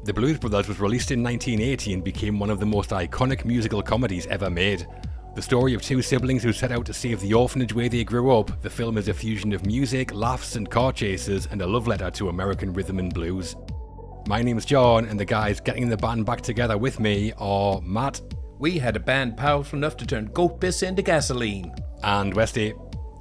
The Blues Brothers was released in 1980 and became one of the most iconic musical comedies ever made. The story of two siblings who set out to save the orphanage where they grew up, the film is a fusion of music, laughs and car chases and a love letter to American rhythm and blues. My name's John, and the guys getting the band back together with me are Matt. We had a band powerful enough to turn goat piss into gasoline. And Westy.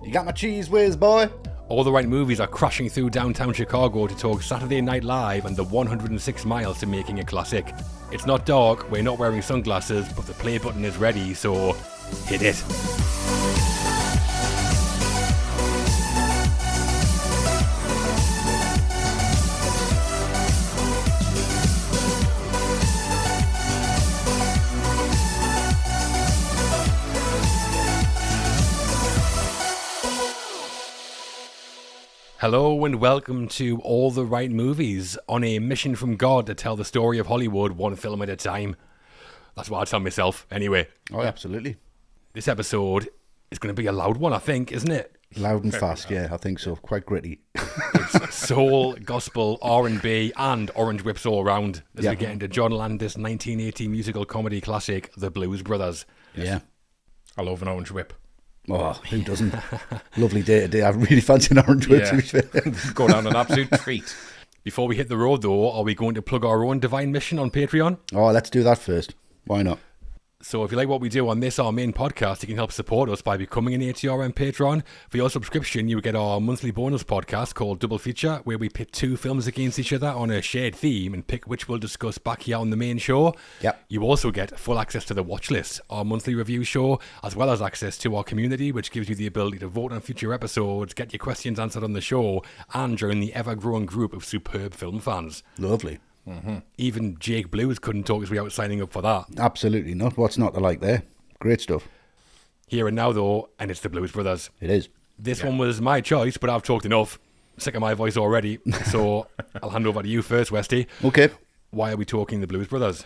You got my cheese whiz, boy? All the right movies are crashing through downtown Chicago to talk Saturday Night Live and the 106 miles to making a classic. It's not dark, we're not wearing sunglasses, but the play button is ready, so hit it. Hello and welcome to All the Right Movies, on a mission from God to tell the story of Hollywood one film at a time. That's what I tell myself, anyway. Oh, absolutely. This episode is going to be a loud one, I think, isn't it? Loud and fast, yeah, I think so. Quite gritty. It's soul, gospel, R&B, and orange whips all around as we get into John Landis' 1980 musical comedy classic, The Blues Brothers. Yeah. I love an orange whip. Oh, who doesn't? Lovely day today. I really fancy an orange whip. Yeah. Go down an absolute treat. Before we hit the road, though, are we going to plug our own divine mission on Patreon? Oh, let's do that first. Why not? So if you like what we do on this, our main podcast, you can help support us by becoming an ATRM patron. For your subscription, you get our monthly bonus podcast called Double Feature, where we pit two films against each other on a shared theme and pick which we'll discuss back here on the main show. Yep. You also get full access to the Watch List, our monthly review show, as well as access to our community, which gives you the ability to vote on future episodes, get your questions answered on the show, and join the ever-growing group of superb film fans. Lovely. Mm-hmm. Even Jake Blues couldn't talk his way out signing up for that. Absolutely not. What's not to like there? Great stuff. Here and now, though, and it's the Blues Brothers. It is. This one was my choice, but I've talked enough. Sick of my voice already, so I'll hand over to you first, Westy. Okay. Why are we talking the Blues Brothers?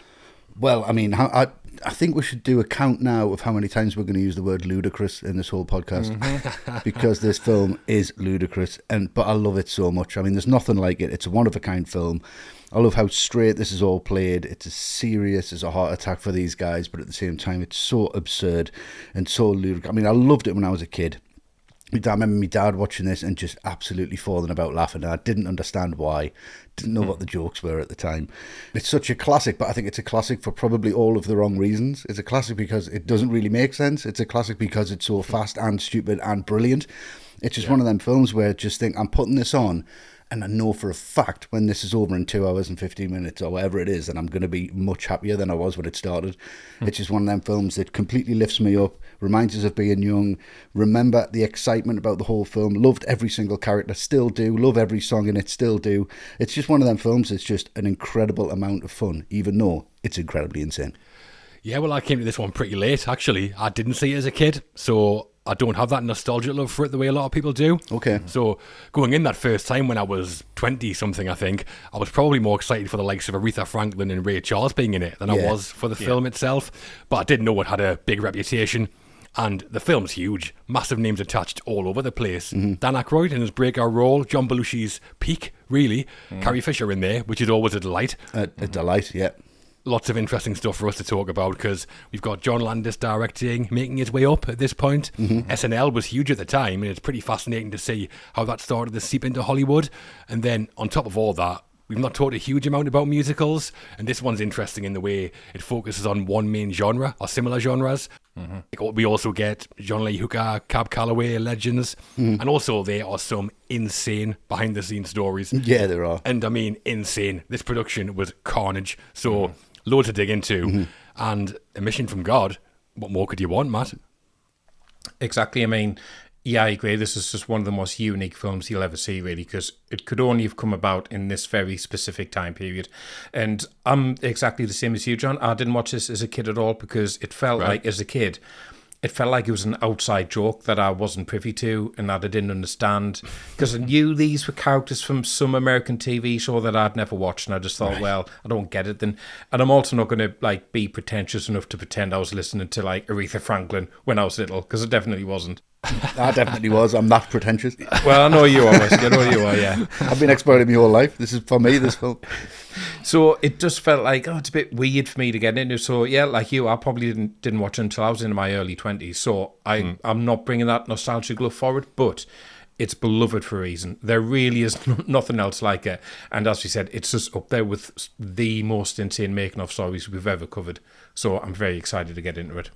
Well, I mean, I think we should do a count now of how many times we're going to use the word ludicrous in this whole podcast, because this film is ludicrous, but I love it so much. I mean, there's nothing like it. It's a one-of-a-kind film. I love how straight this is all played. It's as serious as a heart attack for these guys, but at the same time, it's so absurd and so ludicrous. I mean, I loved it when I was a kid. I remember my dad watching this and just absolutely falling about laughing. And I didn't understand why. Didn't know what the jokes were at the time. It's such a classic, but I think it's a classic for probably all of the wrong reasons. It's a classic because it doesn't really make sense. It's a classic because it's so fast and stupid and brilliant. It's just one of them films where I just think, I'm putting this on, and I know for a fact when this is over in 2 hours and 15 minutes or whatever it is, that I'm going to be much happier than I was when it started. It's just one of them films that completely lifts me up, reminds us of being young, remember the excitement about the whole film, loved every single character, still do, love every song in it, still do. It's just one of them films that's just an incredible amount of fun, even though it's incredibly insane. Yeah, well, I came to this one pretty late, actually. I didn't see it as a kid, so I don't have that nostalgic love for it the way a lot of people do. Okay. So going in that first time when I was 20-something, I think, I was probably more excited for the likes of Aretha Franklin and Ray Charles being in it than I was for the film itself. But I did know it had a big reputation. And the film's huge. Massive names attached all over the place. Dan Aykroyd in his breakout role, John Belushi's peak, really. Carrie Fisher in there, which is always a delight. A delight, yeah. Lots of interesting stuff for us to talk about because we've got John Landis directing, making his way up at this point. SNL was huge at the time, and it's pretty fascinating to see how that started to seep into Hollywood. And then on top of all that, we've not talked a huge amount about musicals, and this one's interesting in the way it focuses on one main genre or similar genres. We also get John Lee Hooker, Cab Calloway legends, and also there are some insane behind-the-scenes stories. Yeah, there are. And I mean, insane. This production was carnage, so loads to dig into, and a mission from God. What more could you want, Matt? Exactly. I mean, yeah, I agree. This is just one of the most unique films you'll ever see, really, because it could only have come about in this very specific time period. And I'm exactly the same as you, John. I didn't watch this as a kid at all because it felt like, as a kid, it felt like it was an outside joke that I wasn't privy to and that I didn't understand, because I knew these were characters from some American TV show that I'd never watched, and I just thought, well, I don't get it then. And I'm also not going to be pretentious enough to pretend I was listening to Aretha Franklin when I was little, because I definitely wasn't. I definitely was. I'm not pretentious. Well, I know you are, Westy. I know you are, yeah. I've been exploring my whole life. This is, for me, this film. So it just felt like, it's a bit weird for me to get into. So yeah, like you, I probably didn't watch it until I was in my early 20s. So I'm not bringing that nostalgic love forward, but it's beloved for a reason. There really is nothing else like it. And as we said, it's just up there with the most insane making-of stories we've ever covered. So I'm very excited to get into it.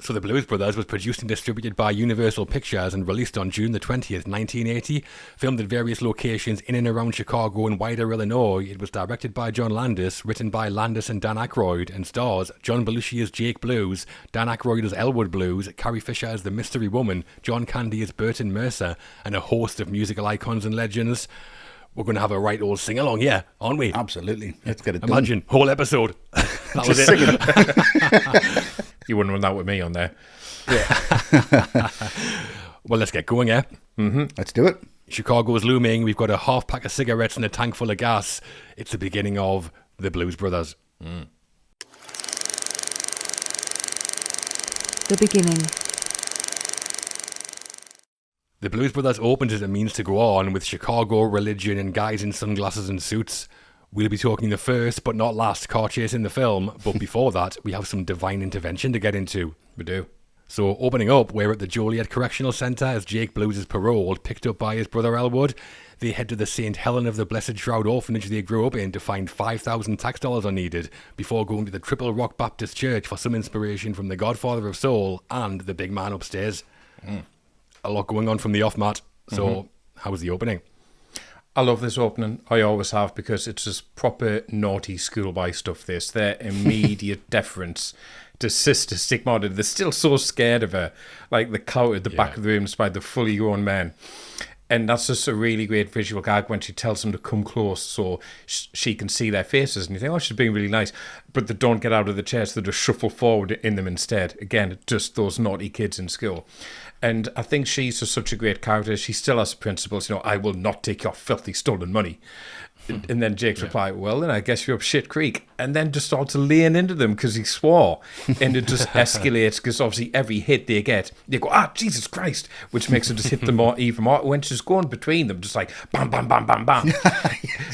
So The Blues Brothers was produced and distributed by Universal Pictures and released on June the 20th, 1980. Filmed at various locations in and around Chicago and wider Illinois. It was directed by John Landis, written by Landis and Dan Aykroyd, and stars John Belushi as Jake Blues, Dan Aykroyd as Elwood Blues, Carrie Fisher as the Mystery Woman, John Candy as Burton Mercer, and a host of musical icons and legends. We're going to have a right old sing-along, yeah, aren't we? Absolutely. Let's get it done. Imagine, whole episode. That was Just it. You wouldn't run that with me on there. Yeah. Well, let's get going, yeah? Let's do it. Chicago's looming. We've got a half pack of cigarettes and a tank full of gas. It's the beginning of The Blues Brothers. The beginning. The Blues Brothers opened as a means to go on with Chicago, religion, and guys in sunglasses and suits. We'll be talking the first, but not last, car chase in the film. But before that, we have some divine intervention to get into. We do. So, opening up, we're at the Joliet Correctional Centre as Jake Blues is paroled, picked up by his brother Elwood. They head to the St. Helen of the Blessed Shroud orphanage they grew up in to find 5,000 tax dollars are needed before going to the Triple Rock Baptist Church for some inspiration from the Godfather of Soul and the big man upstairs. A lot going on from the off-mat. So, how was the opening? I love this opening. I always have, because it's just proper naughty schoolboy stuff, this. Their immediate deference to Sister Stigmata. They're still so scared of her. Like the cow at the back of the room by the fully grown men. And that's just a really great visual gag when she tells them to come close so she can see their faces. And you think, she's being really nice. But they don't get out of the chairs. They just shuffle forward in them instead. Again, just those naughty kids in school. And I think she's just such a great character. She still has principles. I will not take your filthy stolen money. And then Jake's reply, well, then I guess you're up shit creek. And then just starts laying into them because he swore. And it just escalates because obviously every hit they get, they go, Jesus Christ, which makes it just hit them more, even more. When she's going between them, just like, bam, bam, bam, bam, bam.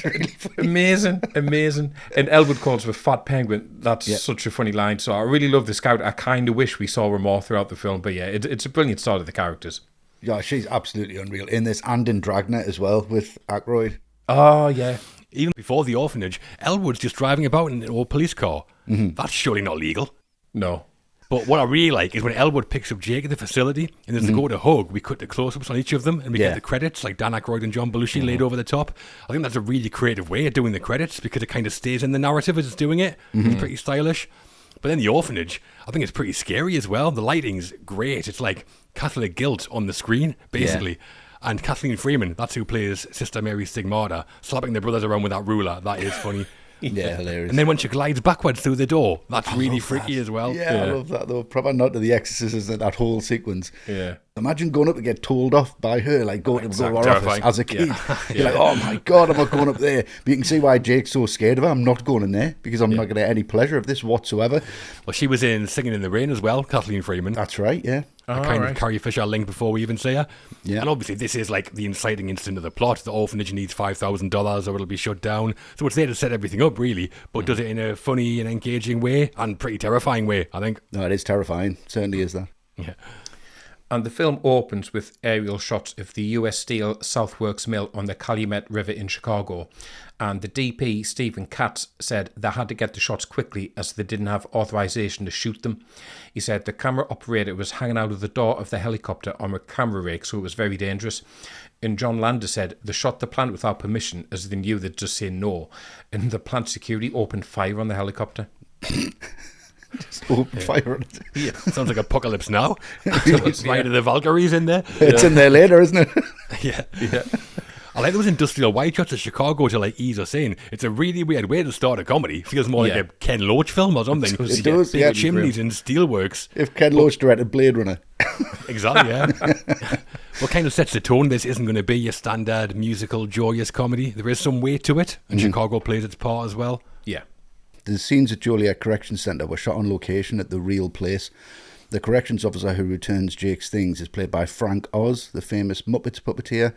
Really amazing. And Elwood calls her a fat penguin. That's such a funny line. So I really love this character. I kind of wish we saw her more throughout the film. But yeah, it's a brilliant start of the characters. Yeah, she's absolutely unreal in this and in Dragnet as well with Aykroyd. Oh, yeah. Even before the orphanage, Elwood's just driving about in an old police car. That's surely not legal. No. But what I really like is when Elwood picks up Jake at the facility, and as they go to hug, we cut the close-ups on each of them, and we get the credits, like Dan Aykroyd and John Belushi laid over the top. I think that's a really creative way of doing the credits, because it kind of stays in the narrative as it's doing it. It's pretty stylish. But then the orphanage, I think it's pretty scary as well. The lighting's great. It's like Catholic guilt on the screen, basically. Yeah. And Kathleen Freeman, that's who plays Sister Mary Stigmata, slapping their brothers around with that ruler. That is funny. Yeah, hilarious. And then when she glides backwards through the door, that's really freaky as well. Yeah, I love that though. Proper nod to The Exorcist, that whole sequence. Yeah. Imagine going up to get told off by her, like going to her office as a kid. Yeah. You're like, oh my God, I'm not going up there. But you can see why Jake's so scared of her. I'm not going in there because I'm not going to get any pleasure of this whatsoever. Well, she was in Singing in the Rain as well, Kathleen Freeman. That's right, yeah. A kind of Carrie Fisher link before we even see her. Yeah. And obviously this is like the inciting incident of the plot. The orphanage needs $5,000 or it'll be shut down. So it's there to set everything up, really, but does it in a funny and engaging way and pretty terrifying way, I think. No, it is terrifying. It certainly is that. Yeah. And the film opens with aerial shots of the US Steel Southworks mill on the Calumet River in Chicago. And the DP, Stephen Katz, said they had to get the shots quickly as they didn't have authorization to shoot them. He said the camera operator was hanging out of the door of the helicopter on a camera rig, so it was very dangerous. And John Landis said they shot the plant without permission as they knew they'd just say no. And the plant security opened fire on the helicopter. Just open fire on it. Yeah, sounds like Apocalypse Now. Right of the Valkyries in there. It's in there later, isn't it? Yeah. I like those industrial wide shots of Chicago to like ease us in. It's a really weird way to start a comedy. Feels more like a Ken Loach film or something. It does, big yeah. chimneys and steelworks. If Ken Loach directed Blade Runner. Exactly, yeah. What kind of sets the tone? This isn't going to be your standard musical, joyous comedy. There is some weight to it, and Chicago plays its part as well. Yeah. The scenes at Joliet Correction Centre were shot on location at the real place. The corrections officer who returns Jake's things is played by Frank Oz, the famous Muppets puppeteer.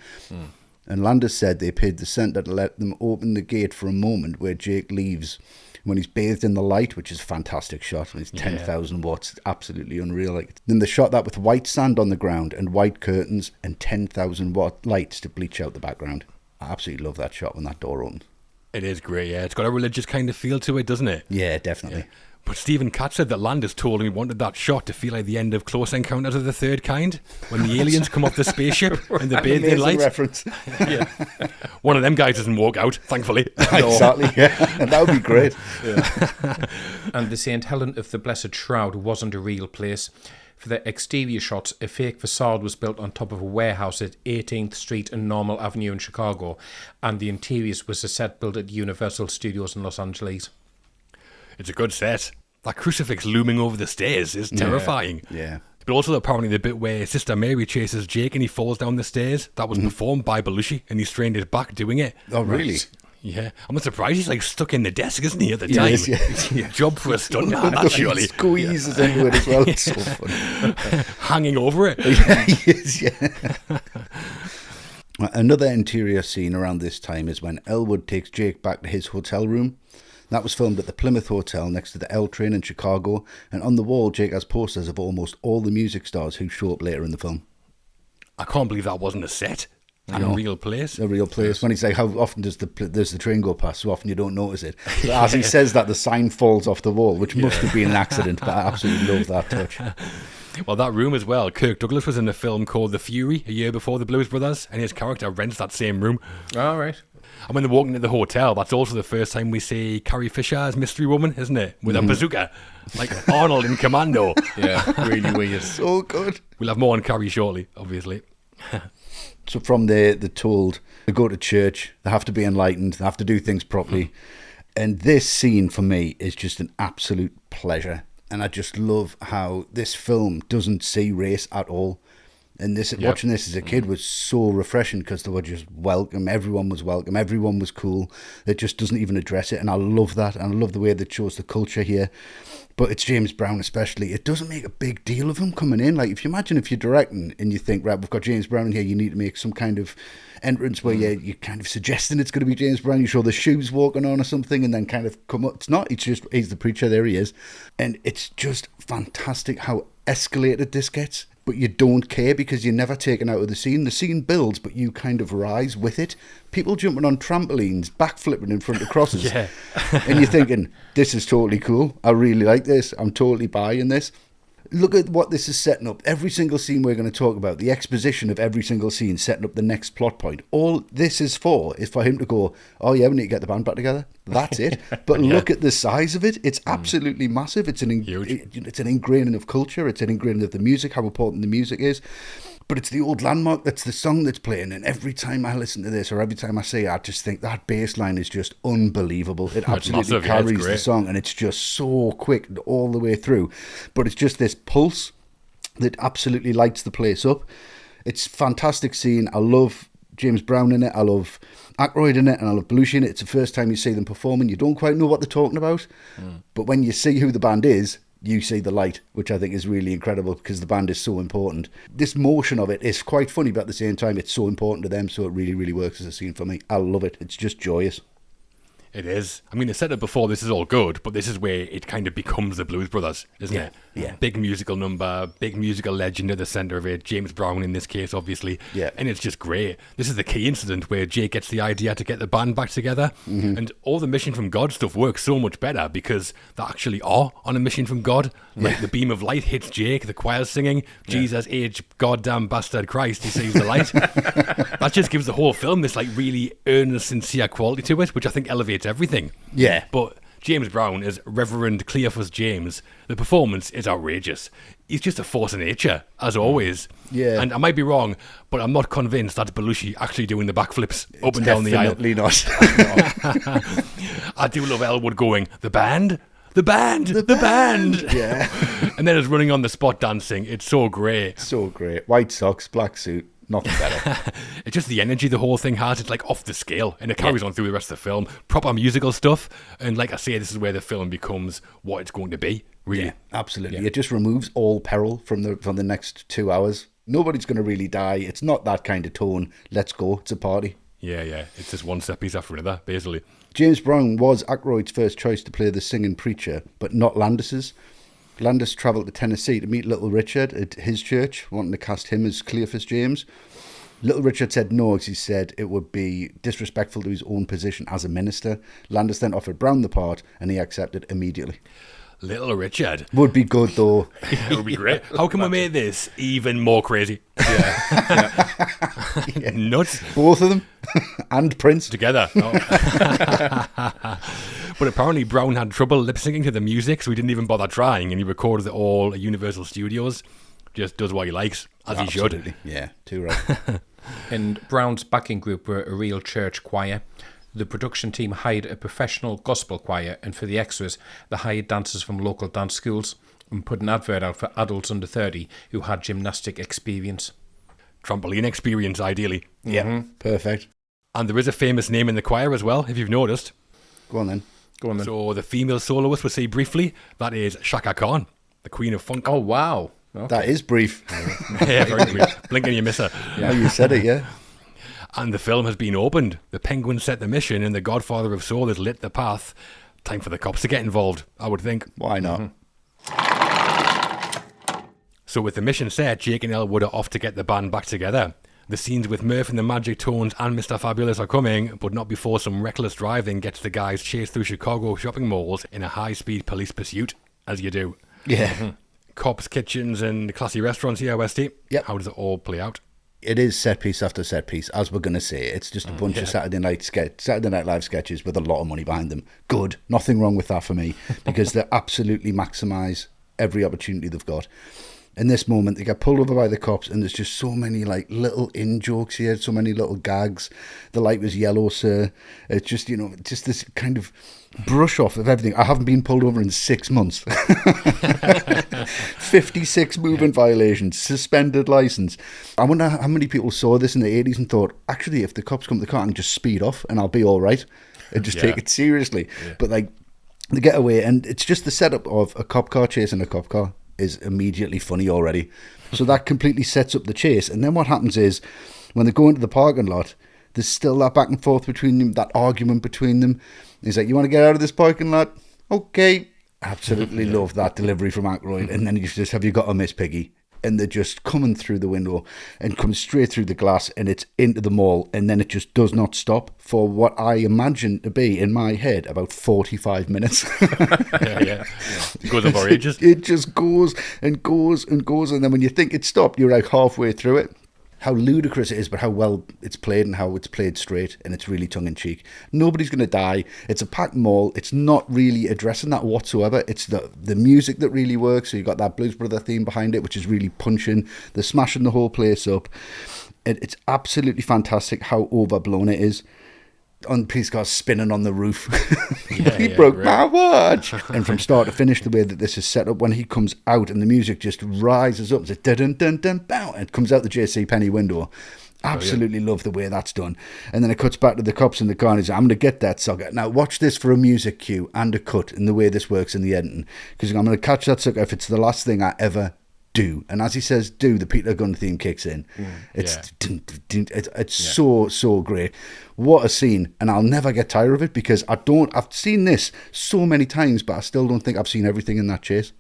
And Landis said they paid the centre to let them open the gate for a moment where Jake leaves when he's bathed in the light, which is a fantastic shot. It's 10,000 watts, absolutely unreal. Like, then they shot that with white sand on the ground and white curtains and 10,000 watt lights to bleach out the background. I absolutely love that shot when that door opens. It is great, yeah. It's got a religious kind of feel to it, doesn't it? Yeah, definitely. Yeah. But Stephen Katz said that Landis told him he wanted that shot to feel like the end of Close Encounters of the Third Kind, when the aliens come off the spaceship and they bathe in light. Reference. Yeah. One of them guys doesn't walk out, thankfully. Exactly, yeah. And that would be great. Yeah. And the St. Helen of the Blessed Shroud wasn't a real place. For the exterior shots, a fake facade was built on top of a warehouse at 18th Street and Normal Avenue in Chicago, and the interiors was a set built at Universal Studios in Los Angeles. It's a good set. That crucifix looming over the stairs is terrifying. Yeah. But also apparently the bit where Sister Mary chases Jake and he falls down the stairs, that was performed by Belushi and he strained his back doing it. Oh, really? Right. Yeah. I'm not surprised he's like stuck in the desk, isn't he, at the time? Yeah. Job for a stunt man, that surely. He squeezes into it as well. It's so funny. Hanging over it. Yeah, he is, yeah. Another interior scene around this time is when Elwood takes Jake back to his hotel room. That was filmed at the Plymouth Hotel next to the L train in Chicago, and on the wall Jake has posters of almost all the music stars who show up later in the film. I can't believe that wasn't a set. And a real place. A real place. When he's like, how often does the train go past? So often you don't notice it. But as he says that, the sign falls off the wall, which must have been an accident, but I absolutely love that touch. Well, that room as well. Kirk Douglas was in a film called The Fury a year before The Blues Brothers, and his character rents that same room. All right. And when they're walking into the hotel, that's also the first time we see Carrie Fisher as Mystery Woman, isn't it? With a bazooka. Like Arnold in Commando. Yeah, really weird. So good. We'll have more on Carrie shortly, obviously. So from there, they're told to go to church, they have to be enlightened, they have to do things properly. And this scene, for me, is just an absolute pleasure. And I just love how this film doesn't see race at all. And watching this as a kid was so refreshing because they were just welcome. Everyone was welcome. Everyone was cool. It just doesn't even address it. And I love that. And I love the way that shows the culture here. But it's James Brown especially. It doesn't make a big deal of him coming in. Like, if you imagine if you're directing and you think, right, we've got James Brown here, you need to make some kind of entrance where you're kind of suggesting it's going to be James Brown. You show the shoes walking on or something and then kind of come up. It's not. He's the preacher. There he is. And it's just fantastic how escalated this gets. But you don't care because you're never taken out of the scene. The scene builds, but you kind of rise with it. People jumping on trampolines, backflipping in front of crosses. Yeah. And you're thinking, this is totally cool. I really like this. I'm totally buying this. Look at what this is setting up. Every single scene we're going to talk about, the exposition of every single scene, setting up the next plot point. All this is for him to go, oh yeah, we need to get the band back together. That's it. But look at the size of it. It's absolutely massive. It's an ingraining of culture. It's an ingraining of the music, how important the music is. But it's the old landmark. That's the song that's playing. And every time I listen to this or every time I say it, I just think that bass line is just unbelievable. It absolutely carries the song. And it's just so quick all the way through. But it's just this pulse that absolutely lights the place up. It's a fantastic scene. I love James Brown in it. I love Aykroyd in it. And I love Belushi in it. It's the first time you see them performing. You don't quite know what they're talking about. But when you see who the band is, you see the light, which I think is really incredible because the band is so important. This motion of it is quite funny, but at the same time, it's so important to them, so it really, really works as a scene for me. I love it. It's just joyous. It is. I mean, they said it before, this is all good, but this is where it kind of becomes the Blues Brothers, isn't it? Yeah. Big musical number, big musical legend at the centre of it, James Brown in this case, obviously. Yeah. And it's just great. This is the key incident where Jake gets the idea to get the band back together, and all the Mission from God stuff works so much better because they actually are on a mission from God. Like the beam of light hits Jake, the choir's singing, Jesus, age, goddamn bastard Christ, he sees the light. That just gives the whole film this like really earnest, sincere quality to it, which I think elevates everything. Yeah. But James Brown as Reverend Cleophas James, the performance is outrageous. He's just a force of nature, as always. Yeah. And I might be wrong, but I'm not convinced that's Belushi actually doing the backflips up and down the aisle. Definitely not. I do love Elwood going, the band? The band! The band! Yeah. And then it's running on the spot dancing. It's so great. So great. White socks, black suit. Nothing better. It's just the energy the whole thing has. It's like off the scale, and it carries on through the rest of the film. Proper musical stuff, and like I say, this is where the film becomes what it's going to be. Really, absolutely. It just removes all peril from the next 2 hours. Nobody's going to really die. It's not that kind of tone. Let's go. It's a party. Yeah. It's just one set piece after another, basically. James Brown was Aykroyd's first choice to play the singing preacher, but not Landis's. Landis travelled to Tennessee to meet Little Richard at his church, wanting to cast him as Cleophas James. Little Richard said no, because he said it would be disrespectful to his own position as a minister. Landis then offered Brown the part, and he accepted immediately. Little Richard. Would be good, though. It would be great. How can we make this even more crazy? Yeah. Nuts. Both of them. And Prince. Together. Oh. But apparently Brown had trouble lip-syncing to the music, so he didn't even bother trying, and he recorded it all at Universal Studios. Just does what he likes, as Absolutely. he should. Yeah, too right. And Brown's backing group were a real church choir. The production team hired a professional gospel choir, and for the extras, they hired dancers from local dance schools and put an advert out for adults under 30 who had gymnastic experience. Trampoline experience, ideally. Yeah, perfect. And there is a famous name in the choir as well, if you've noticed. Go on then. So the female soloist we'll say briefly, that is Shaka Khan, the Queen of Funk. Oh, wow. Okay. That is brief. Yeah, very brief. Blink and you miss her. Yeah, you said it, yeah. And the film has been opened. The Penguin set the mission, and the Godfather of Soul has lit the path. Time for the cops to get involved, I would think. Why not? So with the mission set, Jake and Elwood are off to get the band back together. The scenes with Murph and the Magic Tones and Mr. Fabulous are coming, but not before some reckless driving gets the guys chased through Chicago shopping malls in a high-speed police pursuit, as you do. Yeah. Cops, kitchens, and classy restaurants here, Westy. Yep. How does it all play out? It is set piece after set piece, as we're going to say. It's just a bunch of Saturday Night Live sketches with a lot of money behind them. Good. Nothing wrong with that for me, because they absolutely maximise every opportunity they've got. In this moment, they get pulled over by the cops, and there's just so many like little in-jokes here, so many little gags. The light was yellow, sir. It's just, just this kind of brush off of everything. I haven't been pulled over in 6 months. 56 movement violations, suspended license. I wonder how many people saw this in the 80s and thought, actually, if the cops come to the car, I can just speed off and I'll be all right and just take it seriously. Yeah. But like, they get away, and it's just the setup of a cop car chasing a cop car is immediately funny already. So that completely sets up the chase. And then what happens is, when they go into the parking lot, there's still that back and forth between them, that argument between them. He's like, you want to get out of this parking lot? Okay. Absolutely love that delivery from Aykroyd. And then you just, have you got a Miss Piggy? And they're just coming through the window and come straight through the glass, and it's into the mall, and then it just does not stop for what I imagine to be, in my head, about 45 minutes. Yeah. It goes on for ages. It just goes and goes and goes, and then when you think it's stopped, you're like halfway through it. How ludicrous it is, but how well it's played, and how it's played straight, and it's really tongue-in-cheek. Nobody's going to die. It's a packed mall. It's not really addressing that whatsoever. It's the music that really works. So you've got that Blues Brother theme behind it, which is really punching. They're smashing the whole place up. It's absolutely fantastic how overblown it is. On the police car spinning on the roof. He broke my watch. And from start to finish, the way that this is set up, when he comes out and the music just rises up, it's dun dun dun bow, and it comes out the JC Penney window. Absolutely love the way that's done. And then it cuts back to the cops in the car, and he's like, I'm going to get that sucker. Now watch this for a music cue and a cut, and the way this works in the editing, because I'm going to catch that sucker if it's the last thing I ever do. And as he says do, the Peter Gunn theme kicks in. It's so great. What a scene. And I'll never get tired of it, because I've seen this so many times, but I still don't think I've seen everything in that chase.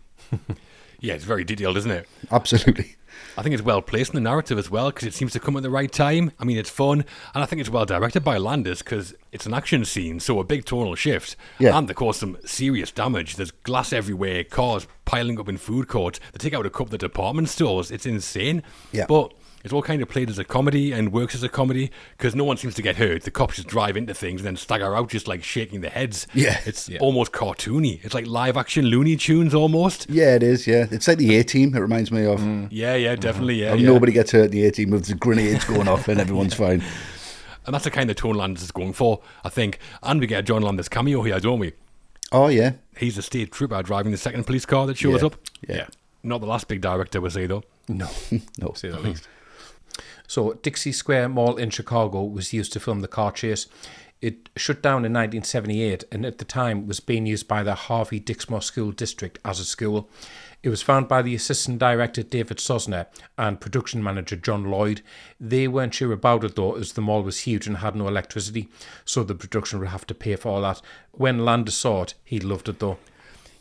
Yeah, it's very detailed, isn't it? Absolutely. I think it's well placed in the narrative as well, because it seems to come at the right time. I mean, it's fun, and I think it's well directed by Landis, because it's an action scene, so a big tonal shift. Yeah. And they cause some serious damage. There's glass everywhere, cars piling up in food courts. They take out a couple of department stores. It's insane. Yeah. But it's all kind of played as a comedy and works as a comedy, because no one seems to get hurt. The cops just drive into things and then stagger out, just like shaking their heads. Yeah. It's almost cartoony. It's like live action Looney Tunes almost. Yeah, it is, yeah. It's like the A-Team, it reminds me of. Yeah, definitely, yeah. Nobody gets hurt in the A-Team with the grenades going off and everyone's fine. And that's the kind of tone Landis is going for, I think. And we get a John Landis cameo here, don't we? Oh, yeah. He's the state trooper driving the second police car that shows up. Yeah. Not the last big director, we'll say, though. No. No. Say the least. So, Dixie Square Mall in Chicago was used to film the car chase. It shut down in 1978 and at the time was being used by the Harvey Dixmoor School District as a school. It was found by the assistant director David Sosner and production manager John Lloyd. They weren't sure about it though, as the mall was huge and had no electricity, so the production would have to pay for all that. When Landis saw it, he loved it though.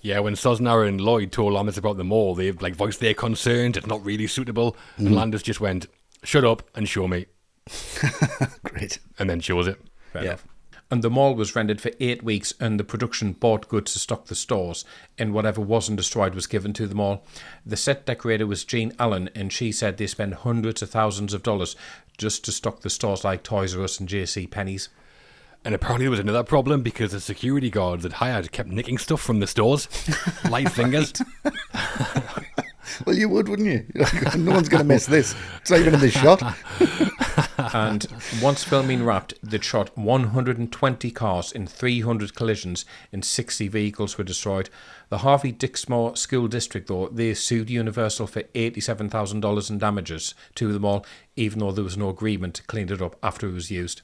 Yeah, when Sosner and Lloyd told Landis about the mall, they voiced their concerns. It's not really suitable. And Landis just went, "Shut up and show me." Great. And then shows it. Fair enough. And the mall was rented for 8 weeks, and the production bought goods to stock the stores, and whatever wasn't destroyed was given to them all. The set decorator was Jean Allen, and she said they spent hundreds of thousands of dollars just to stock the stores like Toys R Us and J.C. Penney's. And apparently there was another problem because the security guards that hired kept nicking stuff from the stores. Light fingers. Well, you would, wouldn't you? No one's going to miss this. It's not even in this shot. And once filming wrapped, they'd shot 120 cars in 300 collisions and 60 vehicles were destroyed. The Harvey Dixmoor School District, though, they sued Universal for $87,000 in damages to them all, even though there was no agreement to clean it up after it was used.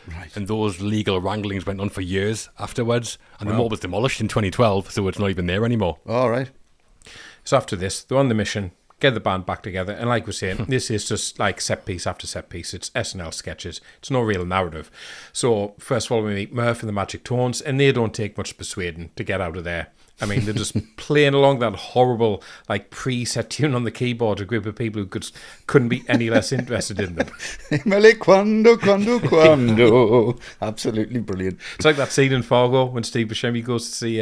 Right. And those legal wranglings went on for years afterwards. And the mall was demolished in 2012, so it's not even there anymore. All right. So after this, they're on the mission, get the band back together, and like we're saying, this is just like set piece after set piece. It's SNL sketches. It's no real narrative. So first of all, we meet Murph and the Magic Tones, and they don't take much persuading to get out of there. I mean, they're just playing along that horrible, like, preset tune on the keyboard, a group of people who couldn't be any less interested in them. Mele quando. Absolutely brilliant. It's like that scene in Fargo when Steve Buscemi goes to see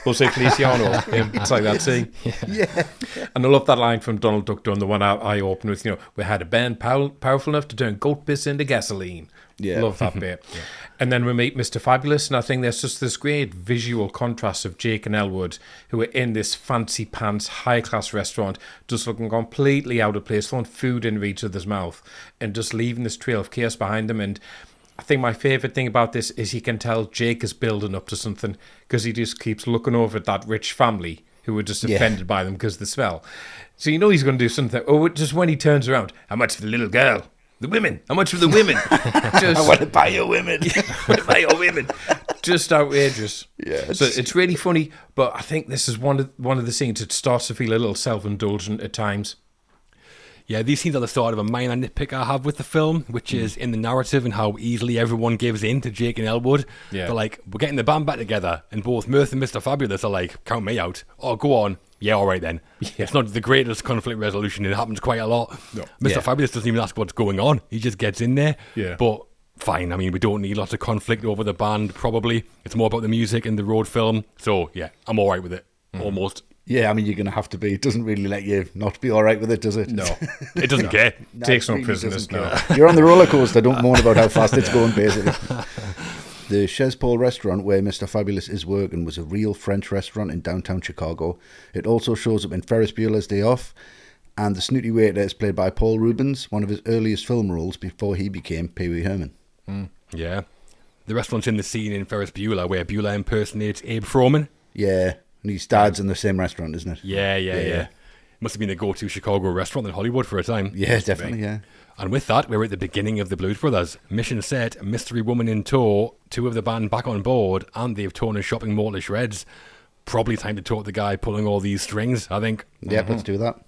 Jose Feliciano. It's like that scene. Yeah. And I love that line from Donald Duck Dunn, the one I opened with, we had a band powerful enough to turn goat piss into gasoline. Yeah. Love that bit. Yeah. And then we meet Mr. Fabulous, and I think there's just this great visual contrast of Jake and Elwood, who are in this fancy pants, high-class restaurant, just looking completely out of place, throwing food in each other's mouth, and just leaving this trail of chaos behind them. And I think my favourite thing about this is you can tell Jake is building up to something, because he just keeps looking over at that rich family who were just offended by them because of the smell. So you know he's going to do something. Oh, just when he turns around, how much for the little girl? The women. How much for the women? I want to buy your women. I want to buy your women. Just outrageous. Yeah. So it's really funny, but I think this is one of the scenes that starts to feel a little self-indulgent at times. Yeah, these scenes are the sort of a minor nitpick I have with the film, which is in the narrative and how easily everyone gives in to Jake and Elwood. Yeah. They're like, we're getting the band back together, and both Mirth and Mr. Fabulous are like, count me out. Oh, go on. Yeah, all right then. Yeah. It's not the greatest conflict resolution. It happens quite a lot. No. Mr. Fabulous doesn't even ask what's going on. He just gets in there. Yeah. But fine. I mean, we don't need lots of conflict over the band, probably. It's more about the music and the road film. So, yeah, I'm all right with it. Almost. Yeah, I mean, you're going to have to be. It doesn't really let you not be all right with it, does it? No. It doesn't care. No, Takes it no really prisoners, doesn't no. care. You're on the roller coaster. Don't moan about how fast it's going, basically. The Chez Paul restaurant where Mr. Fabulous is working was a real French restaurant in downtown Chicago. It also shows up in Ferris Bueller's Day Off, and the snooty waiter is played by Paul Rubens, one of his earliest film roles before he became Pee Wee Herman. Yeah. The restaurant's in the scene in Ferris Bueller where Bueller impersonates Abe Froman. Yeah, and his dad's in the same restaurant, isn't it? Yeah. Must have been the go-to Chicago restaurant in Hollywood for a time. Yeah, definitely, yeah. And with that, we're at the beginning of the Blues Brothers. Mission set, mystery woman in tow, two of the band back on board, and they've torn a shopping mall to shreds. Probably time to talk to the guy pulling all these strings, I think. Yep, let's do that.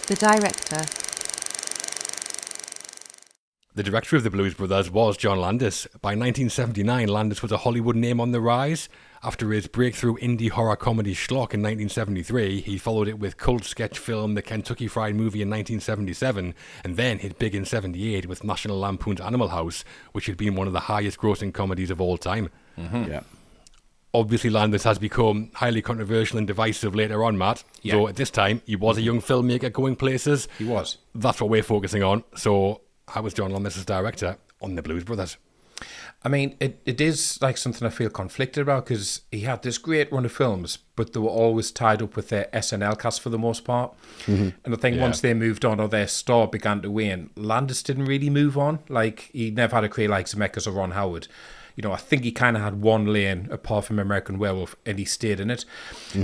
The director. The director of the Blues Brothers was John Landis. By 1979, Landis was a Hollywood name on the rise. After his breakthrough indie horror comedy Schlock in 1973, he followed it with cult sketch film The Kentucky Fried Movie in 1977, and then hit big in 78 with National Lampoon's Animal House, which had been one of the highest grossing comedies of all time. Yeah. Obviously, Landis has become highly controversial and divisive later on, Matt. Yeah. So at this time, he was a young filmmaker going places. He was. That's what we're focusing on. So how was John Landis as director on the Blues Brothers? I mean, it is like something I feel conflicted about because he had this great run of films, but they were always tied up with their SNL cast for the most part. And I think once they moved on or their star began to wane, Landis didn't really move on. Like, he never had a career like Zemeckis or Ron Howard. You know, I think he kind of had one lane apart from American Werewolf, and he stayed in it.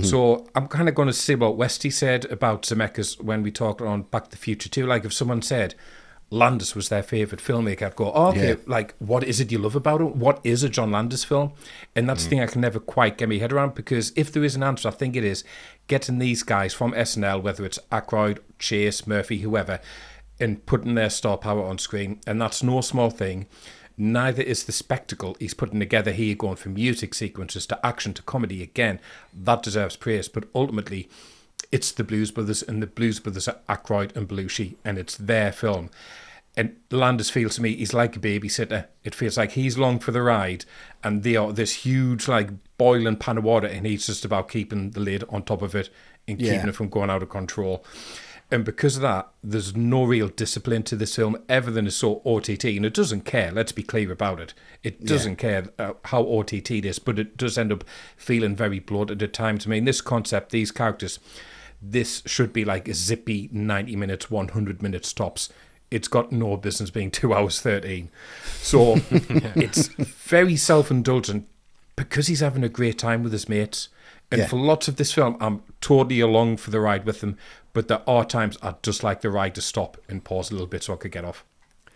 So I'm kind of going to say what Westy said about Zemeckis when we talked on Back to the Future too. Like, if someone said, Landis was their favourite filmmaker, I'd go, oh, okay, like, what is it you love about it? What is a John Landis film? And that's the thing I can never quite get my head around, because if there is an answer, I think it is getting these guys from SNL, whether it's Aykroyd, Chase, Murphy, whoever, and putting their star power on screen. And that's no small thing. Neither is the spectacle he's putting together here, going from music sequences to action to comedy. Again, that deserves praise. But ultimately, it's the Blues Brothers, and the Blues Brothers are Aykroyd and Belushi, and it's their film. And Landis feels to me, he's like a babysitter. It feels like he's along for the ride, and they are this huge, like, boiling pan of water, and he's just about keeping the lid on top of it and keeping it from going out of control. And because of that, there's no real discipline to this film. Everything is so OTT, and it doesn't care. Let's be clear about it. It doesn't care how OTT it is, but it does end up feeling very bloated at times. I mean, this concept, these characters, this should be like a zippy 90 minutes, 100 minutes tops. It's got no business being 2 hours 13. So it's very self-indulgent because he's having a great time with his mates. And for lots of this film, I'm totally along for the ride with them. But there are times I'd just like the ride to stop and pause a little bit so I could get off.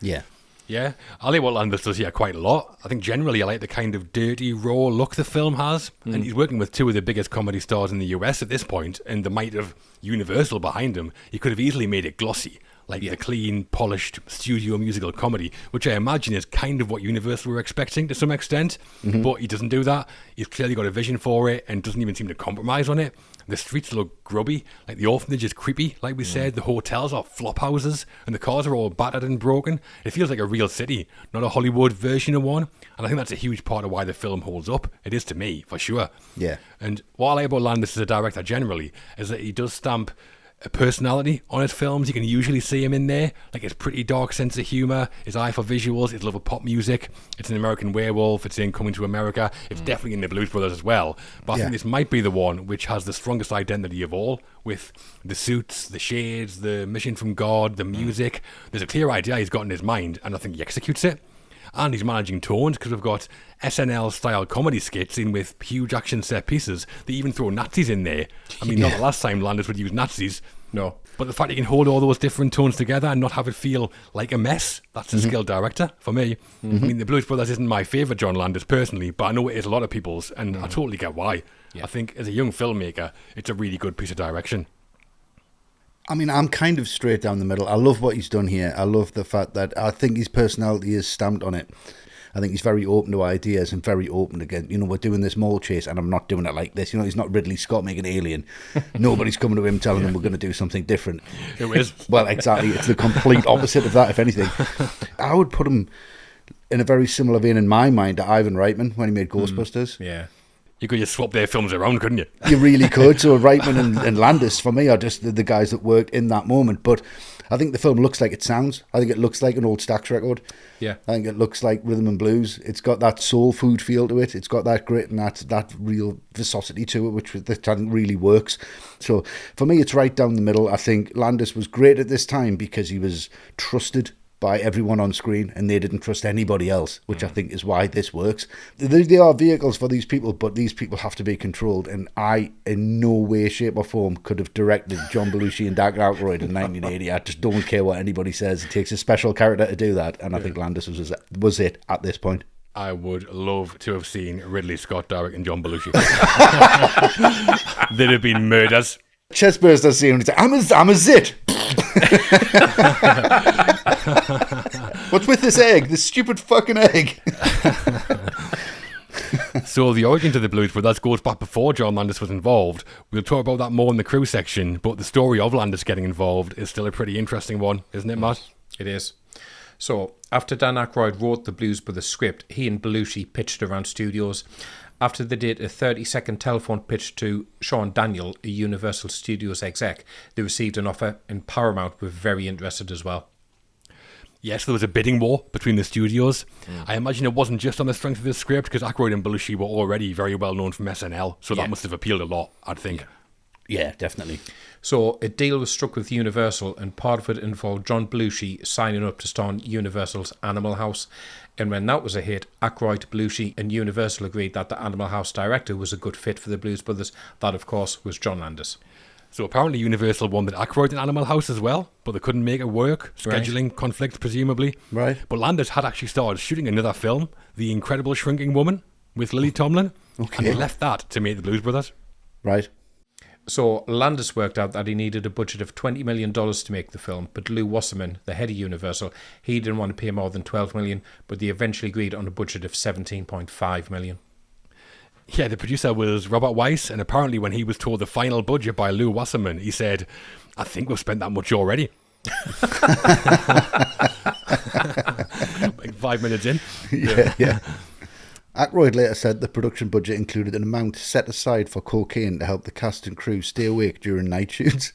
Yeah. Yeah, I like what Landis does here quite a lot. I think generally I like the kind of dirty, raw look the film has. And he's working with two of the biggest comedy stars in the US at this point, and the might of Universal behind him. He could have easily made it glossy, like the clean, polished studio musical comedy, which I imagine is kind of what Universal were expecting to some extent. But he doesn't do that. He's clearly got a vision for it and doesn't even seem to compromise on it. The streets look grubby, like the orphanage is creepy, like we said. The hotels are flop houses, and the cars are all battered and broken. It feels like a real city, not a Hollywood version of one. And I think that's a huge part of why the film holds up. It is to me, for sure. Yeah. And what I like about Landis as a director generally is that he does stamp a personality on his films. You can usually see him in there, like his pretty dark sense of humour, his eye for visuals, his love of pop music. It's an American Werewolf, it's in Coming to America, it's definitely in the Blues Brothers as well. But I think this might be the one which has the strongest identity of all, with the suits, the shades, the mission from God, the music. There's a clear idea he's got in his mind, and I think he executes it. And he's managing tones, because we've got SNL-style comedy skits in with huge action set pieces. They even throw Nazis in there. I mean, not the last time Landis would use Nazis. No. But the fact he can hold all those different tones together and not have it feel like a mess, that's a skilled director for me. I mean, the Blues Brothers isn't my favourite John Landis personally, but I know it is a lot of people's, and I totally get why. I think as a young filmmaker, it's a really good piece of direction. I mean, I'm kind of straight down the middle. I love what he's done here. I love the fact that I think his personality is stamped on it. I think he's very open to ideas and very open again. You know, we're doing this mall chase and I'm not doing it like this. You know, he's not Ridley Scott making Alien. Nobody's coming to him telling him we're going to do something different. It is. Well, exactly. It's the complete opposite of that, if anything. I would put him in a very similar vein in my mind to Ivan Reitman when he made Ghostbusters. Yeah. You could just swap their films around, couldn't you? You really could. So Reitman and Landis, for me, are just the guys that worked in that moment. But I think the film looks like it sounds. I think it looks like an old Stax record. Yeah. I think it looks like rhythm and blues. It's got that soul food feel to it. It's got that grit and that real viscosity to it, which I think really works. So for me, it's right down the middle. I think Landis was great at this time because he was trusted by everyone on screen and they didn't trust anybody else, which I think is why this works. They are vehicles for these people, but these people have to be controlled, and I in no way, shape or form could have directed John Belushi and Dan Aykroyd in 1980. I just don't care what anybody says. It takes a special character to do that, and I think Landis was it at this point. I would love to have seen Ridley Scott directing John Belushi. There'd have been murders. Chestburster scene, he's like, I'm a zit. What's with this egg? This stupid fucking egg. So the origin of the Blues Brothers goes back before John Landis was involved. We'll talk about that more in the crew section, but the story of Landis getting involved is still a pretty interesting one, isn't it, Matt? It is. So, after Dan Aykroyd wrote the Blues Brothers script, he and Belushi pitched around studios. After they did a 30-second telephone pitch to Sean Daniel, a Universal Studios exec, they received an offer, and Paramount were very interested as well. Yes, there was a bidding war between the studios. I imagine it wasn't just on the strength of the script, because Aykroyd and Belushi were already very well known from SNL, so that must have appealed a lot, I'd think. Yeah, definitely. So a deal was struck with Universal, and part of it involved John Belushi signing up to star in Universal's Animal House. And when that was a hit, Aykroyd, Belushi and Universal agreed that the Animal House director was a good fit for the Blues Brothers. That, of course, was John Landis. So apparently Universal wanted Aykroyd in Animal House as well, but they couldn't make it work. Scheduling conflict, presumably. Right. But Landis had actually started shooting another film, The Incredible Shrinking Woman, with Lily Tomlin. Okay. And he left that to make The Blues Brothers. Right. So Landis worked out that he needed a budget of $20 million to make the film, but Lou Wasserman, the head of Universal, he didn't want to pay more than $12 million, but they eventually agreed on a budget of $17.5 million. Yeah, the producer was Robert Weiss, and apparently when he was told the final budget by Lou Wasserman, he said, I think we've spent that much already. Like 5 minutes in. Yeah. Aykroyd later said the production budget included an amount set aside for cocaine to help the cast and crew stay awake during night shoots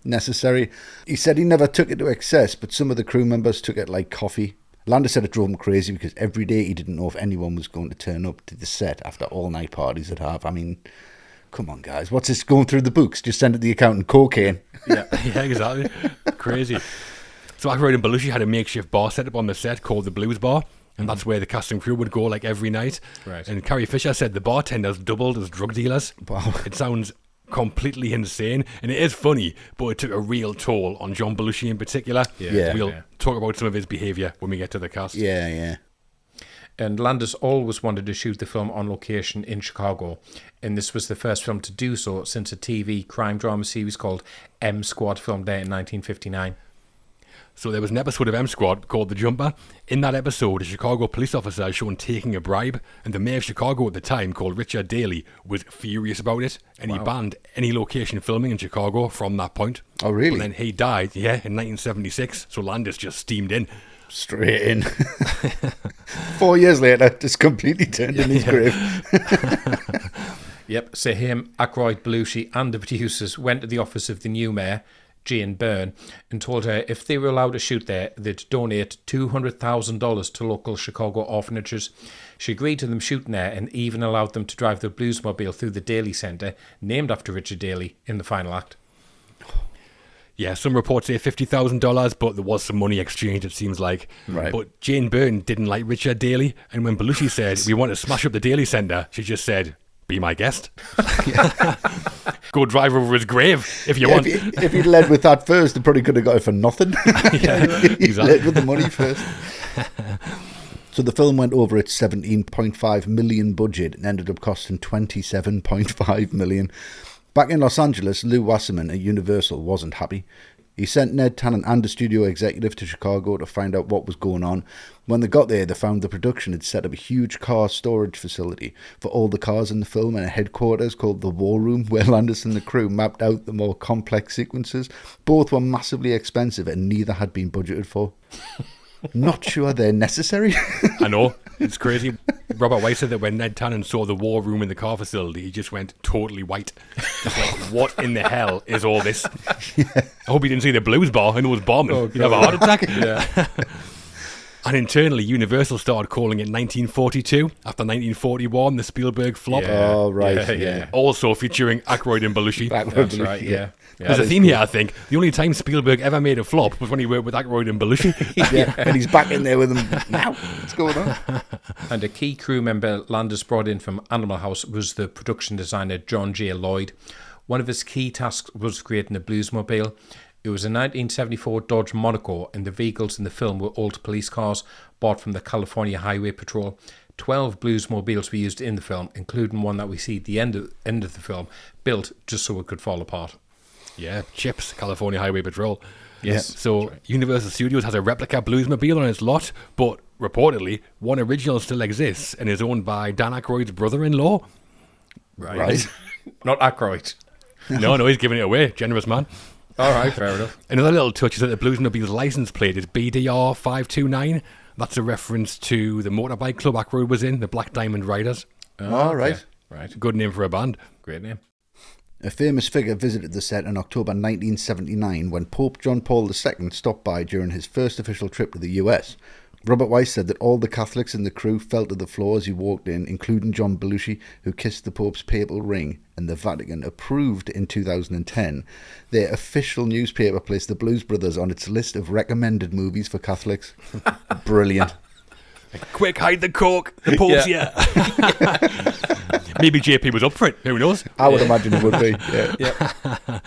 necessary. He said he never took it to excess, but some of the crew members took it like coffee. Landis said it drove him crazy because every day he didn't know if anyone was going to turn up to the set after all-night parties at half. I mean, come on, guys. What's this going through the books? Just send it to the accountant. Cocaine. Yeah, exactly. Crazy. So Aykroyd and Belushi had a makeshift bar set up on the set called the Blues Bar, and that's where the cast and crew would go like every night. Right. And Carrie Fisher said the bartenders doubled as drug dealers. Wow. It sounds completely insane, and it is funny, but it took a real toll on John Belushi in particular. Yeah. We'll talk about some of his behaviour when we get to the cast. Yeah. And Landis always wanted to shoot the film on location in Chicago, and this was the first film to do so since a TV crime drama series called M Squad filmed there in 1959. So there was an episode of M Squad called The Jumper. In that episode, a Chicago police officer is shown taking a bribe, and the mayor of Chicago at the time, called Richard Daley, was furious about it, and he banned any location filming in Chicago from that point. Oh, really? And then he died, in 1976, so Landis just steamed in. Straight in. 4 years later, just completely turned in his grave. Yep, so him, Aykroyd, Belushi and the producers went to the office of the new mayor, Jane Byrne, and told her if they were allowed to shoot there, they'd donate $200,000 to local Chicago orphanages. She agreed to them shooting there and even allowed them to drive the Bluesmobile through the Daley Centre, named after Richard Daley, in the final act. Yeah, some reports say $50,000, but there was some money exchanged, it seems like. Right. But Jane Byrne didn't like Richard Daley, and when Belushi said, we want to smash up the Daley Centre, she just said, be my guest. Go drive over his grave if you want. If he'd led with that first, they probably could have got it for nothing. He led with the money first. So the film went over its $17.5 million budget and ended up costing $27.5 million. Back in Los Angeles, Lou Wasserman at Universal wasn't happy. He sent Ned Tannen and a studio executive to Chicago to find out what was going on. When they got there, they found the production had set up a huge car storage facility for all the cars in the film and a headquarters called the War Room, where Landis and the crew mapped out the more complex sequences. Both were massively expensive and neither had been budgeted for. Not sure they're necessary. I know, it's crazy. Robert Weiss said that when Ned Tannen saw the War Room in the car facility, he just went totally white. Just like, what in the hell is all this? I hope he didn't see the Blues Bar and it was bombing. He'd have a heart attack. Yeah. And internally, Universal started calling it 1942 after 1941, the Spielberg flop. Yeah. Oh, right. Yeah. Also featuring Aykroyd and Belushi. That's right, yeah. There's a theme here, I think. The only time Spielberg ever made a flop was when he worked with Aykroyd and Belushi. Yeah, and he's back in there with them now. What's going on? And a key crew member Landis brought in from Animal House was the production designer John J. Lloyd. One of his key tasks was creating a Bluesmobile. It was a 1974 Dodge Monaco, and the vehicles in the film were old police cars bought from the California Highway Patrol. 12 Bluesmobiles were used in the film, including one that we see at the end of the film, built just so it could fall apart. Yeah, Chips, California Highway Patrol. Yes. So right. Universal Studios has a replica Bluesmobile on its lot, but reportedly one original still exists and is owned by Dan Aykroyd's brother-in-law. Right. Not Aykroyd. No, he's giving it away. Generous man. All right, fair enough. Another little touch is that the Bluesmobile's license plate is BDR 529. That's a reference to the motorbike club Aykroyd was in, the Black Diamond Riders. All right. Okay. Right. Good name for a band. Great name. A famous figure visited the set in October 1979 when Pope John Paul II stopped by during his first official trip to the US. Robert Weiss said that all the Catholics in the crew fell to the floor as he walked in, including John Belushi, who kissed the Pope's papal ring, and the Vatican approved in 2010. Their official newspaper placed the Blues Brothers on its list of recommended movies for Catholics. Brilliant. Quick, hide the coke. The Pope's here. Maybe JP was up for it. Who knows? I would imagine it would be. Yeah.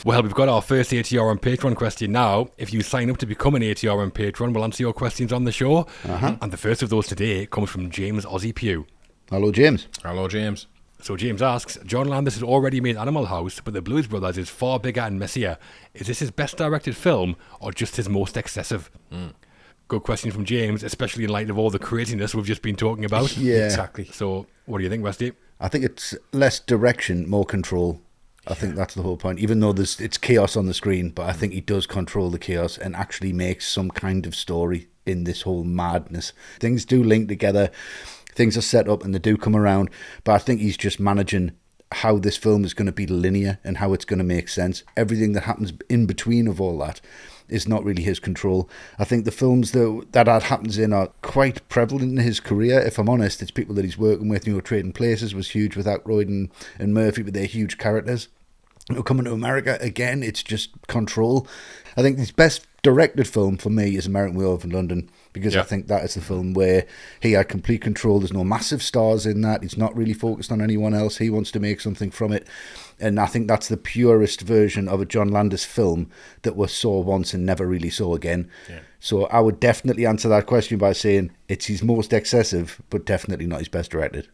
Well, we've got our first ATR and Patreon question now. If you sign up to become an ATR and Patreon, we'll answer your questions on the show. And the first of those today comes from James Ozzie Pugh. Hello, James. Hello, James. So James asks, John Landis has already made Animal House, but The Blues Brothers is far bigger and messier. Is this his best directed film, or just his most excessive? Good question from James, especially in light of all the craziness we've just been talking about. Yeah. Exactly. So, what do you think, Westy? I think it's less direction, more control. I think that's the whole point. Even though it's chaos on the screen, but I think he does control the chaos and actually makes some kind of story in this whole madness. Things do link together. Things are set up and they do come around. But I think he's just managing how this film is going to be linear and how it's going to make sense. Everything that happens in between of all that is not really his control. I think the films that happens in are quite prevalent in his career. If I'm honest, it's people that he's working with. Trading Places was huge with Aykroyd and Murphy, but they're huge characters. Coming to America, again, it's just control. I think his best directed film for me is American Werewolf in London, because I think that is the film where he had complete control. There's no massive stars in that. He's not really focused on anyone else. He wants to make something from it. And I think that's the purest version of a John Landis film that we saw once and never really saw again. Yeah. So I would definitely answer that question by saying it's his most excessive, but definitely not his best directed.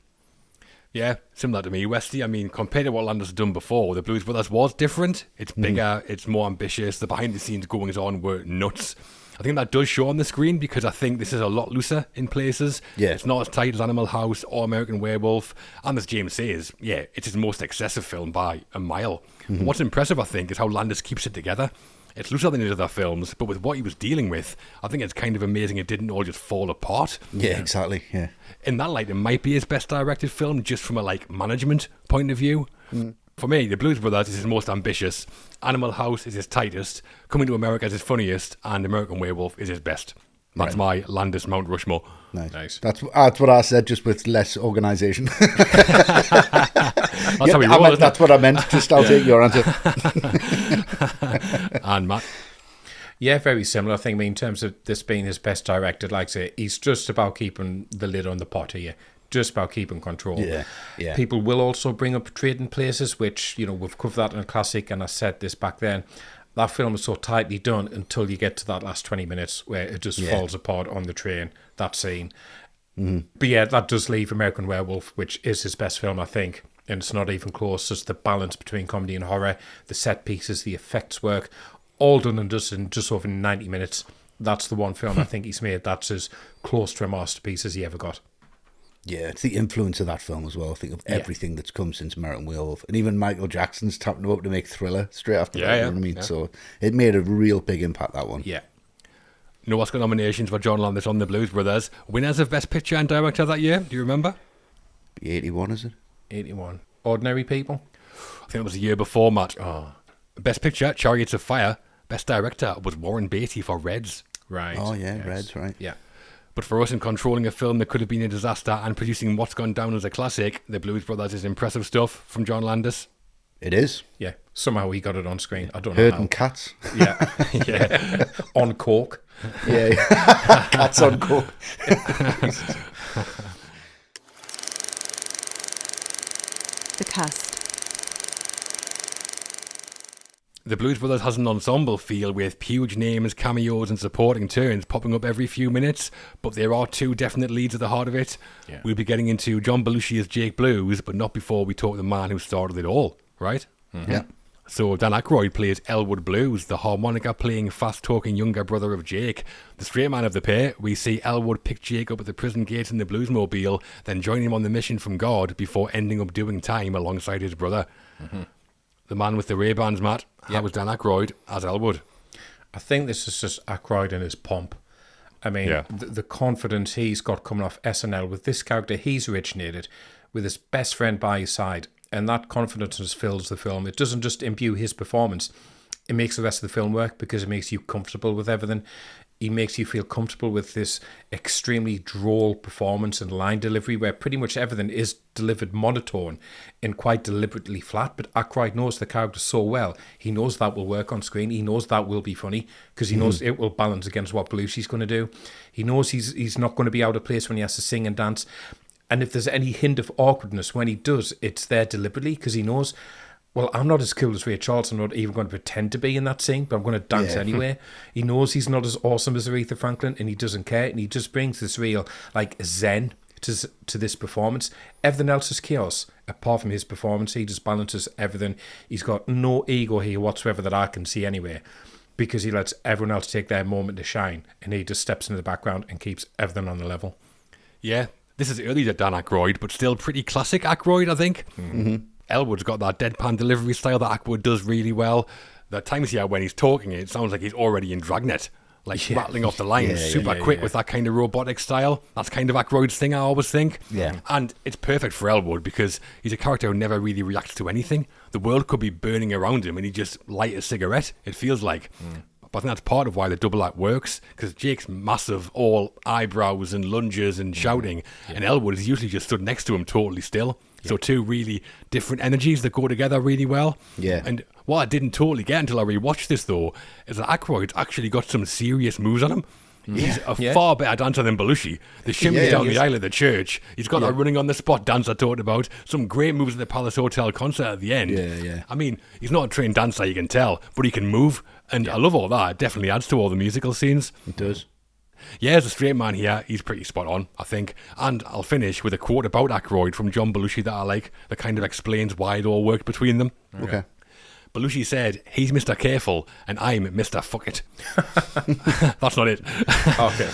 Yeah, similar to me, Westy. I mean, compared to what Landis has done before, The Blues Brothers was different. It's bigger, it's more ambitious. The behind-the-scenes goings-on were nuts. I think that does show on the screen because I think this is a lot looser in places. Yeah. It's not as tight as Animal House or American Werewolf. And as James says, yeah, it's his most excessive film by a mile. What's impressive, I think, is how Landis keeps it together. It's looser than his other films, but with what he was dealing with, I think it's kind of amazing it didn't all just fall apart. Yeah, exactly, yeah. In that light, it might be his best directed film just from a management point of view. For me, The Blues Brothers is his most ambitious, Animal House is his tightest, Coming to America is his funniest, and American Werewolf is his best. That's my Landis Mount Rushmore. Nice. That's what I said, just with less organisation. That's how we roll, that's what I meant. Just I'll take your answer. And Matt? Yeah, very similar. I think, in terms of this being his best directed, like I say, he's just about keeping the lid on the pot here. Just about keeping control. Yeah. People will also bring up Trading Places, which, we've covered that in a classic, and I said this back then. That film is so tightly done until you get to that last 20 minutes where it just falls apart on the train, that scene. But yeah, that does leave American Werewolf, which is his best film, I think. And it's not even close. Just the balance between comedy and horror, the set pieces, the effects work, all done and dusted in just over 90 minutes. That's the one film I think he's made that's as close to a masterpiece as he ever got. Yeah, it's the influence of that film as well. I think of everything that's come since American Werewolf. And even Michael Jackson's tapping up to make Thriller straight after that. You know what I mean? Yeah. So it made a real big impact, that one. Yeah. You know what's got nominations for John Landis on The Blues Brothers? Winners of Best Picture and Director that year? Do you remember? 81, is it? 81. Ordinary People? I think it was the year before, Matt. Best Picture, Chariots of Fire. Best Director was Warren Beatty for Reds. Right. Oh, yeah, Reds, right. Yeah. But for us, in controlling a film that could have been a disaster and producing what's gone down as a classic, The Blues Brothers is impressive stuff from John Landis. It is. Yeah. Somehow he got it on screen. I don't know Herding how. cats. Yeah. Yeah. On cork. Yeah. Cats on cork. The cast. The Blues Brothers has an ensemble feel with huge names, cameos and supporting turns popping up every few minutes, but there are two definite leads at the heart of it. Yeah. We'll be getting into John Belushi as Jake Blues, but not before we talk to the man who started it all, right? Yeah. So Dan Aykroyd plays Elwood Blues, the harmonica-playing, fast-talking younger brother of Jake. The straight man of the pair, we see Elwood pick Jake up at the prison gate in the Bluesmobile, then join him on the mission from God before ending up doing time alongside his brother. The man with the Ray-Bans, Matt, how was Dan Aykroyd as Elwood? I think this is just Aykroyd in his pomp. I mean, the confidence he's got coming off SNL with this character he's originated, with his best friend by his side, and that confidence just fills the film. It doesn't just imbue his performance, it makes the rest of the film work because it makes you comfortable with everything. he makes you feel comfortable with this extremely droll performance and line delivery where pretty much everything is delivered monotone and quite deliberately flat. But Aykroyd knows the character so well. He knows that will work on screen. He knows that will be funny because he knows it will balance against what Belushi's going to do. He knows he's not going to be out of place when he has to sing and dance. And if there's any hint of awkwardness when he does, it's there deliberately because he knows, well, I'm not as cool as Ray Charles. I'm not even going to pretend to be in that scene, but I'm going to dance anyway. He knows he's not as awesome as Aretha Franklin, and he doesn't care. And he just brings this real, like, zen to this performance. Everything else is chaos. Apart from his performance, he just balances everything. He's got no ego here whatsoever that I can see anyway, because he lets everyone else take their moment to shine, and he just steps into the background and keeps everything on the level. Yeah, this is early to Dan Aykroyd, but still pretty classic Aykroyd, I think. Elwood's got that deadpan delivery style that Aykroyd does really well. The times here when he's talking, it sounds like he's already in Dragnet, like rattling off the lines super quick with that kind of robotic style. That's kind of Aykroyd's thing, I always think. Yeah. And it's perfect for Elwood because he's a character who never really reacts to anything. The world could be burning around him and he just light a cigarette, it feels like. But I think that's part of why the double act works, because Jake's massive, all eyebrows and lunges and shouting, and Elwood is usually just stood next to him totally still. So two really different energies that go together really well. Yeah. And what I didn't totally get until I rewatched this, though, is that Aykroyd's actually got some serious moves on him. He's a far better dancer than Belushi. The shimmy down the aisle of the church. He's got that running on the spot dance I talked about. Some great moves at the Palace Hotel concert at the end. Yeah. I mean, he's not a trained dancer, you can tell, but he can move. And I love all that. It definitely adds to all the musical scenes. It does. Yeah, as a straight man here, he's pretty spot on, I think. And I'll finish with a quote about Aykroyd from John Belushi that I like, that kind of explains why it all worked between them. Okay. Belushi said, "He's Mr. Careful and I'm Mr. Fuck It." That's not it. Okay.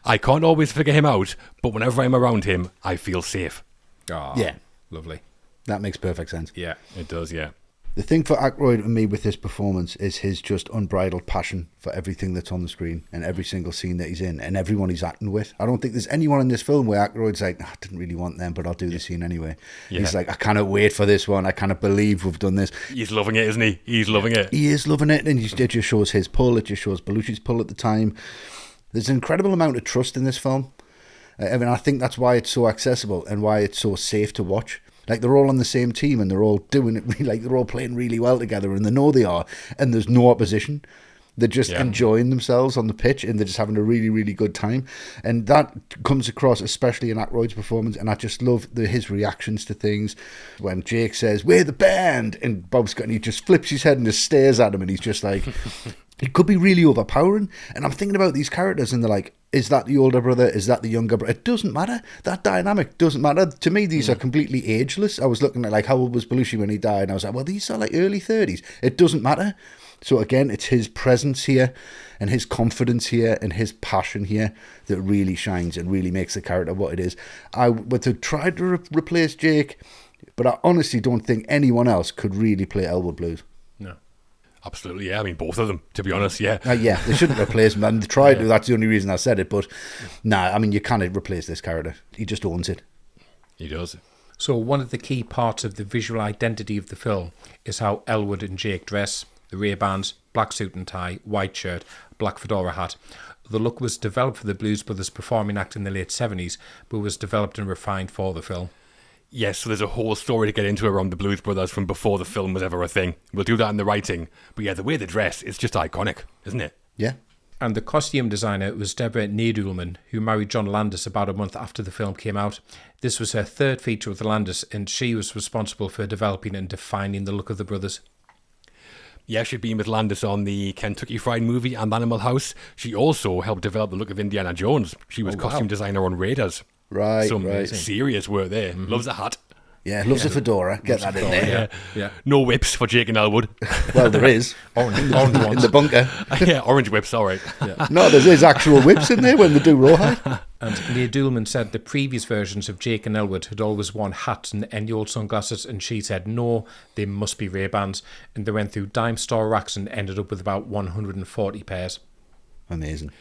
I can't always figure him out, but whenever I'm around him, I feel safe. Oh, Yeah. Lovely. That makes perfect sense. Yeah. It does, yeah. The thing for Aykroyd and me with this performance is his just unbridled passion for everything that's on the screen and every single scene that he's in and everyone he's acting with. I don't think there's anyone in this film where Aykroyd's like, I didn't really want them, but I'll do the scene anyway. Yeah. He's like, I cannot wait for this one. I cannot believe we've done this. He's loving it, isn't he? He's loving it. He is loving it, and it just shows his pull. It just shows Belushi's pull at the time. There's an incredible amount of trust in this film. I mean, I think that's why it's so accessible and why it's so safe to watch. Like, they're all on the same team and they're all doing it, like, they're all playing really well together and they know they are, and there's no opposition. They're just enjoying themselves on the pitch and they're just having a really, really good time. And that comes across, especially in Aykroyd's performance, and I just love his reactions to things. When Jake says, "We're the band," and Bob Scott, and he just flips his head and just stares at him, and he's just like... It could be really overpowering. And I'm thinking about these characters and they're like, is that the older brother? Is that the younger brother? It doesn't matter. That dynamic doesn't matter. To me, these are completely ageless. I was looking at, like, how old was Belushi when he died? And I was like, well, these are like early 30s. It doesn't matter. So again, it's his presence here and his confidence here and his passion here that really shines and really makes the character what it is. I would have tried to replace Jake, but I honestly don't think anyone else could really play Elwood Blues. No. Absolutely, yeah. I mean, both of them, to be honest, yeah. Yeah, they shouldn't replace him. And they tried to. That's the only reason I said it. But nah, I mean, you can't replace this character. He just owns it. He does. So one of the key parts of the visual identity of the film is how Elwood and Jake dress. The Ray-Bans, black suit and tie, white shirt, black fedora hat. The look was developed for the Blues Brothers performing act in the late 70s, but was developed and refined for the film. Yes, so there's a whole story to get into around the Blues Brothers from before the film was ever a thing. We'll do that in the writing. But yeah, the way they dress, it's just iconic, isn't it? Yeah. And the costume designer was Deborah Needleman, who married John Landis about a month after the film came out. This was her third feature with the Landis, and she was responsible for developing and defining the look of the brothers. Yeah, she'd been with Landis on the Kentucky Fried Movie and Animal House. She also helped develop the look of Indiana Jones. She was costume designer on Raiders. Right, Some right. serious work there. Loves a hat. Yeah, loves a fedora. Get that in there. Yeah. No whips for Jake and Elwood. Well, there is. Orange In ones. the bunker. Yeah, orange whips, all right. No, there's actual whips in there when they do rawhide. And Leah Doolman said the previous versions of Jake and Elwood had always worn hats and any old sunglasses, and she said no, they must be Ray-Bans. And they went through dime store racks and ended up with about 140 pairs. Amazing.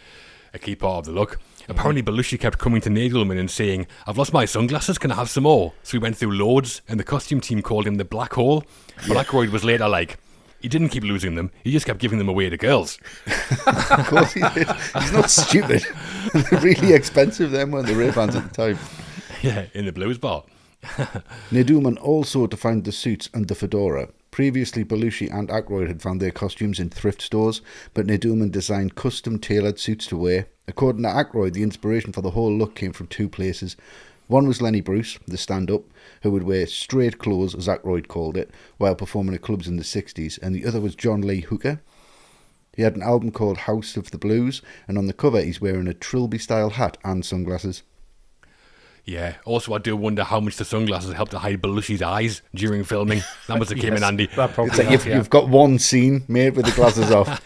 A key part of the look. Apparently Belushi kept coming to Nadelman and saying, "I've lost my sunglasses, can I have some more?" So we went through loads, and the costume team called him the Black Hole. But Aykroyd was later like, He didn't keep losing them. He just kept giving them away to girls. Of course he did. He's not stupid. They're really expensive then when the Ray-Bans at the time. Yeah, in the blues bar. Neiduman also defined the suits and the fedora. Previously, Belushi and Aykroyd had found their costumes in thrift stores, but Neiduman designed custom-tailored suits to wear. According to Aykroyd, the inspiration for the whole look came from two places. One was Lenny Bruce, the stand-up, who would wear straight clothes, as Aykroyd called it, while performing at clubs in the 60s, and the other was John Lee Hooker. He had an album called House of the Blues, and on the cover he's wearing a Trilby-style hat and sunglasses. Yeah. Also, I do wonder how much the sunglasses helped to hide Belushi's eyes during filming. That must have came in handy. That probably It's like you've got one scene made with the glasses off.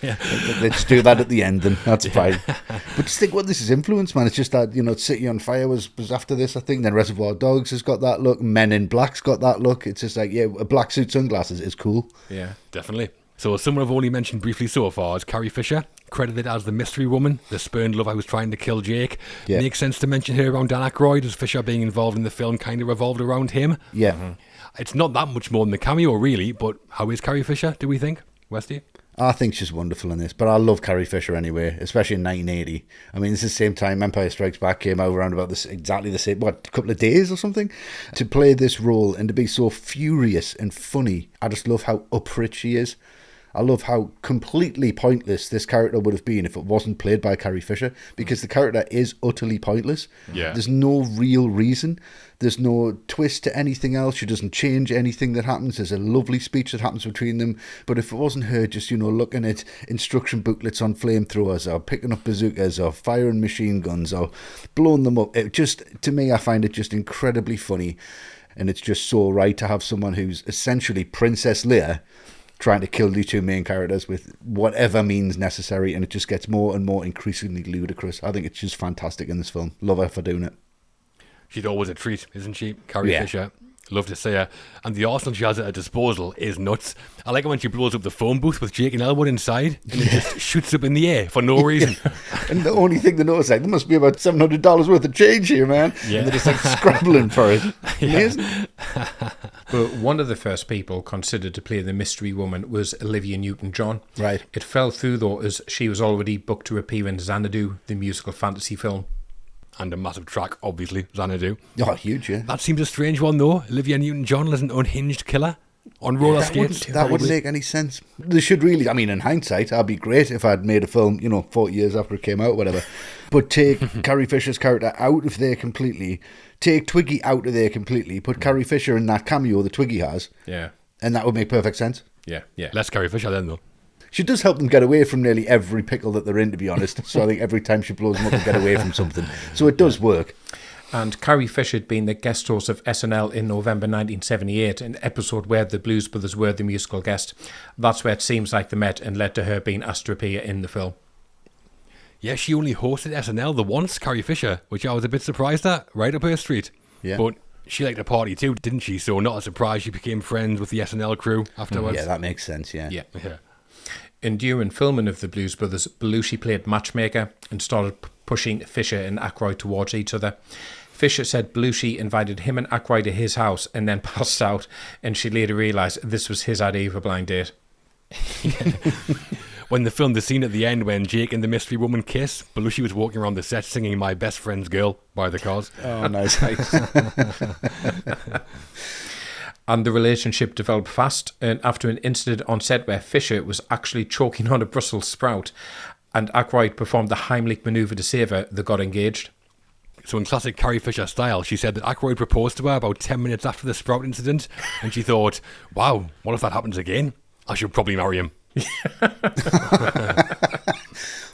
Let's do that at the end, then that's fine. But just think what this is influenced, man. It's just that, City on Fire was after this, I think. Then Reservoir Dogs has got that look. Men in Black's got that look. It's just like, a black suit, sunglasses is cool. Yeah. Definitely. So someone I've only mentioned briefly so far is Carrie Fisher, credited as the mystery woman, the spurned lover who's trying to kill Jake. Yeah. Makes sense to mention her around Dan Aykroyd, as Fisher being involved in the film kind of revolved around him. Yeah. It's not that much more than the cameo, really, but how is Carrie Fisher, do we think, Westy? I think she's wonderful in this, but I love Carrie Fisher anyway, especially in 1980. I mean, this is the same time Empire Strikes Back came out around about this, exactly the same, a couple of days or something? To play this role and to be so furious and funny, I just love how upright she is. I love how completely pointless this character would have been if it wasn't played by Carrie Fisher, because the character is utterly pointless. Yeah. There's no real reason. There's no twist to anything else. She doesn't change anything that happens. There's a lovely speech that happens between them. But if it wasn't her just, looking at instruction booklets on flamethrowers or picking up bazookas or firing machine guns or blowing them up, to me, I find it just incredibly funny. And it's just so right to have someone who's essentially Princess Leia trying to kill these two main characters with whatever means necessary, and it just gets more and more increasingly ludicrous. I think it's just fantastic in this film. Love her for doing it. She's always a treat, isn't she? Carrie Yeah. Fisher. Love to see her. And the arsenal she has at her disposal is nuts. I like it when she blows up the phone booth with Jake and Elwood inside, and it just shoots up in the air for no reason. And the only thing they notice, there must be about $700 worth of change here, man. Yeah. And they're just scrambling for it. Amazing. But one of the first people considered to play the mystery woman was Olivia Newton-John. Right. It fell through, though, as she was already booked to appear in Xanadu, the musical fantasy film. And a massive track, obviously, Xanadu. Oh, huge, yeah. That seems a strange one, though. Olivia Newton-John as an unhinged killer on roller skates. That wouldn't make any sense. They should really, in hindsight, that'd be great if I'd made a film, 40 years after it came out, whatever. But take Carrie Fisher's character out of there completely. Take Twiggy out of there completely. Put Carrie Fisher in that cameo that Twiggy has. Yeah. And that would make perfect sense. Yeah. Less Carrie Fisher then, though. She does help them get away from nearly every pickle that they're in, to be honest. So I think every time she blows them up, they get away from something. So it does work. And Carrie Fisher had been the guest host of SNL in November 1978, an episode where the Blues Brothers were the musical guest. That's where it seems like they met and led to her being asked to appear in the film. Yeah, she only hosted SNL the once, Carrie Fisher, which I was a bit surprised at, right up her street. Yeah. But she liked a party too, didn't she? So not a surprise she became friends with the SNL crew afterwards. Yeah, that makes sense, yeah. Yeah. Yeah. And during filming of the Blues Brothers, Belushi played matchmaker and started pushing Fisher and Aykroyd towards each other. Fisher said Belushi invited him and Aykroyd to his house and then passed out, and she later realised this was his idea of a blind date. When they filmed the scene at the end when Jake and the mystery woman kiss, Belushi was walking around the set singing My Best Friend's Girl by the Cars. Oh, nice. And the relationship developed fast, and after an incident on set where Fisher was actually choking on a Brussels sprout and Aykroyd performed the Heimlich manoeuvre to save her, they got engaged. So in classic Carrie Fisher style, she said that Aykroyd proposed to her about 10 minutes after the sprout incident, and she thought, wow, what if that happens again? I should probably marry him.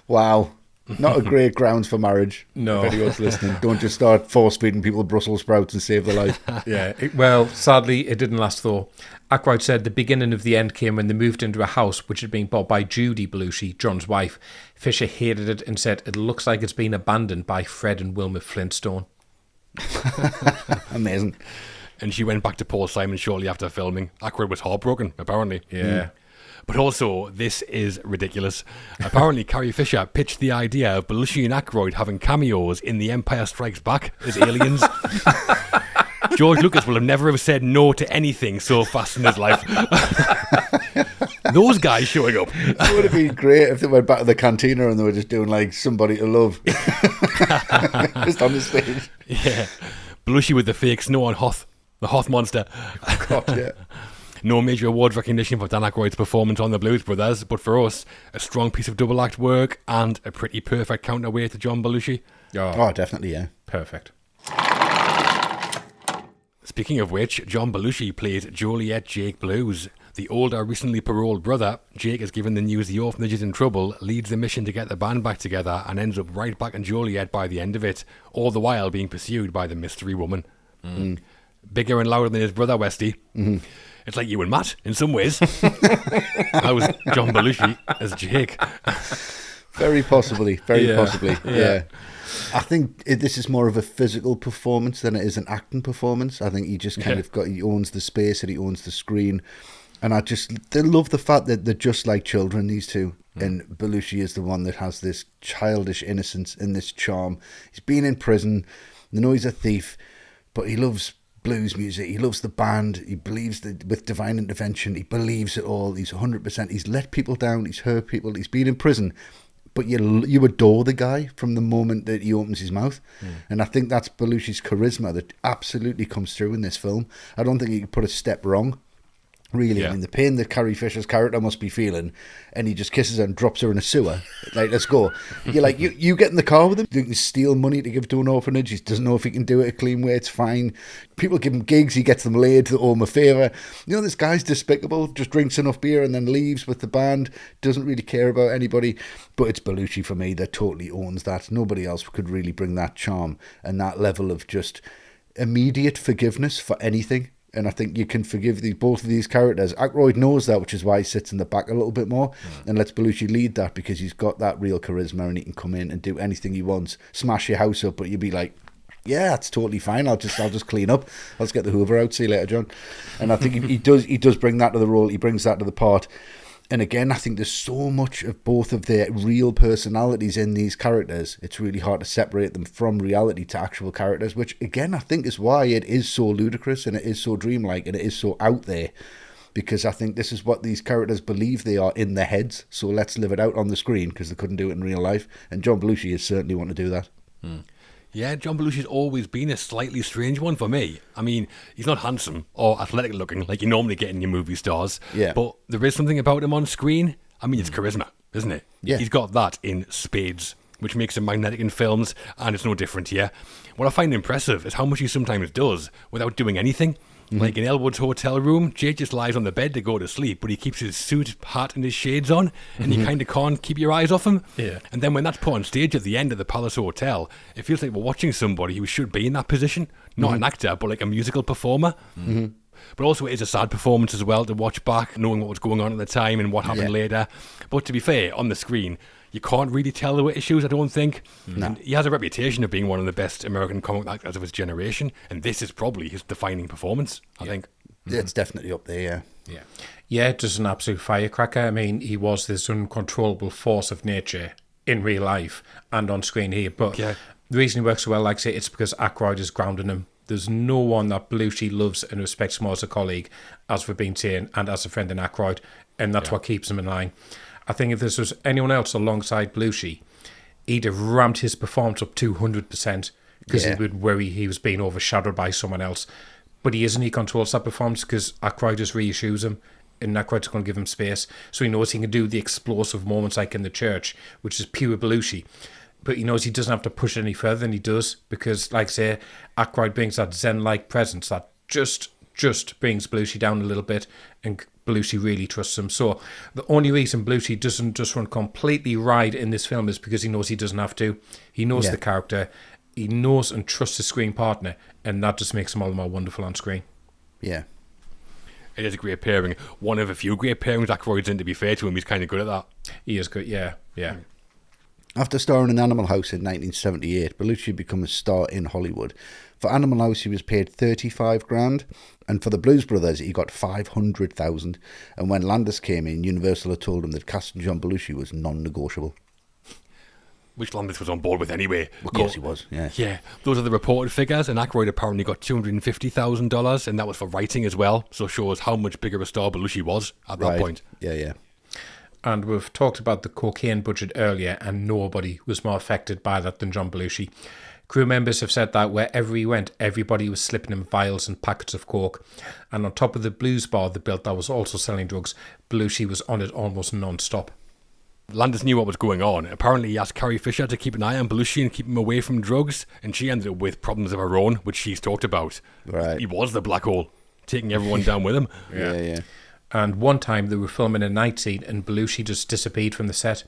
Wow. Not a great grounds for marriage. No. If anyone's listening, don't just start force-feeding people Brussels sprouts and save their life. Yeah, well, sadly, it didn't last though. Aykroyd said the beginning of the end came when they moved into a house which had been bought by Judy Belushi, John's wife. Fisher hated it and said it looks like it's been abandoned by Fred and Wilma Flintstone. Amazing. And she went back to Paul Simon shortly after filming. Aykroyd was heartbroken, apparently. Yeah. But also, this is ridiculous. Apparently, Carrie Fisher pitched the idea of Belushi and Aykroyd having cameos in The Empire Strikes Back as aliens. George Lucas will have never have said no to anything so fast in his life. Those guys showing up. It would have been great if they went back to the cantina and they were just doing like Somebody to Love. Just on the stage. Yeah. Belushi with the fake snow on Hoth. The Hoth monster. God, yeah. No major awards recognition for Dan Aykroyd's performance on The Blues Brothers, but for us, a strong piece of double act work and a pretty perfect counterweight to John Belushi. Oh, definitely, yeah. Perfect. Speaking of which, John Belushi plays Joliet Jake Blues. The older, recently paroled brother, Jake is given the news the orphanage is in trouble, leads the mission to get the band back together, and ends up right back in Joliet by the end of it, all the while being pursued by the mystery woman. Bigger and louder than his brother, Westy. It's like you and Matt, in some ways. I was John Belushi as Jake. Very possibly, possibly. Yeah. Yeah. I think this is more of a physical performance than it is an acting performance. I think he just kind of he owns the space and he owns the screen. And I love the fact that they're just like children, these two. And Belushi is the one that has this childish innocence and this charm. He's been in prison. They know he's a thief, but he loves blues music. He loves the band. He believes that with divine intervention, he believes it all. He's 100%. He's let people down. He's hurt people. He's been in prison. But you adore the guy from the moment that he opens his mouth. And I think that's Belushi's charisma that absolutely comes through in this film. I don't think he could put a step wrong. Really, I mean, the pain that Carrie Fisher's character must be feeling, and he just kisses her and drops her in a sewer. Like, let's go. You're like, you get in the car with him. You can steal money to give to an orphanage. He doesn't know if he can do it a clean way. It's fine. People give him gigs. He gets them laid to owe him a favour. You know, this guy's despicable. Just drinks enough beer and then leaves with the band. Doesn't really care about anybody. But it's Belushi for me that totally owns that. Nobody else could really bring that charm and that level of just immediate forgiveness for anything. And I think you can forgive both of these characters. Aykroyd knows that, which is why he sits in the back a little bit more and lets Belushi lead that, because he's got that real charisma and he can come in and do anything he wants, smash your house up, but you'd be like, yeah, it's totally fine. I'll just clean up. I'll just get the Hoover out. See you later, John. And I think he does bring that to the role. He brings that to the part. And again, I think there's so much of both of their real personalities in these characters. It's really hard to separate them from reality to actual characters, which again, I think is why it is so ludicrous and it is so dreamlike and it is so out there. Because I think this is what these characters believe they are in their heads. So let's live it out on the screen, because they couldn't do it in real life. And John Belushi is certainly want to do that. Yeah, John Belushi's always been a slightly strange one for me. I mean, he's not handsome or athletic looking like you normally get in your movie stars. Yeah. But there is something about him on screen. I mean, it's charisma, isn't it? Yeah. He's got that in spades, which makes him magnetic in films, and it's no different here. What I find impressive is how much he sometimes does without doing anything. Like in Elwood's hotel room, Jake just lies on the bed to go to sleep, but he keeps his suit, hat and his shades on, and you kind of can't keep your eyes off him. Yeah. And then when that's put on stage at the end of the Palace Hotel, it feels like we're watching somebody who should be in that position. Not an actor, but like a musical performer. But also it is a sad performance as well to watch back, knowing what was going on at the time and what happened later. But to be fair, on the screen, you can't really tell there were issues, I don't think. And he has a reputation of being one of the best American comic actors of his generation, and this is probably his defining performance, I think. It's definitely up there, yeah. Yeah, just an absolute firecracker. I mean, he was this uncontrollable force of nature in real life and on screen here. But the reason he works so well, like I say, it's because Aykroyd is grounding him. There's no one that Belushi loves and respects more as a colleague, as we've been saying, and as a friend in Aykroyd, and that's what keeps him in line. I think if this was anyone else alongside Belushi, he'd have ramped his performance up 200% because he would worry he was being overshadowed by someone else. But he isn't. He controls that performance because Aykroyd just reassures him, and Aykroyd's going to give him space. So he knows he can do the explosive moments like in the church, which is pure Belushi. But he knows he doesn't have to push it any further than he does because, like I say, Aykroyd brings that zen-like presence that just brings Belushi down a little bit, and Belushi really trusts him. So the only reason Belushi doesn't just run completely right in this film is because he knows he doesn't have to. He knows the character, he knows and trusts his screen partner, and that just makes him all the more wonderful on screen. Yeah. It is a great pairing. One of a few great pairings Aykroyd's in, to be fair to him. He's kind of good at that. He is good, yeah. After starring in Animal House in 1978, Belushi became a star in Hollywood. For Animal House, he was paid $35,000, and for the Blues Brothers, he got $500,000. And when Landis came in, Universal had told him that casting John Belushi was non-negotiable. which Landis was on board with anyway. Of course he was, yeah. Yeah, those are the reported figures, and Aykroyd apparently got $250,000, and that was for writing as well, so shows how much bigger a star Belushi was at that point. Yeah. And we've talked about the cocaine budget earlier, and nobody was more affected by that than John Belushi. Crew members have said that wherever he went, everybody was slipping him vials and packets of coke. And on top of the blues bar they built that was also selling drugs, Belushi was on it almost non-stop. Landis knew what was going on. Apparently, he asked Carrie Fisher to keep an eye on Belushi and keep him away from drugs, and she ended up with problems of her own, which she's talked about. Right. He was the black hole, taking everyone down with him. Yeah. And one time they were filming a night scene and Belushi just disappeared from the set.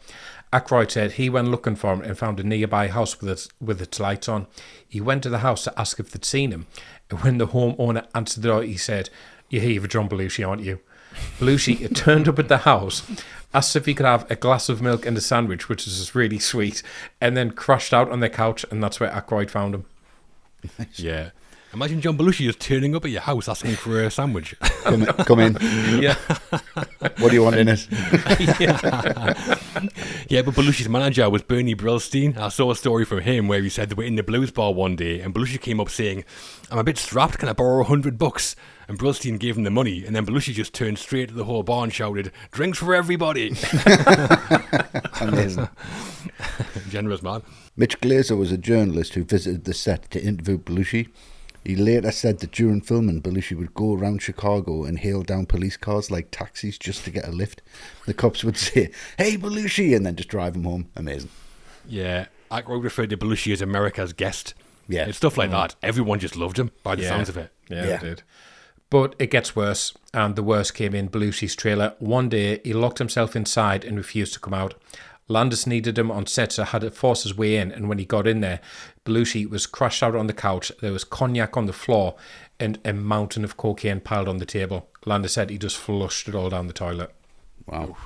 Aykroyd said he went looking for him and found a nearby house with its lights on. He went to the house to ask if they'd seen him, and when the homeowner answered the door, he said, "You're here for John Belushi, aren't you?" Belushi turned up at the house, asked if he could have a glass of milk and a sandwich, which was really sweet, and then crashed out on the couch, and that's where Aykroyd found him. Yeah. Imagine John Belushi just turning up at your house asking for a sandwich. Come in. Yeah. What do you want in it? Yeah, but Belushi's manager was Bernie Brillstein. I saw a story from him where he said they were in the blues bar one day and Belushi came up saying, "I'm a bit strapped, can I borrow $100? And Brillstein gave him the money, and then Belushi just turned straight to the whole bar and shouted, "Drinks for everybody!" Amazing. Generous man. Mitch Glazer was a journalist who visited the set to interview Belushi. He later said that during filming, Belushi would go around Chicago and hail down police cars like taxis just to get a lift. The cops would say, "Hey, Belushi," and then just drive him home. Amazing. Yeah, Aykroyd referred to Belushi as America's guest. Yeah. It's stuff like that. Everyone just loved him by the sounds of it. Yeah, Yeah. they did. But it gets worse, and the worst came in Belushi's trailer. One day, he locked himself inside and refused to come out. Landis needed him on set, so had to force his way in, and when he got in there, Belushi was crashed out on the couch. There was cognac on the floor and a mountain of cocaine piled on the table. Landis said he just flushed it all down the toilet. Wow.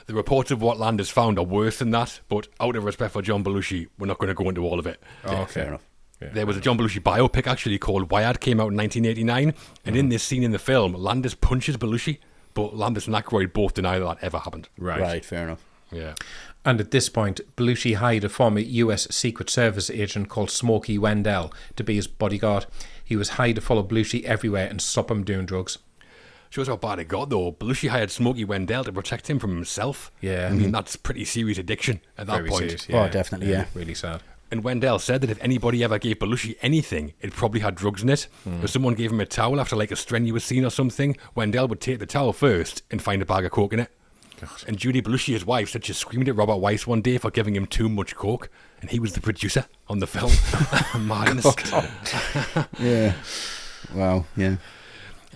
The reports of what Landis found are worse than that, but out of respect for John Belushi, we're not going to go into all of it. Okay. Fair enough. Yeah. There was a John Belushi biopic actually called Wired, came out in 1989, and in this scene in the film, Landis punches Belushi, but Landis and Aykroyd both deny that ever happened. Right, fair enough. Yeah. And at this point, Belushi hired a former US Secret Service agent called Smokey Wendell to be his bodyguard. He was hired to follow Belushi everywhere and stop him doing drugs. Shows how bad it got, though. Belushi hired Smokey Wendell to protect him from himself. Yeah. I mean, that's pretty serious addiction at that Very point. serious, Oh, definitely, yeah. Really sad. And Wendell said that if anybody ever gave Belushi anything, it probably had drugs in it. If someone gave him a towel after like a strenuous scene or something, Wendell would take the towel first and find a bag of coke in it. God. And Judy Belushi, his wife, said she screamed at Robert Weiss one day for giving him too much coke, and he was the producer on the film. Madness. Yeah. Wow, yeah.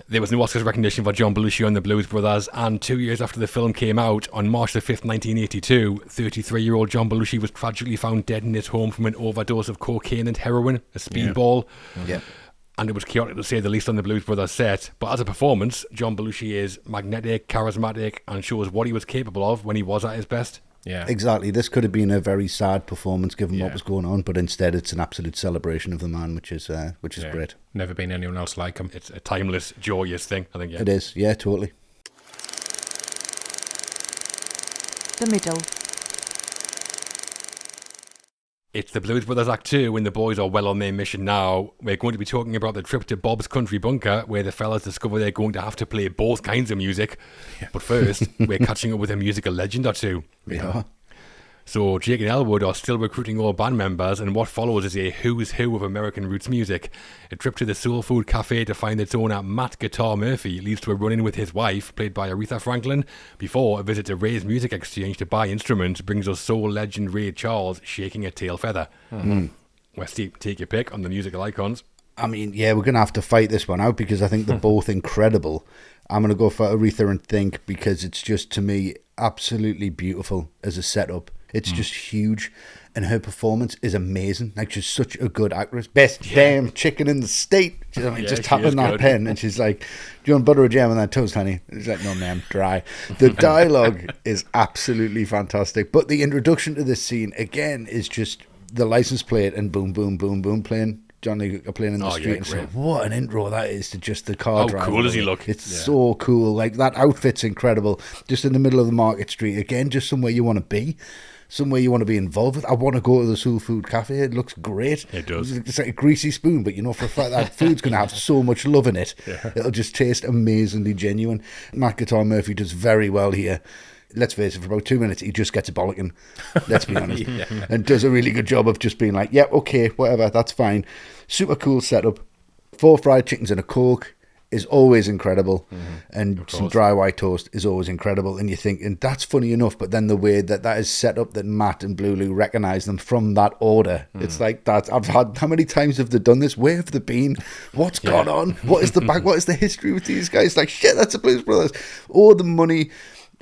There was no Oscars recognition for John Belushi and the Blues Brothers, and 2 years after the film came out, on March the 5th, 1982, 33-year-old John Belushi was tragically found dead in his home from an overdose of cocaine and heroin, a speedball. Yeah. And it was chaotic to say the least on the Blues Brothers set. But as a performance, John Belushi is magnetic, charismatic, and shows what he was capable of when he was at his best. Yeah. Exactly. This could have been a very sad performance given what was going on, but instead it's an absolute celebration of the man, which is great. Never been anyone else like him. It's a timeless, joyous thing, I think, yeah. It is. Yeah, totally. The middle. It's the Blues Brothers Act 2 when the boys are well on their mission now. We're going to be talking about the trip to Bob's Country Bunker where the fellas discover they're going to have to play both kinds of music. But first, we're catching up with a musical legend or two. We are. So Jake and Elwood are still recruiting all band members, and what follows is a who's who of American roots music. A trip to the Soul Food Cafe to find its owner, Matt Guitar Murphy, leads to a run-in with his wife, played by Aretha Franklin, before a visit to Ray's Music Exchange to buy instruments brings us soul legend Ray Charles shaking a tail feather. Westy, take your pick on the musical icons. I mean, yeah, we're going to have to fight this one out because I think they're both incredible. I'm going to go for Aretha and Think because it's just, to me, absolutely beautiful as a setup. It's just huge, and her performance is amazing. Like, she's such a good actress. Best damn chicken in the state. I mean, just tapping that pen, and she's like, "Do you want butter or jam on that toast, honey?" And she's like, "No, ma'am, dry." The dialogue is absolutely fantastic, but the introduction to this scene again is just the license plate and boom, boom, boom, boom playing. Johnny playing in the street. And so, what an intro that is to just the car driver. How cool does he look? It's so cool. Like, that outfit's incredible. Just in the middle of the market street. Again, just somewhere you want to be. somewhere you want to be involved with. I want to go to the Soul Food Cafe. It looks great. It does. It's like a greasy spoon, but you know for a fact that food's going to have so much love in it. Yeah. It'll just taste amazingly genuine. Matt Guitar Murphy does very well here. Let's face it, for about 2 minutes, he just gets a bollocking, let's be honest, and does a really good job of just being like, yep, okay, whatever, that's fine. Super cool setup. 4 fried chickens and a Coke is always incredible, and some dry white toast is always incredible, and you think, and that's funny enough, but then the way that is set up, that Matt and Blue Lou recognise them from that order, it's like that. I've had, how many times have they done this? Where have they been? What's gone on? What is the back? What is the history with these guys? Like, shit, that's the Blues Brothers. All the money,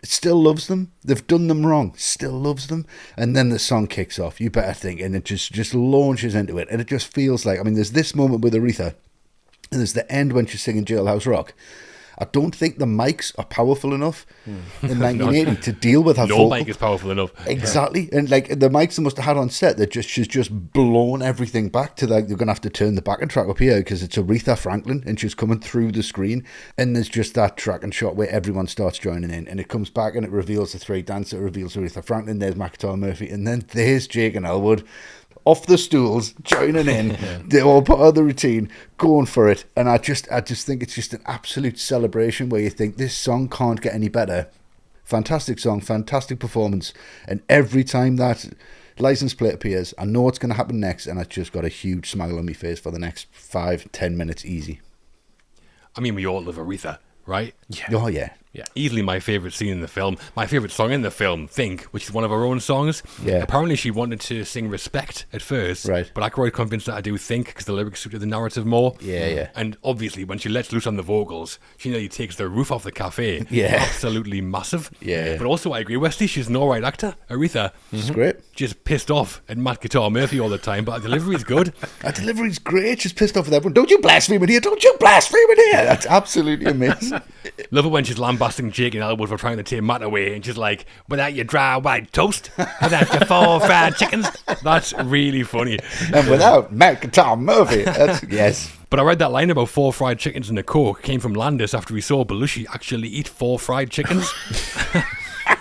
still loves them. They've done them wrong, still loves them. And then the song kicks off, you better think, and it just launches into it, and it just feels like, I mean, there's this moment with Aretha, and there's the end when she's singing Jailhouse Rock. I don't think the mics are powerful enough in 1980 to deal with her No vocal. mic is powerful enough. Exactly. And like the mics they must have had on set, she's just blown everything back to like, they're going to have to turn the backing track up here because it's Aretha Franklin and she's coming through the screen. And there's just that track and shot where everyone starts joining in. And it comes back and it reveals the 3 dancers, it reveals Aretha Franklin, there's McIntyre Murphy, and then there's Jake and Elwood off the stools, joining in. They're all part of the routine, going for it. And I just think it's just an absolute celebration where you think this song can't get any better. Fantastic song, fantastic performance. And every time that license plate appears, I know what's going to happen next, and I just got a huge smile on my face for the next 5-10 minutes easy. I mean, we all love Aretha, right? Yeah. Oh, yeah. Yeah, easily my favourite scene in the film. My favourite song in the film, Think, which is one of her own songs. Yeah. Apparently she wanted to sing Respect at first, Right. but Aykroyd convinced her to do Think because the lyrics suited the narrative more. Yeah. And obviously when she lets loose on the vocals, she nearly takes the roof off the cafe. Yeah. Absolutely massive. Yeah. But also I agree, Westy, she's an alright actor. Aretha, It's great. just pissed off at Matt Guitar Murphy all the time, but her delivery's good. Her delivery's great. She's pissed off with everyone. Don't you blaspheme in here. Don't you blaspheme in here. That's absolutely amazing. Love it when she's lambasting Jake and Elwood for trying to take Matt away, and she's like, without your dry white toast, without your 4 fried chickens. That's really funny. And without Matt Guitar Murphy. Yes. But I read that line about 4 fried chickens and a Coke came from Landis after he saw Belushi actually eat 4 fried chickens.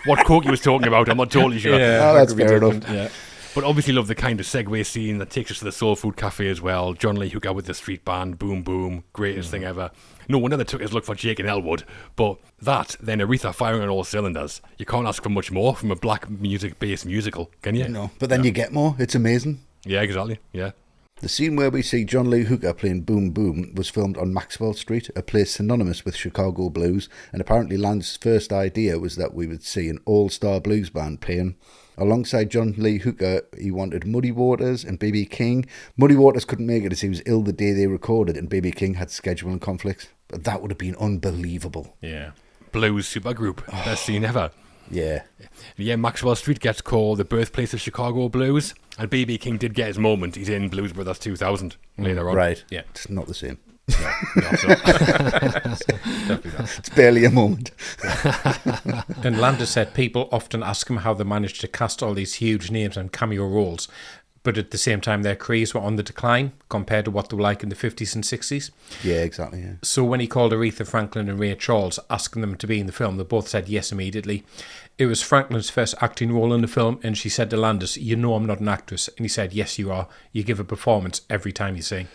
What Coke he was talking about, I'm not totally sure. Oh, that's fair enough. Yeah. But obviously love the kind of segue scene that takes us to the Soul Food Cafe as well. John Lee Hooker with the street band, boom, boom, greatest thing ever. No wonder they took his look for Jake and Elwood. But that, then Aretha firing on all cylinders. You can't ask for much more from a black music-based musical, can you? No, but then you get more. It's amazing. Yeah, exactly, yeah. The scene where we see John Lee Hooker playing Boom Boom was filmed on Maxwell Street, a place synonymous with Chicago blues, and apparently Land's first idea was that we would see an all-star blues band playing. Alongside John Lee Hooker, he wanted Muddy Waters and B.B. King. Muddy Waters couldn't make it as he was ill the day they recorded, and B.B. King had scheduling conflicts. But that would have been unbelievable. Yeah. Blues supergroup, best scene ever. Yeah. Yeah, Maxwell Street gets called the birthplace of Chicago blues, and B.B. King did get his moment. He's in Blues Brothers 2000 later on. Right. Yeah. It's not the same. Definitely not. It's barely a moment. And Landis said people often ask him how they managed to cast all these huge names and cameo roles, but at the same time their careers were on the decline compared to what they were like in the 50s and 60s. Yeah, exactly. Yeah. So when he called Aretha Franklin and Ray Charles asking them to be in the film, they both said yes immediately. It was Franklin's first acting role in the film, and she said to Landis, "You know I'm not an actress." And he said, "Yes, you are. You give a performance every time you sing."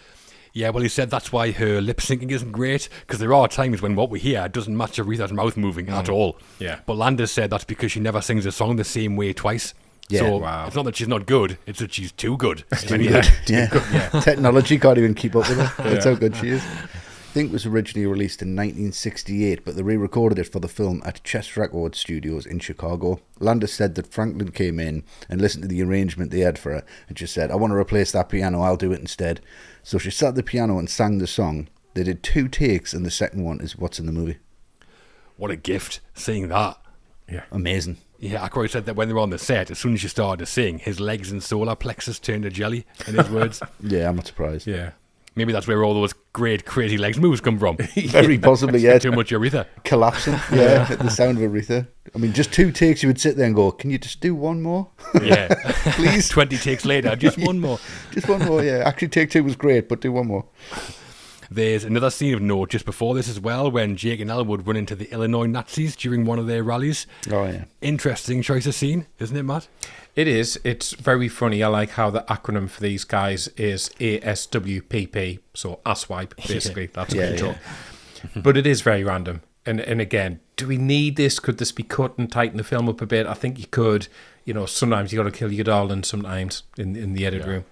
Yeah, well, he said that's why her lip syncing isn't great, because there are times when what we hear doesn't match Aretha's mouth moving at all. Yeah. But Landis said that's because she never sings a song the same way twice. Yeah. So Wow. it's not that she's not good, it's that she's too good. Too good. Yeah. Technology can't even keep up with her. That's how good she is. I think it was originally released in 1968, but they re-recorded it for the film at Chess Records Studios in Chicago. Landis said that Franklin came in and listened to the arrangement they had for her and just said, "I want to replace that piano, I'll do it instead." So she sat at the piano and sang the song. They did 2 takes, and the second one is what's in the movie. What a gift, seeing that. Yeah. Amazing. Yeah, Aykroyd said that when they were on the set, as soon as she started to sing, his legs and solar plexus turned to jelly, in his words. Yeah, I'm not surprised. Yeah. Maybe that's where all those great crazy legs moves come from. Very possibly, yeah. Too much Aretha. Collapsing, yeah, at the sound of Aretha. I mean, just 2 takes, you would sit there and go, "Can you just do one more?" Yeah. Please. 20 takes later, just one more. Just one more, yeah. Actually, take 2 was great, but do one more. There's another scene of note just before this as well, when Jake and Elwood run into the Illinois Nazis during one of their rallies. Oh, yeah. Interesting choice of scene, isn't it, Matt? It is. It's very funny. I like how the acronym for these guys is ASWPP, so asswipe, basically. That's a good joke. But it is very random. And again, do we need this? Could this be cut and tighten the film up a bit? I think you could. You know, sometimes you got to kill your darling sometimes in the edit room.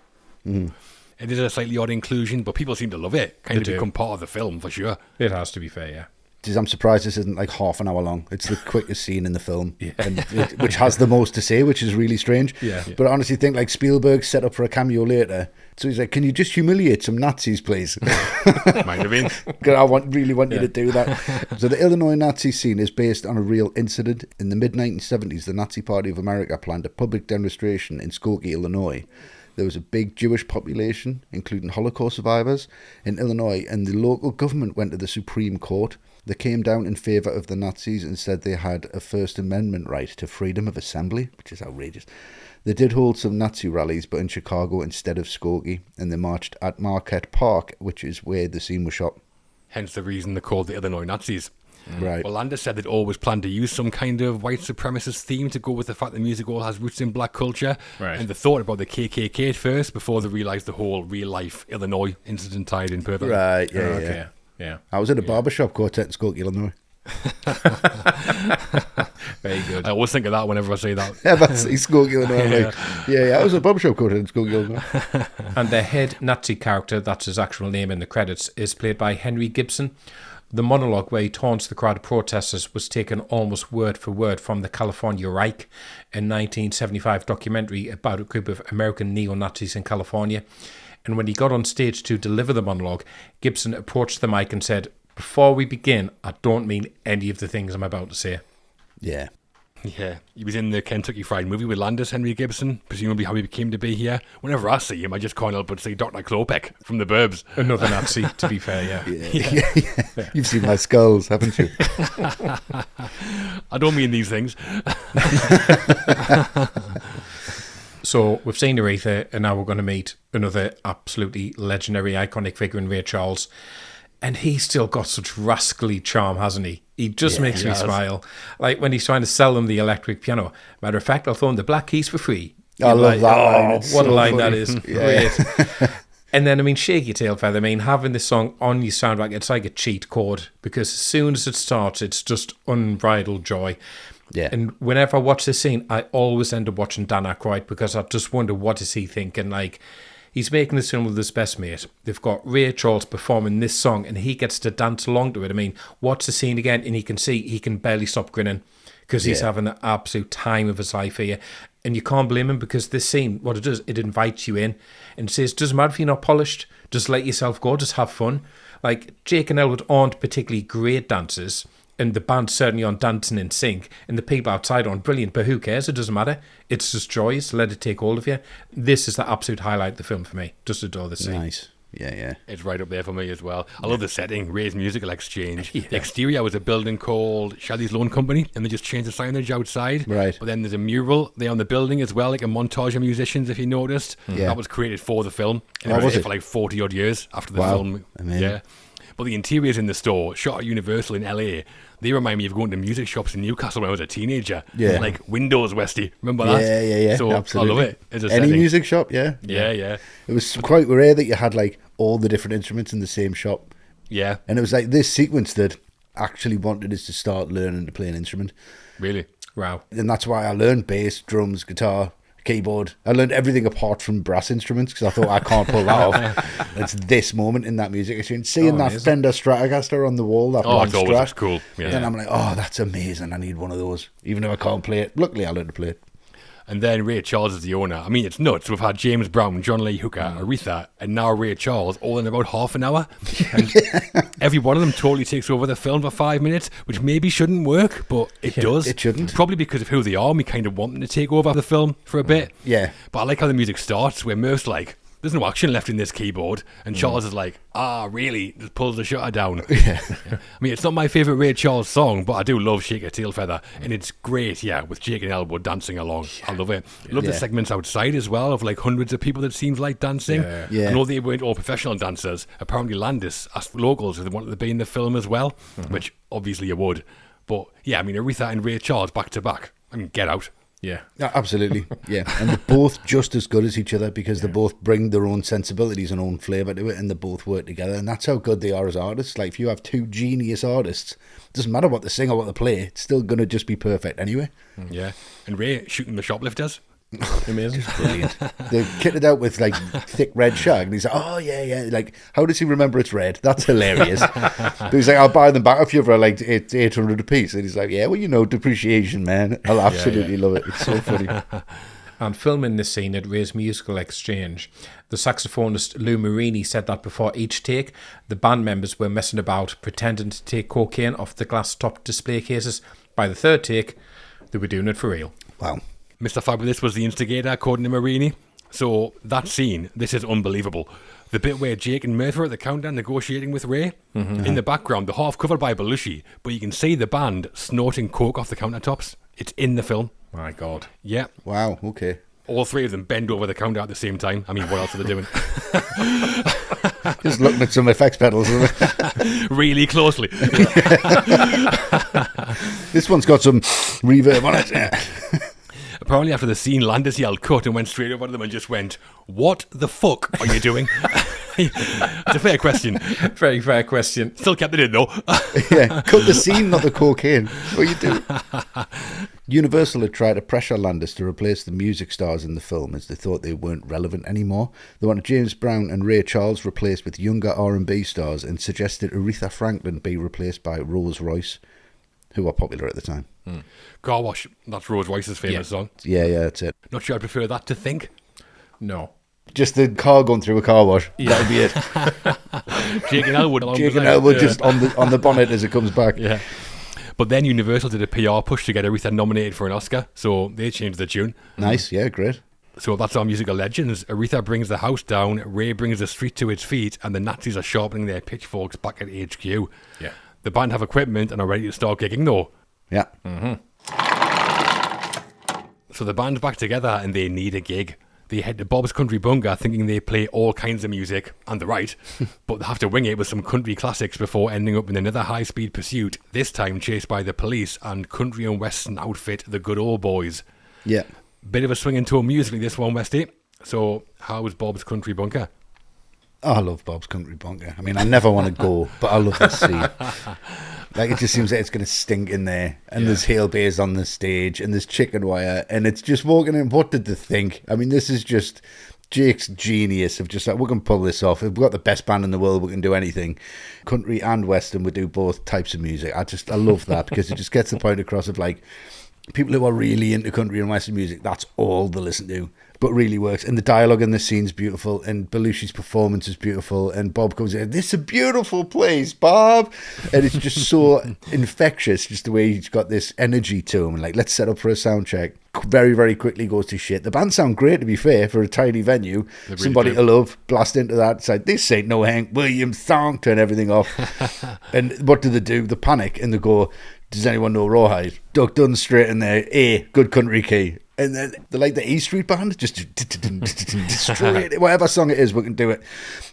Mm. It is a slightly odd inclusion, but people seem to love it. Kind of do. become part of the film, for sure. It has to be fair, yeah. Geez, I'm surprised this isn't like half an hour long. It's the quickest scene in the film, and which has the most to say, which is really strange. Yeah. But I honestly think like Spielberg set up for a cameo later. So he's like, "Can you just humiliate some Nazis, please?" Might have been. Really want you to do that. So the Illinois Nazi scene is based on a real incident. In the mid-1970s, the Nazi Party of America planned a public demonstration in Skokie, Illinois. There was a big Jewish population, including Holocaust survivors, in Illinois, and the local government went to the Supreme Court. They came down in favour of the Nazis and said they had a First Amendment right to freedom of assembly, which is outrageous. They did hold some Nazi rallies, but in Chicago instead of Skokie, and they marched at Marquette Park, which is where the scene was shot. Hence the reason they're called the Illinois Nazis. Right. Well, Landis said they'd always planned to use some kind of white supremacist theme to go with the fact the music all has roots in black culture. Right. And they thought about the KKK at first before they realised the whole real-life Illinois incident tied in perfectly. Right, yeah, Okay. Yeah. I was at a barbershop quartet in Skokie, Illinois. Very good. I always think of that whenever I say that. Yeah, that's Skokie, Illinois. Yeah, I was at a barbershop quartet in Skokie, Illinois. And the head Nazi character, that's his actual name in the credits, is played by Henry Gibson. The monologue where he taunts the crowd of protesters was taken almost word for word from the California Reich, a 1975 documentary about a group of American neo-Nazis in California. And when he got on stage to deliver the monologue, Gibson approached the mic and said, "Before we begin, I don't mean any of the things I'm about to say." Yeah. Yeah, he was in the Kentucky Fried Movie with Landis, Henry Gibson, presumably how he came to be here. Whenever I see him, I just can't help but see Dr. Klopek from The Burbs. Another Nazi, to be fair, yeah. Yeah. You've seen my skulls, haven't you? I don't mean these things. So we've seen Aretha, and now we're going to meet another absolutely legendary, iconic figure in Ray Charles. And he's still got such rascally charm, hasn't he? He just makes me smile. Like when he's trying to sell them the electric piano. Matter of fact, I'll throw him the black keys for free. I love that line. Oh, It's what a so line funny. that is. Great. And then, I mean, shake your tail feather. I mean, having this song on your soundtrack, it's like a cheat code. Because as soon as it starts, it's just unbridled joy. Yeah. And whenever I watch this scene, I always end up watching Dan Aykroyd because I just wonder what is he thinking. Like, he's making this film with his best mate. They've got Ray Charles performing this song and he gets to dance along to it. I mean, watch the scene again and you can see he can barely stop grinning because he's having the absolute time of his life here. And you can't blame him because this scene, what it does, it invites you in and says, doesn't matter if you're not polished, just let yourself go, just have fun. Like, Jake and Elwood aren't particularly great dancers, and the band certainly aren't dancing in sync, and the people outside aren't brilliant, but who cares? It doesn't matter. It's just joyous. Let it take hold of you. This is the absolute highlight of the film for me. Just adore the scene. Nice. Yeah. It's right up there for me as well. I love the setting, Ray's musical exchange. The exterior was a building called Shelley's Loan Company, and they just changed the signage outside. Right. But then there's a mural there on the building as well, like a montage of musicians, if you noticed. Yeah. That was created for the film. And Oh, it was there it? for like 40 odd years after the Wow. film. Amazing. Yeah. But the interiors in the store, shot at Universal in LA, they remind me of going to music shops in Newcastle when I was a teenager. Yeah. Like Windows, Westy. Remember that? Yeah. So Absolutely. I love it. As a Any setting. music shop, yeah. Yeah. It was quite rare that you had like all the different instruments in the same shop. Yeah. And it was like this sequence that actually wanted us to start learning to play an instrument. Really. Wow. And that's why I learned bass, drums, guitar, keyboard. I learned everything apart from brass instruments because I thought I can't pull that off. It's this moment in that music experience. Seeing that amazing. Fender Stratocaster on the wall, that Oh, black it's always Strat. cool. Yeah. Then I'm like, oh, that's amazing. I need one of those. Even if I can't play it. Luckily, I learned to play it. And then Ray Charles is the owner. I mean, it's nuts. We've had James Brown, John Lee Hooker, Aretha, and now Ray Charles, all in about half an hour. And every one of them totally takes over the film for 5 minutes, which maybe shouldn't work, but it does. it shouldn't. Probably because of who they are. We kind of want them to take over the film for a bit. Yeah. But I like how the music starts, where Murph's like, there's no action left in this keyboard. And Charles is like, really? Just pulls the shutter down. Yeah. I mean, it's not my favourite Ray Charles song, but I do love Shake a Tail Feather. And it's great, with Jake and Elwood dancing along. I love it. Love the segments outside as well of like hundreds of people that seems like dancing. Yeah. I know they weren't all professional dancers. Apparently Landis asked locals if they wanted to be in the film as well, which obviously you would. But yeah, I mean, Aretha and Ray Charles back to back. I mean, get out. Yeah. Absolutely. Yeah. And they're both just as good as each other because they both bring their own sensibilities and own flavour to it, and they both work together. And that's how good they are as artists. Like, if you have two genius artists, it doesn't matter what they sing or what they play, it's still going to just be perfect anyway. Yeah. And Ray shooting the shoplifters. Amazing. Brilliant. They're kitted out with like thick red shag, and he's like, "Oh yeah." Like, how does he remember it's red? That's hilarious. But he's like, "I'll buy them back if you for like 800 a piece." And he's like, "Yeah, well, depreciation, man. I'll absolutely love it. It's so funny." And filming this scene at Ray's musical exchange, the saxophonist Lou Marini said that before each take, the band members were messing about, pretending to take cocaine off the glass-topped display cases. By the third take, they were doing it for real. Wow. Mr. Fabulous was the instigator, according to Marini. So that scene, this is unbelievable. The bit where Jake and Murphy are at the countdown negotiating with Ray. In the background, they're half covered by Belushi, but you can see the band snorting coke off the countertops. It's in the film. My God. Yeah. Wow. Okay. All three of them bend over the counter at the same time. I mean, what else are they doing? Just looking at some effects pedals. Really closely. This one's got some reverb on it. Apparently after the scene, Landis yelled cut and went straight over to them and just went, "What the fuck are you doing?" It's a fair question. Very fair question. Still kept it in though. Yeah, cut the scene, not the cocaine. What are you doing? Universal had tried to pressure Landis to replace the music stars in the film as they thought they weren't relevant anymore. They wanted James Brown and Ray Charles replaced with younger R&B stars and suggested Aretha Franklin be replaced by Rose Royce, who were popular at the time. Car Wash, that's Rose Royce's famous song. Yeah, that's it. Not sure I'd prefer that to Think. No. Just the car going through a car wash. That would be it. Jake and Elwood. Jake and Elwood just on the bonnet as it comes back. Yeah. But then Universal did a PR push to get Aretha nominated for an Oscar, so they changed the tune. Nice, yeah, great. So that's our musical legends. Aretha brings the house down, Ray brings the street to its feet, and the Nazis are sharpening their pitchforks back at HQ. Yeah. The band have equipment and are ready to start gigging though. Yeah. So the band's back together and they need a gig. They head to Bob's Country Bunker thinking they play all kinds of music, and they're right, but they have to wing it with some country classics before ending up in another high-speed pursuit, this time chased by the police and country and western outfit The Good Old Boys. Yeah. Bit of a swinging tone musically, this one, Westy. So how was Bob's Country Bunker? Oh, I love Bob's Country Bunker. I mean, I never want to go, but I love the scene. Like, it just seems like it's going to stink in there. And there's hail bays on the stage, and there's chicken wire, and it's just walking in. What did they think? I mean, this is just Jake's genius of just like, we can pull this off. If we've got the best band in the world, we can do anything. Country and western, we do both types of music. I love that because it just gets the point across of like, people who are really into country and western music, that's all they listen to. But really works. And the dialogue in this scene's beautiful, and Belushi's performance is beautiful, and Bob comes in, "This is a beautiful place, Bob." And it's just so infectious, just the way he's got this energy to him. Like, let's set up for a sound check. Very, very quickly goes to shit. The band sound great, to be fair, for a tiny venue. Really Somebody do. to love, blast into that. It's like, this ain't no Hank Williams song. Turn everything off. And what do? They panic, and they go, "Does anyone know Rawhide?" Duck Dunn straight in there. Good country key. And then they're like the E Street Band, just straight, whatever song it is, we can do it.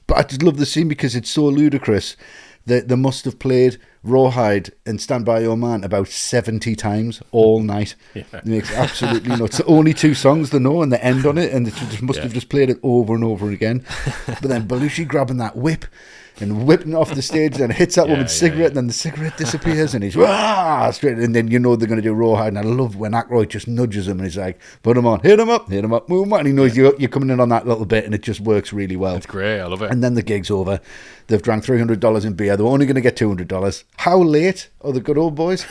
But I just love the scene because it's so ludicrous that they must have played Rawhide and Stand By Your Man about 70 times all night. Yeah. It makes absolutely nuts. Only 2 songs they know, and they end on it, and they just must have just played it over and over again. But then Belushi grabbing that whip and whipping it off the stage, and hits that woman's cigarette, and then the cigarette disappears, and he's straight, and then you know they're going to do Rawhide. And I love when Aykroyd just nudges him, and he's like, "Put him on, hit him up, move him on." And he knows you're coming in on that little bit, and it just works really well. It's great, I love it. And then the gig's over. They've drank $300 in beer. They're only going to get $200. How late are the Good Old Boys?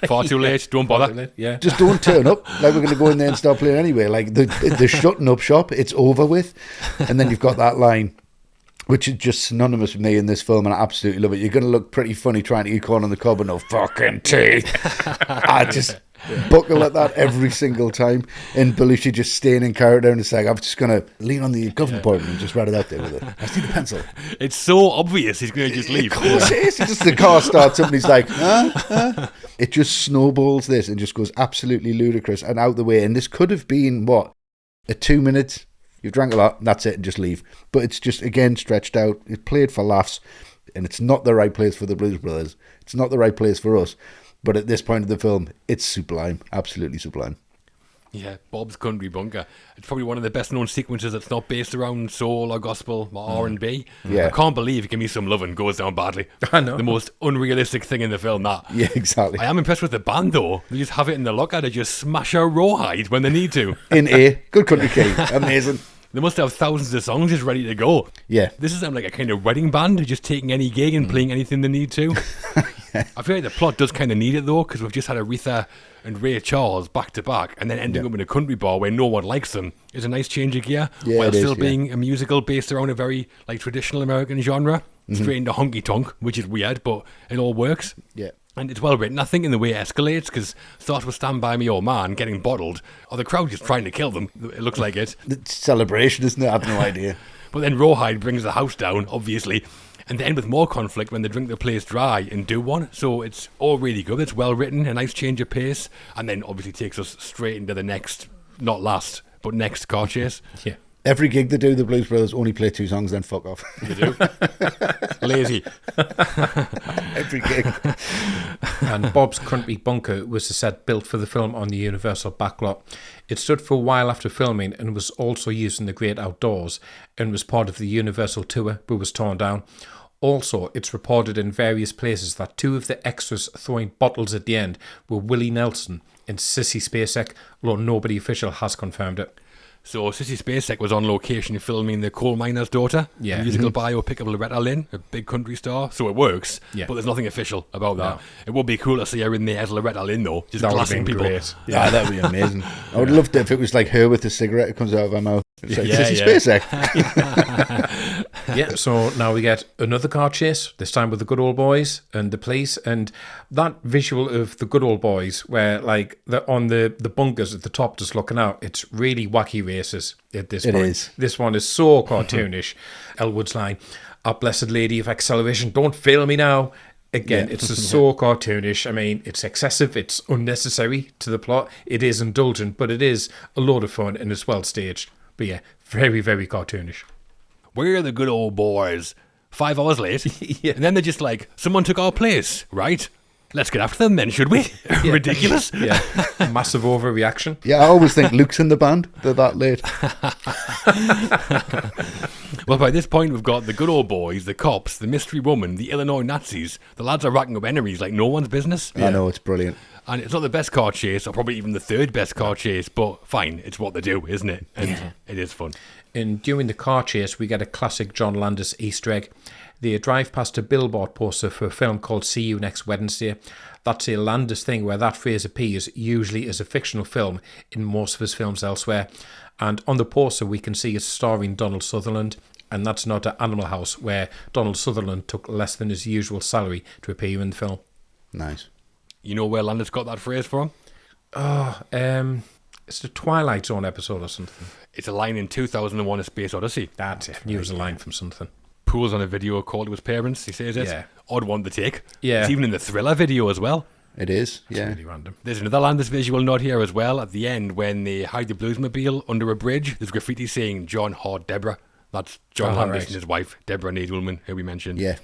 Far too late, don't bother. Yeah. Just don't turn up. Like, we're going to go in there and start playing anyway. Like, they're shutting up shop. It's over with. And then you've got that line, which is just synonymous with me in this film, and I absolutely love it. You're going to look pretty funny trying to eat corn on the cob and no fucking teeth. buckle at that every single time. And Belushi just staying in character and it's like, I'm just going to lean on the government department and just write it out there with it. I see the pencil. It's so obvious he's going to just leave. Of course it is. Just the car starts up and he's like, It just snowballs this and just goes absolutely ludicrous and out the way. And this could have been, a 2 minutes, you've drank a lot, that's it, and just leave. But it's just, again, stretched out. It's played for laughs. And it's not the right place for the Blues Brothers. It's not the right place for us. But at this point of the film, it's sublime. Absolutely sublime. Yeah, Bob's Country Bunker. It's probably one of the best known sequences that's not based around soul or gospel or R&B. Yeah. I can't believe Give Me Some Lovin' goes down badly. I know. The most unrealistic thing in the film, that. Yeah, exactly. I am impressed with the band, though. They just have it in the locker to just smash a rawhide when they need to. In A. Good country key. Amazing. They must have thousands of songs just ready to go. Yeah. This is like a kind of wedding band, just taking any gig and playing anything they need to. I feel like the plot does kind of need it, though, because we've just had Aretha and Ray Charles back to back, and then ending up in a country bar where no one likes them is a nice change of gear, while still being a musical based around a very traditional American genre, straight into honky tonk, which is weird, but it all works. Yeah. And it's well written, I think, in the way it escalates, because starts with Stand By Me Old Man getting bottled, or the crowd just trying to kill them. It looks like it. It's celebration, isn't it? I have no idea. But then Rawhide brings the house down, obviously, and they end with more conflict when they drink the place dry and do one. So it's all really good. It's well written, a nice change of pace, and then obviously takes us straight into the next, not last, but next car chase. Yeah. Every gig they do, the Blues Brothers only play 2 songs, then fuck off. They do. Lazy. Every gig. And Bob's Country Bunker was a set built for the film on the Universal backlot. It stood for a while after filming and was also used in the Great Outdoors and was part of the Universal tour but was torn down. Also, it's reported in various places that 2 of the extras throwing bottles at the end were Willie Nelson and Sissy Spacek, although nobody official has confirmed it. So Sissy Spacek was on location filming The Coal Miner's Daughter, a musical biopic of Loretta Lynn, a big country star. So it works, but there's nothing official about that. No. It would be cool to see her in there as Loretta Lynn, though, just glassing people. Great. Yeah, that would be amazing. I would love to if it was like her with the cigarette that comes out of her mouth. It's like Sissy Spacek. Yeah, so now we get another car chase, this time with the good old boys and the police, and that visual of the good old boys where they're on the bunkers at the top just looking out, it's really wacky races at this point. It is. This one is so cartoonish. Elwood's line, "Our blessed lady of acceleration, don't fail me now." Again, it's just so cartoonish. I mean, it's excessive, it's unnecessary to the plot, it is indulgent, but it is a load of fun and it's well staged. But yeah, very, very cartoonish. We're the good old boys. 5 hours late. And then they're just like, someone took our place, right? Let's get after them then, should we? Ridiculous. Yeah. Massive overreaction. Yeah, I always think Luke's in the band. They're that late. Well, by this point, we've got the good old boys, the cops, the mystery woman, the Illinois Nazis. The lads are racking up enemies like no one's business. I know, it's brilliant. And it's not the best car chase, or probably even the 3rd best car chase, but fine, it's what they do, isn't it? And it is fun. And during the car chase, we get a classic John Landis Easter egg. They drive past a billboard poster for a film called See You Next Wednesday. That's a Landis thing where that phrase appears usually as a fictional film in most of his films elsewhere. And on the poster, we can see it's starring Donald Sutherland. And that's not at Animal House, where Donald Sutherland took less than his usual salary to appear in the film. Nice. You know where Landis got that phrase from? It's the Twilight Zone episode or something. It's a line in 2001: A Space Odyssey. That's it. Knew it was a line from something. Pools on a video call to his parents. He says it. Yeah. Odd one to take. Yeah. It's even in the Thriller video as well. It is, It's really random. There's another Landis visual nod here as well. At the end, when they hide the Bluesmobile under a bridge, there's graffiti saying John Hart Deborah. That's John Landis and his wife, Deborah Nadelman, who we mentioned. Yeah.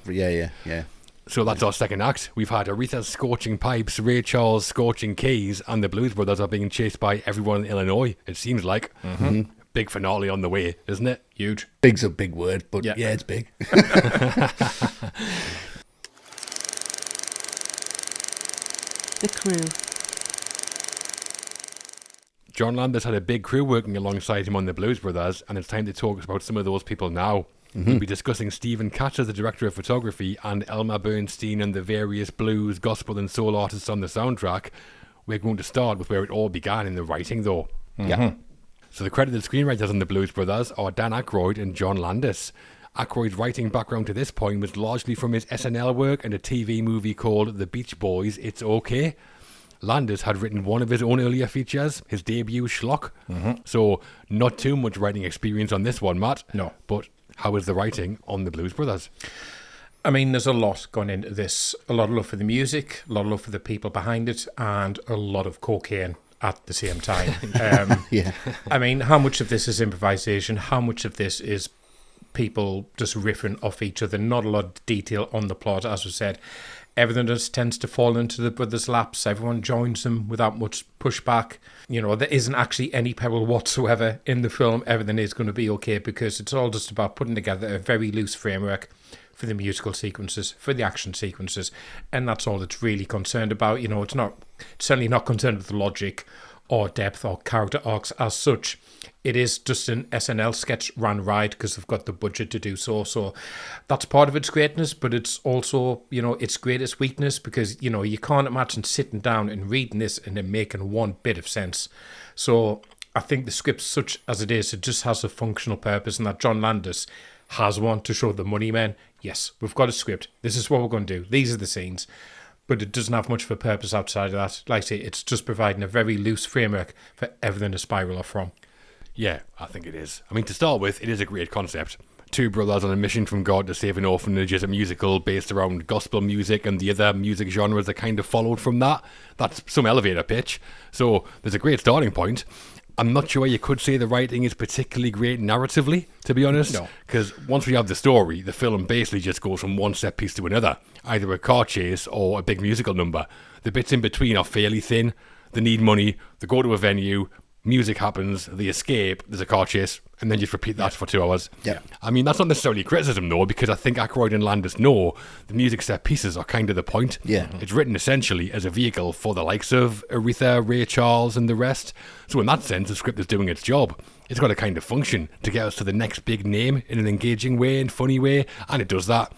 So that's our second act. We've had Aretha's scorching pipes, Ray Charles' scorching keys, and the Blues Brothers are being chased by everyone in Illinois, it seems like. Mm-hmm. Big finale on the way, isn't it? Huge. Big's a big word, but yeah it's big. The crew. John Landis had a big crew working alongside him on the Blues Brothers, and it's time to talk about some of those people now. Mm-hmm. We'll be discussing Stephen Katz as the director of photography and Elmer Bernstein and the various blues, gospel and soul artists on the soundtrack. We're going to start with where it all began in the writing, though. Mm-hmm. Yeah. So the credited screenwriters on the Blues Brothers are Dan Aykroyd and John Landis. Aykroyd's writing background to this point was largely from his SNL work and a TV movie called The Beach Boys, It's Okay. Landis had written one of his own earlier features, his debut Schlock. So not too much writing experience on this one, Matt. No. But how is the writing on the Blues Brothers? I mean, there's a lot gone into this. A lot of love for the music, a lot of love for the people behind it, and a lot of cocaine at the same time. Yeah. I mean, how much of this is improvisation? How much of this is people just riffing off each other? Not a lot of detail on the plot, as we said. Everything just tends to fall into the brothers' laps. Everyone joins them without much pushback. You know, there isn't actually any peril whatsoever in the film. Everything is going to be okay because it's all just about putting together a very loose framework for the musical sequences, for the action sequences, and that's all it's really concerned about. You know, it's certainly not concerned with logic or depth or character arcs as such. It is just an SNL sketch run right because they've got the budget to do so. So that's part of its greatness, but it's also, you know, its greatest weakness because, you know, you can't imagine sitting down and reading this and then making one bit of sense. So I think the script, such as it is, it just has a functional purpose, and that John Landis has one to show the money men. Yes, we've got a script. This is what we're going to do. These are the scenes. But it doesn't have much of a purpose outside of that. Like I say, it's just providing a very loose framework for everything to spiral off from. Yeah, I think it is. I mean, to start with, it is a great concept. Two brothers on a mission from God to save an orphanage is a musical based around gospel music and the other music genres that kind of followed from that. That's some elevator pitch. So there's a great starting point. I'm not sure you could say the writing is particularly great narratively, to be honest. No. Because once we have the story, the film basically just goes from one set piece to another. Either a car chase or a big musical number. The bits in between are fairly thin. They need money, they go to a venue, music happens, they escape, there's a car chase, and then just repeat that for 2 hours. Yeah. I mean, that's not necessarily criticism, though, because I think Aykroyd and Landis know the music set pieces are kind of the point. Yeah. It's written essentially as a vehicle for the likes of Aretha, Ray Charles, and the rest. So in that sense, the script is doing its job. It's got to kind of function to get us to the next big name in an engaging way and funny way, and it does that.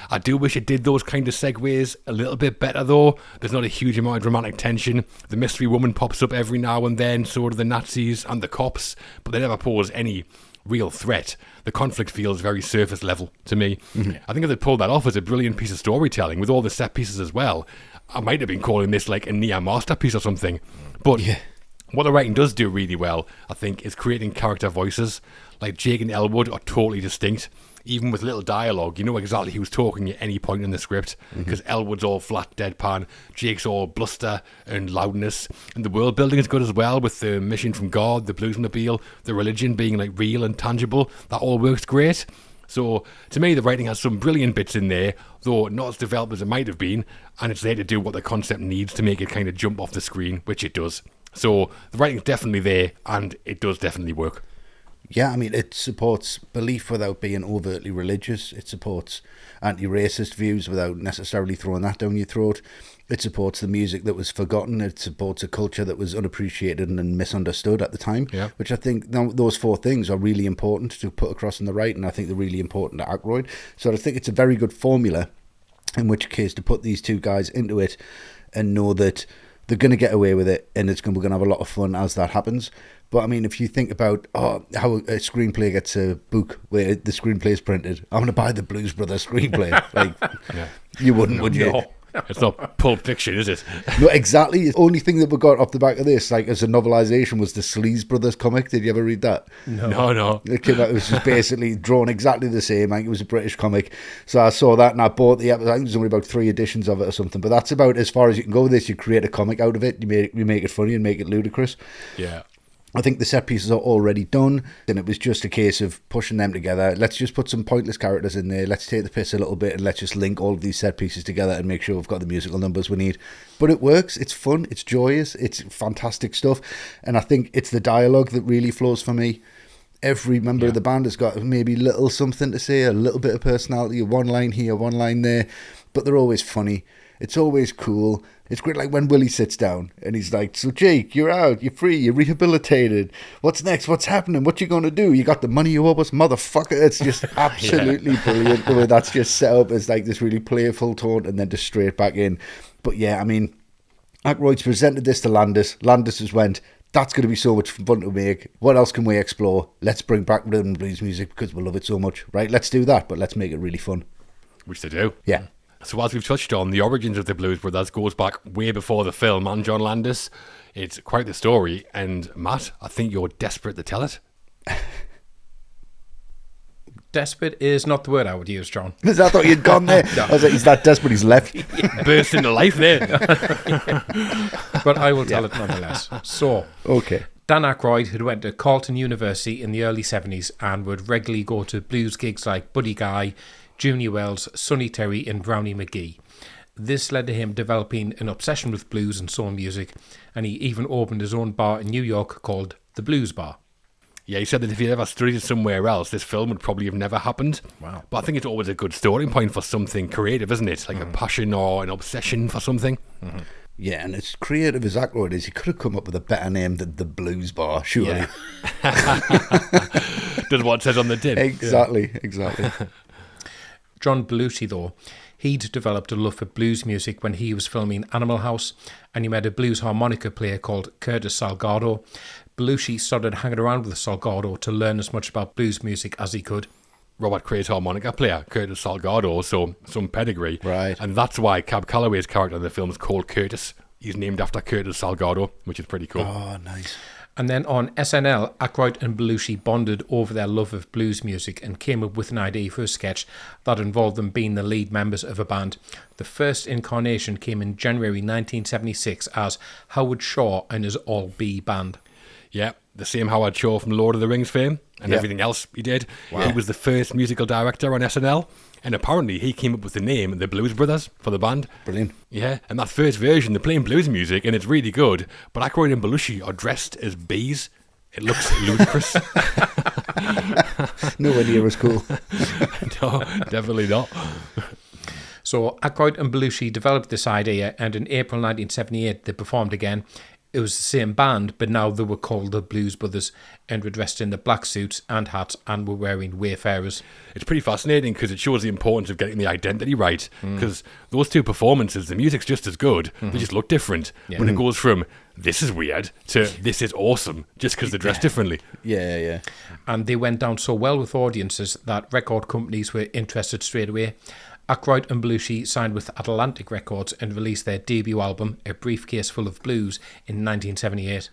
I do wish it did those kind of segues a little bit better, though. There's not a huge amount of dramatic tension. The mystery woman pops up every now and then, so do the Nazis and the cops, but they never pose any real threat. The conflict feels very surface level to me. I think if they pulled that off as a brilliant piece of storytelling with all the set pieces as well, I might have been calling this like a near masterpiece or something. But what the writing does do really well, I think, is creating character voices. Like Jake and Elwood are totally distinct. Even with little dialogue, you know exactly who's talking at any point in the script, because Elwood's all flat deadpan, Jake's all bluster and loudness, and the world building is good as well, with the mission from God, the bluesmobile, the religion being like real and tangible. That all works great. So to me, the writing has some brilliant bits in there, though not as developed as it might have been, and it's there to do what the concept needs to make it kind of jump off the screen, which it does. So the writing's definitely there, and it does definitely work. Yeah, I mean, it supports belief without being overtly religious. It supports anti-racist views without necessarily throwing that down your throat. It supports the music that was forgotten. It supports a culture that was unappreciated and misunderstood at the time, which I think those 4 things are really important to put across in the writing. I think they're really important to Aykroyd. So I think it's a very good formula, in which case to put these 2 guys into it and know that they're going to get away with it, and we're going to have a lot of fun as that happens. But I mean, if you think about how a screenplay gets a book where the screenplay is printed, I'm going to buy the Blues Brothers screenplay. Like, you wouldn't, would you? No. It's not Pulp Fiction, is it? No, exactly. The only thing that we got off the back of this, like as a novelization, was the Sleaze Brothers comic. Did you ever read that? No. It came out, it was just basically drawn exactly the same. I think it was a British comic. So I saw that and I bought the episode. I think there's only about 3 editions of it or something. But that's about as far as you can go with this. You create a comic out of it. You make it funny and make it ludicrous. Yeah. I think the set pieces are already done, and it was just a case of pushing them together. Let's just put some pointless characters in there. Let's take the piss a little bit, and let's just link all of these set pieces together and make sure we've got the musical numbers we need. But it works. It's fun. It's joyous. It's fantastic stuff. And I think it's the dialogue that really flows for me. Every member of the band has got maybe little something to say, a little bit of personality, 1 line here, 1 line there, but they're always funny. It's always cool. It's great, like when Willie sits down and he's like, so Jake, you're out, you're free, you're rehabilitated. What's next? What's happening? What you going to do? You got the money you owe us, motherfucker. It's just absolutely brilliant the way that's just set up as like this really playful tone and then just straight back in. But yeah, I mean, Aykroyd's presented this to Landis. Landis has went, that's going to be so much fun to make. What else can we explore? Let's bring back rhythm and blues music because we love it so much. Right, let's do that, but let's make it really fun. Which they do. Yeah. So as we've touched on, the origins of the Blues Brothers goes back way before the film and John Landis. It's quite the story, and Matt, I think you're desperate to tell it. Desperate is not the word I would use, John. I thought you'd gone there. No. I was like, he's that desperate he's left. Burst into life there. But I will tell it nonetheless. So, Okay. Dan Aykroyd had went to Carleton University in the early 70s and would regularly go to blues gigs like Buddy Guy, Junior Wells, Sonny Terry and Brownie McGee. This led to him developing an obsession with blues and soul music, and he even opened his own bar in New York called the Blues Bar. Yeah, he said that if he'd ever studied it somewhere else, this film would probably have never happened. Wow. But I think it's always a good starting point for something creative, isn't it? Like a passion or an obsession for something. Mm-hmm. Yeah, and as creative as Aykroyd is, he could have come up with a better name than the Blues Bar, surely. Does what it says on the tin. Exactly. John Belushi, though, he'd developed a love for blues music when he was filming Animal House, and he met a blues harmonica player called Curtis Salgado. Belushi started hanging around with Salgado to learn as much about blues music as he could. Robert Cray's harmonica player, Curtis Salgado, so some pedigree. Right. And that's why Calloway's character in the film is called Curtis. He's named after Curtis Salgado, which is pretty cool. Oh, nice. And then on SNL, Aykroyd and Belushi bonded over their love of blues music and came up with an idea for a sketch that involved them being the lead members of a band. The first incarnation came in January 1976 as Howard Shaw and his all-B band. Yeah, the same Howard Shaw from Lord of the Rings fame and Yeah. everything else he did. Wow. He was the first musical director on SNL, and apparently he came up with the name the Blues Brothers for the band. Brilliant. Yeah, and that first version, they're playing blues music, and it's really good, but Aykroyd and Belushi are dressed as bees. It looks ludicrous. Nowhere near as cool. No, definitely not. So Aykroyd and Belushi developed this idea, and in April 1978 they performed again. It was the same band, but now they were called the Blues Brothers and were dressed in the black suits and hats and were wearing Wayfarers. It's pretty fascinating because it shows the importance of getting the identity right. Because those two performances, the music's just as good, they just look different. When it goes from this is weird to this is awesome, just because they're dressed differently. Yeah. And they went down so well with audiences that record companies were interested straight away. Aykroyd and Belushi signed with Atlantic Records and released their debut album, A Briefcase Full of Blues, in 1978.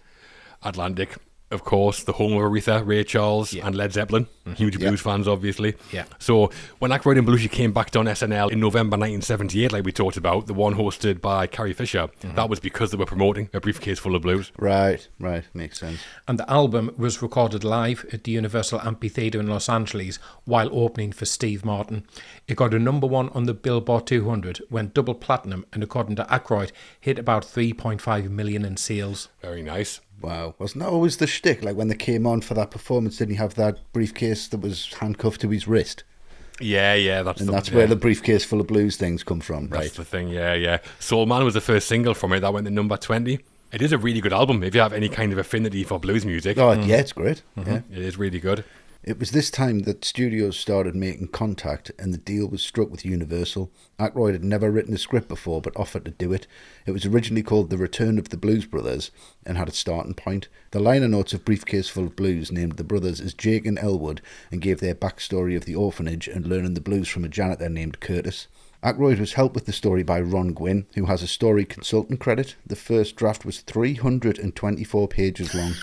Atlantic, of course, the home of Aretha, Ray Charles, and Led Zeppelin. Huge blues fans, obviously. Yeah. So when Aykroyd and Belushi came back on SNL in November 1978, like we talked about, the one hosted by Carrie Fisher, that was because they were promoting A Briefcase Full of Blues. Right. Makes sense. And the album was recorded live at the Universal Amphitheatre in Los Angeles while opening for Steve Martin. It got a #1 on the Billboard 200, went double platinum, and according to Aykroyd, hit about 3.5 million in sales. Very nice. Wow. Wasn't that always the shtick? Like when they came on for that performance, didn't he have that briefcase that was handcuffed to his wrist? Yeah, that's And the, that's yeah. where the briefcase full of blues things come from, That's right? the thing, yeah. Soul Man was the first single from it. That went to number 20. It is a really good album if you have any kind of affinity for blues music. Oh, yeah, it's great. Yeah. It is really good. It was this time that studios started making contact and the deal was struck with Universal. Aykroyd had never written a script before but offered to do it. It was originally called The Return of the Blues Brothers and had a starting point. The liner notes of Briefcase Full of Blues named the brothers as Jake and Elwood and gave their backstory of the orphanage and learning the blues from a janitor named Curtis. Aykroyd was helped with the story by Ron Gwynn, who has a story consultant credit. The first draft was 324 pages long.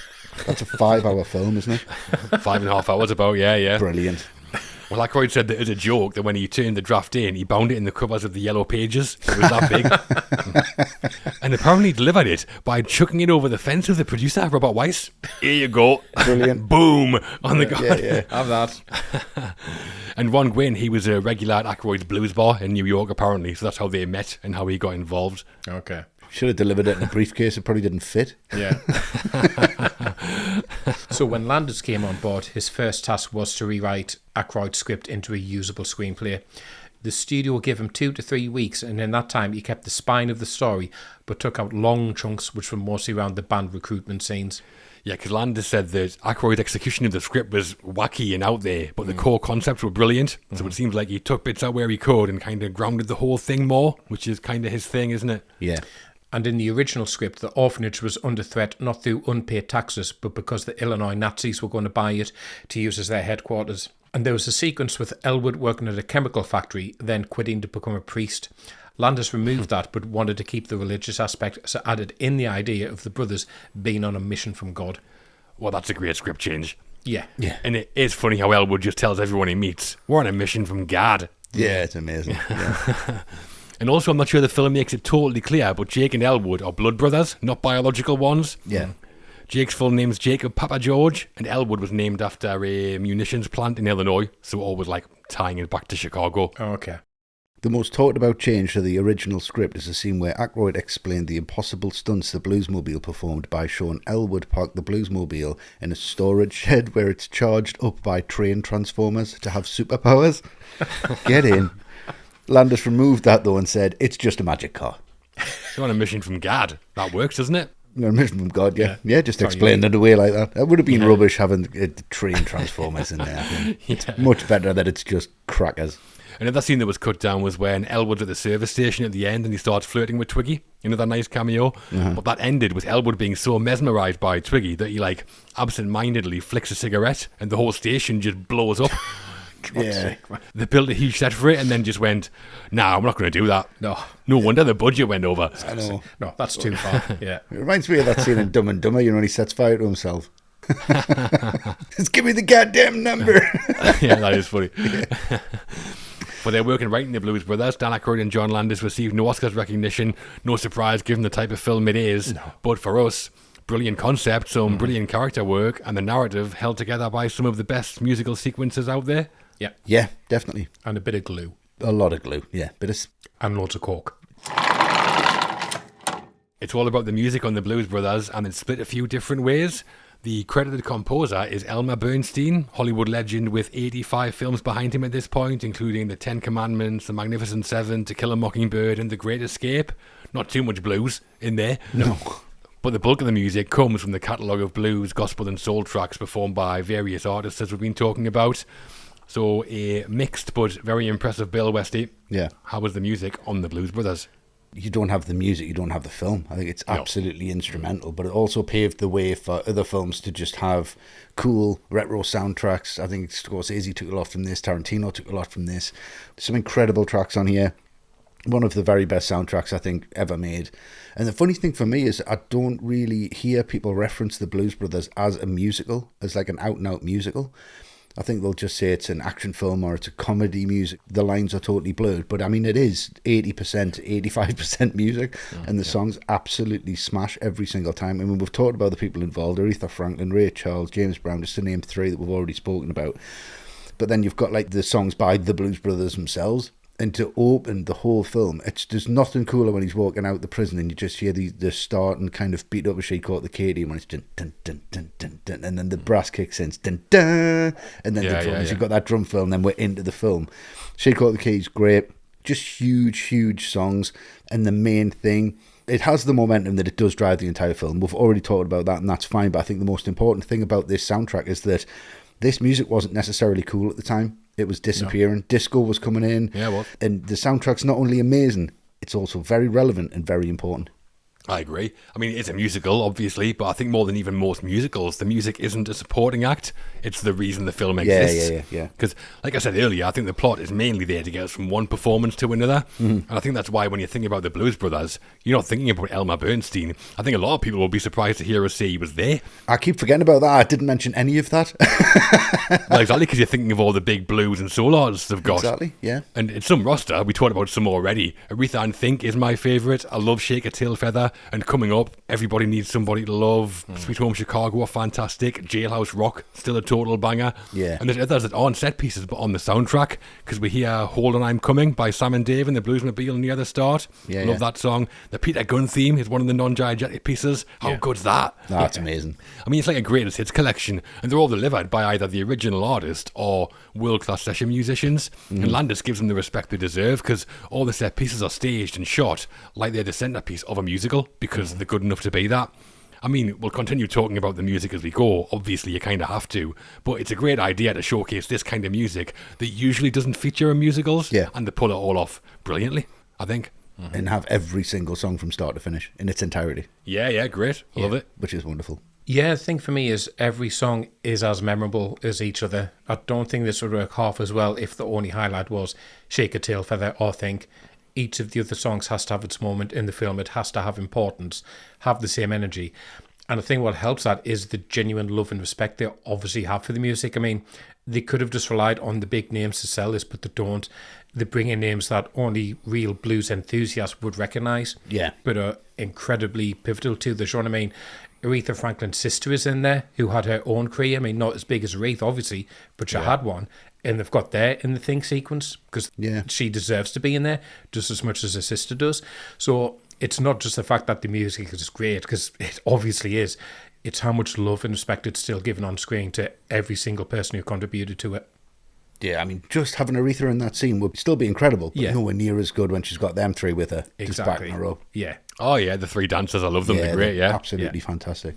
That's a 5-hour film, isn't it? 5.5 hours about, yeah. Brilliant. Well, Aykroyd said that as a joke that when he turned the draft in, he bound it in the covers of the yellow pages. It was that big. And apparently delivered it by chucking it over the fence of the producer, Robert Weiss. Here you go. Brilliant. Boom. On the guard. Yeah. Have that. And Ron Gwynn, he was a regular at Aykroyd's Blues Bar in New York, apparently. So that's how they met and how he got involved. Okay. Should have delivered it in a briefcase. It probably didn't fit. Yeah. So when Landis came on board, his first task was to rewrite Aykroyd's script into a usable screenplay. The studio gave him 2 to 3 weeks, and in that time he kept the spine of the story, but took out long chunks which were mostly around the band recruitment scenes. Yeah, because Landis said that Aykroyd's execution of the script was wacky and out there, but the core concepts were brilliant. So it seems like he took bits out where he could and kind of grounded the whole thing more, which is kind of his thing, isn't it? Yeah. And in the original script, the orphanage was under threat not through unpaid taxes, but because the Illinois Nazis were going to buy it to use as their headquarters. And there was a sequence with Elwood working at a chemical factory, then quitting to become a priest. Landis removed that, but wanted to keep the religious aspect, so added in the idea of the brothers being on a mission from God. Well, that's a great script change. Yeah. And it is funny how Elwood just tells everyone he meets, we're on a mission from God. Yeah, it's amazing. Yeah. And also, I'm not sure the film makes it totally clear, but Jake and Elwood are blood brothers, not biological ones. Yeah. Jake's full name's Jacob Papa George, and Elwood was named after a munitions plant in Illinois, so always like tying it back to Chicago. Oh, okay. The most talked about change to the original script is a scene where Aykroyd explained the impossible stunts the Bluesmobile performed by showing Elwood park the Bluesmobile in a storage shed where it's charged up by train transformers to have superpowers. Get in. Landis removed that though and said, it's just a magic car. You're on a mission from God. That works, doesn't it? No, mission from God, yeah. Yeah, just explained it away like that. It would have been rubbish having the train transformers in there. I think. It's much better that it's just crackers. Another scene that was cut down was when Elwood's at the service station at the end and he starts flirting with Twiggy. Another nice cameo. But that ended with Elwood being so mesmerised by Twiggy that he like absent-mindedly flicks a cigarette and the whole station just blows up. Yeah. They built a huge set for it and then just went, nah, we're not going to do that. No wonder the budget went over. I know. No, that's too far. Yeah. It reminds me of that scene in Dumb and Dumber, when he sets fire to himself. Just give me the goddamn number. Yeah, that is funny. For their work in writing The Blues Brothers, Dan Aykroyd and John Landis received no Oscars recognition. No surprise given the type of film it is. No. But for us, brilliant concept, some brilliant character work, and the narrative held together by some of the best musical sequences out there. Yeah. Yeah, definitely. And a bit of glue. A lot of glue, yeah. And loads of cork. It's all about the music on The Blues Brothers, and it's split a few different ways. The credited composer is Elmer Bernstein, Hollywood legend with 85 films behind him at this point, including The Ten Commandments, The Magnificent Seven, To Kill a Mockingbird, and The Great Escape. Not too much blues in there. No. But the bulk of the music comes from the catalogue of blues, gospel and soul tracks performed by various artists, as we've been talking about. So a mixed but very impressive bill, Westy. Yeah. How was the music on The Blues Brothers? You don't have the music, you don't have the film. I think it's absolutely instrumental, but it also paved the way for other films to just have cool retro soundtracks. I think Scorsese took a lot from this, Tarantino took a lot from this. Some incredible tracks on here. One of the very best soundtracks I think ever made. And the funny thing for me is I don't really hear people reference the Blues Brothers as a musical, as like an out-and-out musical. I think they'll just say it's an action film or it's a comedy music. The lines are totally blurred, but I mean it is 80%, 85% music, and the songs absolutely smash every single time. I mean, we've talked about the people involved: Aretha Franklin, Ray Charles, James Brown, just to name three that we've already spoken about. But then you've got like the songs by the Blues Brothers themselves. And to open the whole film, there's nothing cooler when he's walking out the prison and you just hear the start and kind of beat up a She Caught the Katie when it's dun dun dun dun dun dun, and then the brass kicks in, dun dun, and then the drums. You've got that drum fill, and then we're into the film. She Caught the Katie's great, just huge songs, and the main thing, it has the momentum that it does drive the entire film. We've already talked about that, and that's fine. But I think the most important thing about this soundtrack is that this music wasn't necessarily cool at the time. It was disappearing. No. Disco was coming in. Yeah, it was. And the soundtrack's not only amazing, it's also very relevant and very important. I agree. I mean, it's a musical, obviously, but I think more than even most musicals, the music isn't a supporting act. It's the reason the film exists. Yeah. Because, like I said earlier, I think the plot is mainly there to get us from one performance to another. And I think that's why when you're thinking about the Blues Brothers, you're not thinking about Elmer Bernstein. I think a lot of people will be surprised to hear us say he was there. I keep forgetting about that. I didn't mention any of that. Well, exactly, because you're thinking of all the big blues and soul artists they've got. Exactly, yeah. And it's some roster. We talked about some already. Aretha and Think is my favourite. I love Shake a Tail Feather. And coming up, Everybody Needs Somebody to Love, Sweet Home Chicago are fantastic, Jailhouse Rock, still a total banger. Yeah. And there's others that aren't set pieces but on the soundtrack, because we hear Hold On I'm Coming by Sam and Dave and the Bluesmobile near the start. Love that song. The Peter Gunn theme is one of the non-diegetic pieces. How good's that? That's amazing. I mean, it's like a greatest hits collection, and they're all delivered by either the original artist or world-class session musicians. And Landis gives them the respect they deserve, because all the set pieces are staged and shot like they're the centrepiece of a musical, because they're good enough to be that. I mean, we'll continue talking about the music as we go. Obviously, you kind of have to. But it's a great idea to showcase this kind of music that usually doesn't feature in musicals. Yeah. And they pull it all off brilliantly, I think. and have every single song from start to finish in its entirety. Yeah, great. Love it. Which is wonderful. Yeah, the thing for me is every song is as memorable as each other. I don't think this would work half as well if the only highlight was Shake a Tail Feather or Think. Each of the other songs has to have its moment in the film. It has to have importance, have the same energy. And I think what helps that is the genuine love and respect they obviously have for the music. I mean, they could have just relied on the big names to sell this, but they don't. They bring in names that only real blues enthusiasts would recognise. Yeah. But are incredibly pivotal to the genre. I mean, Aretha Franklin's sister is in there, who had her own career. I mean, not as big as Aretha, obviously, but she had one. And they've got there in the Think sequence because she deserves to be in there just as much as her sister does. So it's not just the fact that the music is great, because it obviously is. It's how much love and respect it's still given on screen to every single person who contributed to it. Yeah, I mean, just having Aretha in that scene would still be incredible, but nowhere near as good when she's got them three with her, just backing her up. Yeah. Oh, yeah, the three dancers, I love them. They're great, Absolutely fantastic.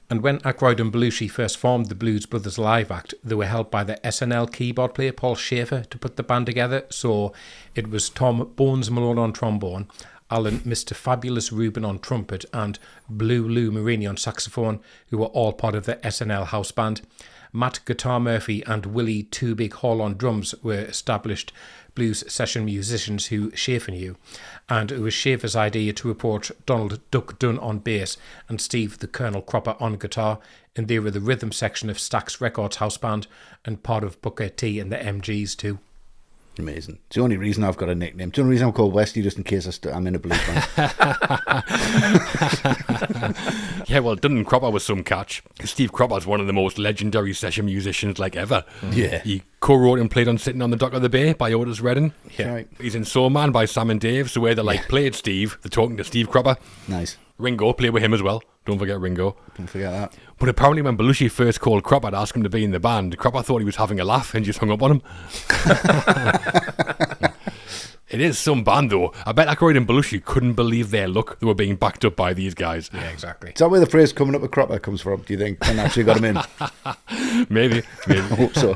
And when Aykroyd and Belushi first formed the Blues Brothers live act, they were helped by the SNL keyboard player Paul Schaefer to put the band together. So it was Tom Bones Malone on trombone, Alan Mr. Fabulous Rubin on trumpet, and Blue Lou Marini on saxophone, who were all part of the SNL house band. Matt Guitar Murphy and Willie Too Big Hall on drums were established blues session musicians who Schaefer knew, and it was Schaefer's idea to report Donald Duck Dunn on bass and Steve the Colonel Cropper on guitar, and they were the rhythm section of Stax Records house band and part of Booker T and the MGs too. Amazing. It's the only reason I've got a nickname. It's the only reason I'm called Westy, just in case I'm in a blues band. Yeah, well, Dunn and Cropper was some catch. Steve Cropper's one of the most legendary session musicians like ever. Yeah. He co-wrote and played on Sitting on the Dock of the Bay by Otis Redding. Yeah. Right. He's in Soul Man by Sam and Dave, so where they played Steve, they're talking to Steve Cropper. Nice. Ringo played with him as well. Don't forget Ringo. Don't forget that. But apparently when Belushi first called Cropper to ask him to be in the band, Cropper thought he was having a laugh and just hung up on him. It is some band, though. I bet Aykroyd and Belushi couldn't believe their luck. They were being backed up by these guys. Yeah, exactly. Is that where the phrase coming up with Cropper comes from, do you think? And actually got him in? Maybe. I hope so.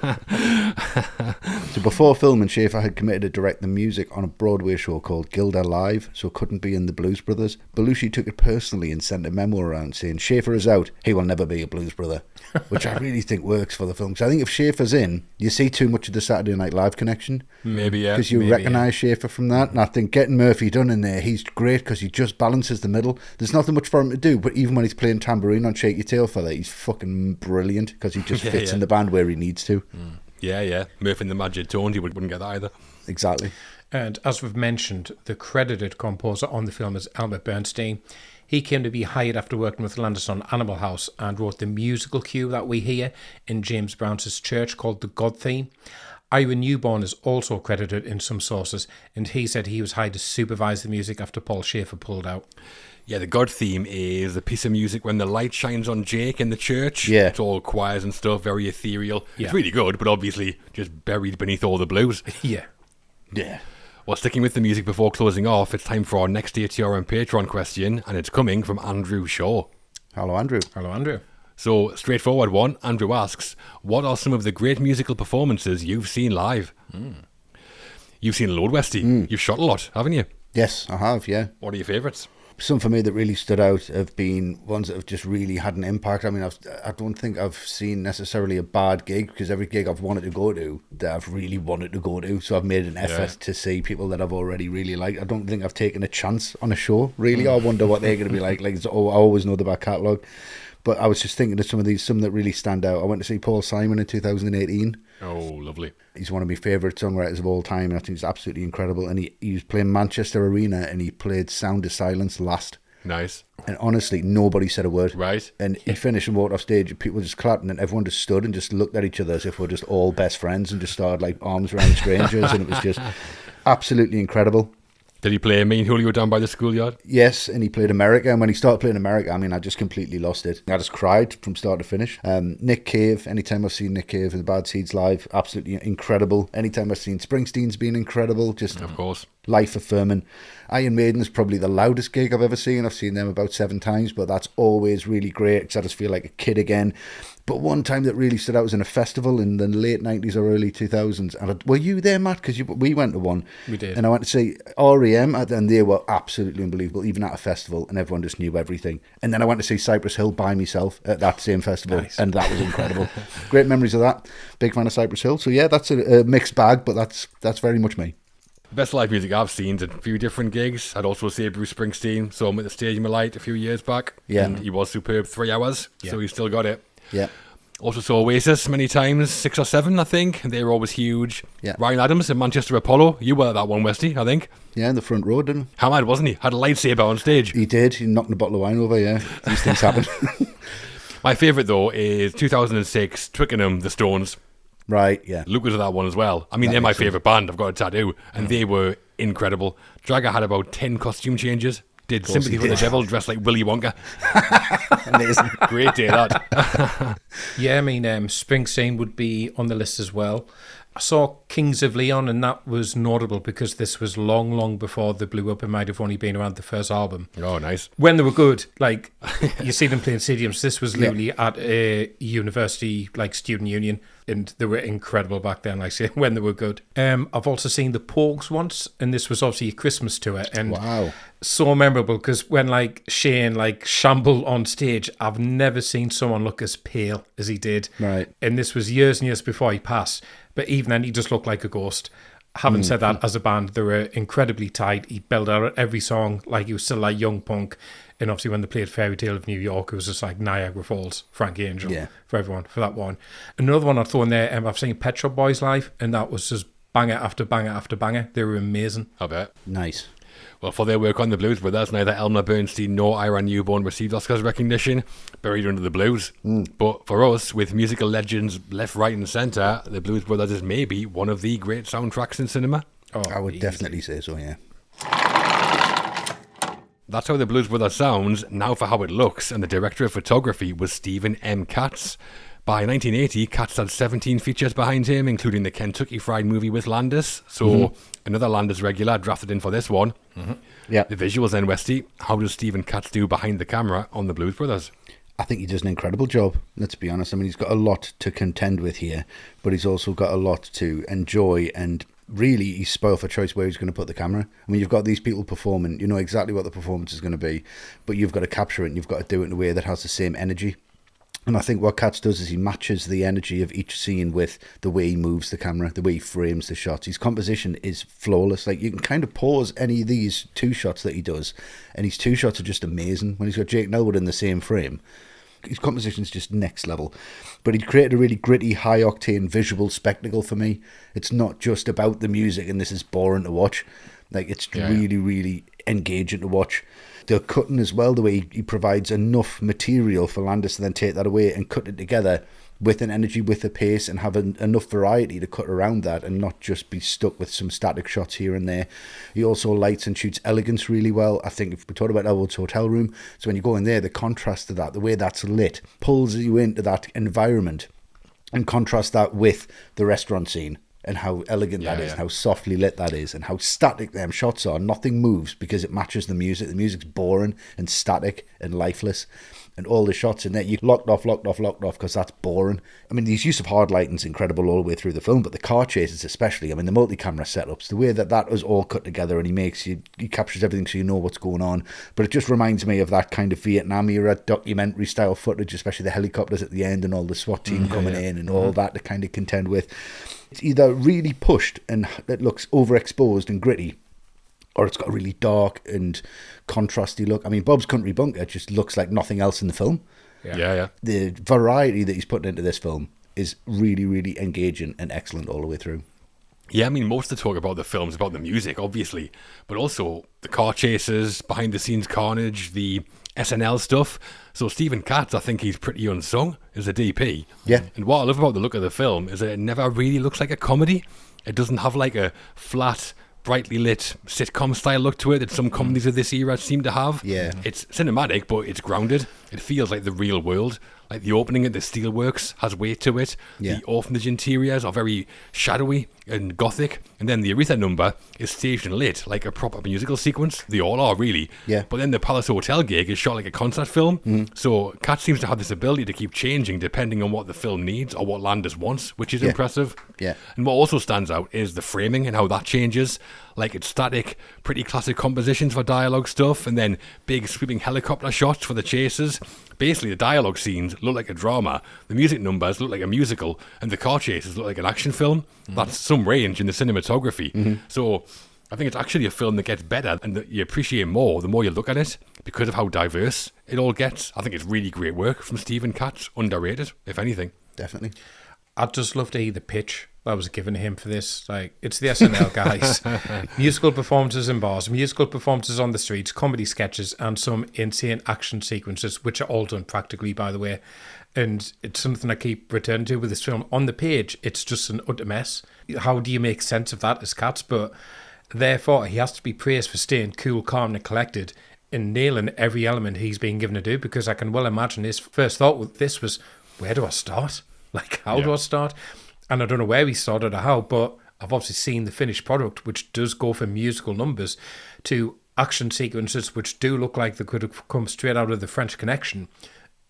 So before filming, Schaefer had committed to direct the music on a Broadway show called Gilda Live, so couldn't be in the Blues Brothers. Belushi took it personally and sent a memo around saying, Schaefer is out, he will never be a Blues Brother. Which I really think works for the film. So I think if Schaefer's in, you see too much of the Saturday Night Live connection. Maybe, yeah. Because you recognise Schaefer from that. And I think getting Murphy Dunn in there, he's great because he just balances the middle. There's nothing much for him to do, but even when he's playing tambourine on Shake Your Tail Feather, he's fucking brilliant because he just fits in the band where he needs to. Yeah. Murphy and the Magic Tones, you wouldn't get that either. Exactly. And as we've mentioned, the credited composer on the film is Elmer Bernstein. He came to be hired after working with Landis on Animal House and wrote the musical cue that we hear in James Brown's Church called the God Theme. Ira Newborn is also credited in some sources, and he said he was hired to supervise the music after Paul Schaefer pulled out. Yeah, the God Theme is a piece of music when the light shines on Jake in the church. Yeah. It's all choirs and stuff, very ethereal. Yeah. It's really good, but obviously just buried beneath all the blues. Yeah. Well, sticking with the music before closing off, it's time for our next ATR and Patreon question, and it's coming from Andrew Shaw. Hello, Andrew. Hello, Andrew. So, straightforward one, Andrew asks, what are some of the great musical performances you've seen live? You've seen a load, Westy. You've shot a lot, haven't you? Yes, I have, yeah. What are your favourites? Some for me that really stood out have been ones that have just really had an impact. I mean, I don't think I've seen necessarily a bad gig, because every gig I've wanted to go to that I've really wanted to go to, so I've made an effort to see people that I've already really liked. I don't think I've taken a chance on a show, really. I wonder what they're going to be like. I always know the back catalogue. But I was just thinking of some that really stand out. I went to see Paul Simon in 2018. Oh, lovely. He's one of my favourite songwriters of all time, and I think he's absolutely incredible. And he was playing Manchester Arena, and he played Sound of Silence last. Nice. And honestly, nobody said a word. Right. And he finished and walked off stage, and people just clapped, and everyone just stood and just looked at each other as if we're just all best friends, and just started like arms around strangers, and it was just absolutely incredible. Did he play Me and Julio down by the schoolyard? Yes, and he played America, and when he started playing America, I mean, I just completely lost it. I just cried from start to finish. Nick Cave, anytime I've seen Nick Cave and the Bad Seeds live, absolutely incredible. Anytime I've seen Springsteen's been incredible, just Of course. life affirming. Iron Maiden is probably the loudest gig I've ever seen. I've seen them about 7 times, but that's always really great because I just feel like a kid again. But one time that really stood out was in a festival in the late 90s or early 2000s. And were you there, Matt? Because we went to one. We did. And I went to see REM, and they were absolutely unbelievable, even at a festival, and everyone just knew everything. And then I went to see Cypress Hill by myself at that same festival, and that was incredible. Great memories of that. Big fan of Cypress Hill. So yeah, that's a mixed bag, but that's very much me. Best live music I've seen is a few different gigs. I'd also say Bruce Springsteen. Saw him at the Stadium of Light a few years back. Yeah. And he was superb, 3 hours. Yeah. So he still got it. Yeah. Also saw Oasis many times, 6 or 7, I think. They were always huge. Yeah. Ryan Adams at Manchester Apollo. You were at that one, Westy, I think. Yeah, in the front row, didn't he? How mad, wasn't he? Had a lightsaber on stage. He did. He knocked a bottle of wine over, yeah. These things happen. My favourite, though, is 2006, Twickenham, The Stones. Right, yeah. Luke was at that one as well. I mean, they're my favourite band. I've got a tattoo. And they were incredible. Jagger had about 10 costume changes. Did Sympathy for the Devil, dressed like Willy Wonka. Amazing. Great day, that. Yeah, I mean, Springsteen would be on the list as well. I saw Kings of Leon, and that was notable because this was long, long before they blew up. It might have only been around the first album. Oh, nice. When they were good, like, you see them playing stadiums. This was literally at a university, like, student union, and they were incredible back then, like I say, when they were good. I've also seen the Pogues once, and this was obviously a Christmas tour, and Wow. so memorable because when, like, Shane, like, shambled on stage, I've never seen someone look as pale as he did. Right. And this was years and years before he passed. But even then, he just looked like a ghost. Having said that, as a band, they were incredibly tight. He belled out every song like he was still like young punk. And obviously, when they played Fairy Tale of New York, it was just like Niagara Falls, Frankie Angel for everyone, for that one. Another one I'd throw in there, I've seen Pet Shop Boys live, and that was just banger after banger after banger. They were amazing. I bet. Nice. Well, for their work on the Blues Brothers, neither Elmer Bernstein nor Ira Newborn received Oscars recognition, buried under the blues. But for us, with musical legends left, right and centre, the Blues Brothers is maybe one of the great soundtracks in cinema. Oh, I would definitely say so, yeah. That's how the Blues Brothers sounds. Now for how it looks, and the director of photography was Stephen M. Katz. By 1980, Katz had 17 features behind him, including the Kentucky Fried Movie with Landis. So another Landis regular drafted in for this one. Yeah. The visuals then, Westy. How does Stephen Katz do behind the camera on the Blues Brothers? I think he does an incredible job, let's be honest. I mean, he's got a lot to contend with here, but he's also got a lot to enjoy, and really he's spoiled for choice where he's going to put the camera. I mean, you've got these people performing, you know exactly what the performance is going to be, but you've got to capture it, and you've got to do it in a way that has the same energy. And I think what Katz does is he matches the energy of each scene with the way he moves the camera, the way he frames the shots. His composition is flawless. Like, you can kind of pause any of these 2 shots that he does, and his 2 shots are just amazing. When he's got Jake Nelwood in the same frame, his composition is just next level. But he created a really gritty, high-octane visual spectacle for me. It's not just about the music, and this is boring to watch. Like, it's really, really engaging to watch. The cutting as well, the way he provides enough material for Landis to then take that away and cut it together with an energy, with a pace, and have enough variety to cut around that and not just be stuck with some static shots here and there. He also lights and shoots elegance really well. I think if we talk about Elwood's Hotel Room, so when you go in there, the contrast to that, the way that's lit, pulls you into that environment, and contrast that with the restaurant scene. And how elegant that is, how softly lit that is, and how static them shots are. Nothing moves because it matches the music. The music's boring and static and lifeless. And all the shots in there, you locked off, because that's boring. I mean, his use of hard lighting is incredible all the way through the film, but the car chases especially, I mean, the multi-camera setups, the way that was all cut together, and he captures everything so you know what's going on. But it just reminds me of that kind of Vietnam era documentary style footage, especially the helicopters at the end and all the SWAT team coming in and all that to kind of contend with. It's either really pushed and it looks overexposed and gritty, or it's got a really dark and contrasty look. I mean, Bob's Country Bunker just looks like nothing else in the film. Yeah. The variety that he's putting into this film is really, really engaging and excellent all the way through. Yeah, I mean, most of the talk about the film's about the music, obviously, but also the car chases, behind-the-scenes carnage, the SNL stuff. So Stephen Katz, I think he's pretty unsung as a DP. Yeah. And what I love about the look of the film is that it never really looks like a comedy. It doesn't have like a flat, brightly lit sitcom style look to it that some comedies of this era seem to have. Yeah. It's cinematic, but it's grounded. it feels like the real world. Like the opening at the steelworks has weight to it. Yeah. The orphanage interiors are very shadowy and gothic. And then the Aretha number is staged and lit like a proper musical sequence. They all are, really. Yeah. But then the Palace Hotel gig is shot like a concert film. So Cats seems to have this ability to keep changing depending on what the film needs or what Landis wants, which is impressive. Yeah. And what also stands out is the framing and how that changes. Like it's static, pretty classic compositions for dialogue stuff, and then big sweeping helicopter shots for the chases. Basically, the dialogue scenes look like a drama, the music numbers look like a musical, and the car chases look like an action film. That's some range in the cinematography. So I think it's actually a film that gets better and that you appreciate more the more you look at it because of how diverse it all gets. I think it's really great work from Stephen Katz, underrated, if anything. Definitely. I'd just love to hear the pitch that was given to him for this. Like, it's the SNL guys. Musical performances in bars, musical performances on the streets, comedy sketches, and some insane action sequences, which are all done practically, by the way. And it's something I keep returning to with this film. On the page, it's just an utter mess. How do you make sense of that as Katz? But therefore, he has to be praised for staying cool, calm, and collected and nailing every element he's being given to do, because I can well imagine his first thought with this was, where do I start? Like, how do I start? And I don't know where he started or how, but I've obviously seen the finished product, which does go from musical numbers to action sequences, which do look like they could have come straight out of the French Connection.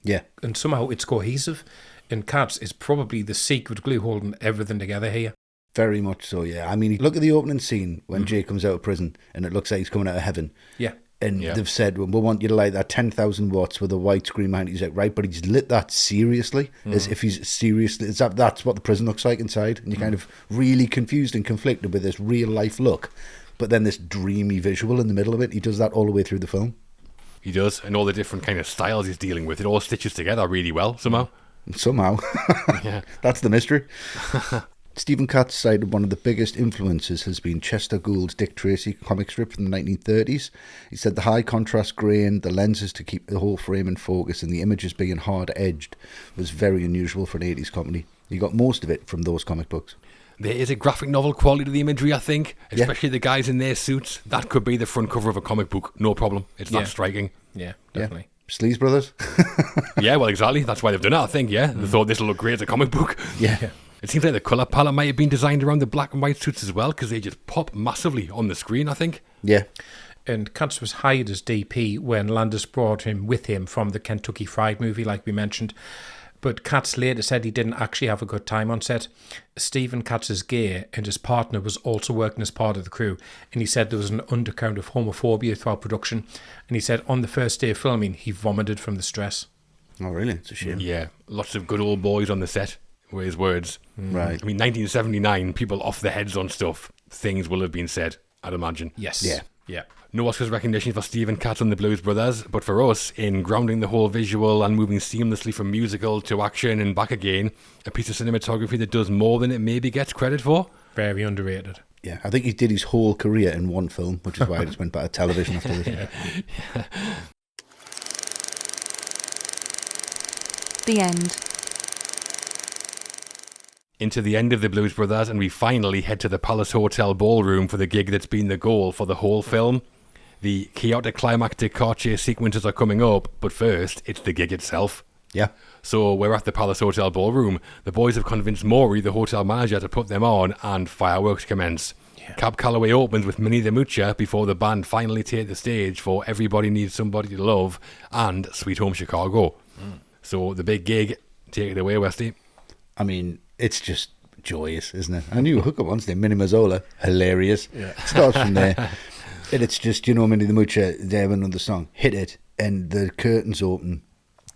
Yeah. And somehow it's cohesive. And Katz is probably the secret glue holding everything together here. Very much so, yeah. I mean, look at the opening scene when Jay comes out of prison and it looks like he's coming out of heaven. Yeah. And they've said, well, we want you to light that 10,000 watts with a white screen behind it. He's like, right, but he's lit that seriously, as if he's seriously, that's what the prison looks like inside. And you're kind of really confused and conflicted with this real life look. But then this dreamy visual in the middle of it, he does that all the way through the film. He does, and all the different kind of styles he's dealing with, it all stitches together really well, somehow. Somehow. Yeah. That's the mystery. Stephen Katz cited one of the biggest influences has been Chester Gould's Dick Tracy comic strip from the 1930s. He said the high contrast grain, the lenses to keep the whole frame in focus, and the images being hard-edged was very unusual for an 80s comedy. He got most of it from those comic books. There is a graphic novel quality to the imagery, I think, especially the guys in their suits. That could be the front cover of a comic book, no problem. It's that striking. Yeah, definitely. Sleaze Brothers? Yeah, well, exactly. That's why they've done it, I think, They thought this will look great as a comic book. Yeah. It seems like the colour palette might have been designed around the black and white suits as well, because they just pop massively on the screen, I think. Yeah. And Katz was hired as DP when Landis brought him with him from the Kentucky Fried Movie, like we mentioned. But Katz later said he didn't actually have a good time on set. Stephen Katz is gay, and his partner was also working as part of the crew. And he said there was an undercurrent of homophobia throughout production. And he said on the first day of filming, he vomited from the stress. Oh, really? It's a shame. Yeah, lots of good old boys on the set, were his words. Right. I mean, 1979, people off their heads on stuff. Things will have been said, I'd imagine. Yes. Yeah. Yeah. No Oscars recognition for Stephen Katz and the Blues Brothers, but for us, in grounding the whole visual and moving seamlessly from musical to action and back again, a piece of cinematography that does more than it maybe gets credit for. Very underrated. Yeah, I think he did his whole career in one film, which is why I just went back to television after this. The end. Into the end of the Blues Brothers, and we finally head to the Palace Hotel ballroom for the gig that's been the goal for the whole film. The chaotic climactic car chase sequences are coming up, but first, it's the gig itself. Yeah. So we're at the Palace Hotel ballroom. The boys have convinced Maury, the hotel manager, to put them on, and fireworks commence. Yeah. Cab Calloway opens with Minnie the Moocher before the band finally take the stage for Everybody Needs Somebody to Love and Sweet Home Chicago. So the big gig, take it away, Westy. I mean, it's just joyous, isn't it? I knew a hooker once named Minnie Mazzola. Hilarious. Yeah. Starts from there. And it's just, Minnie the Moocher, they have another song. Hit it. And the curtains open.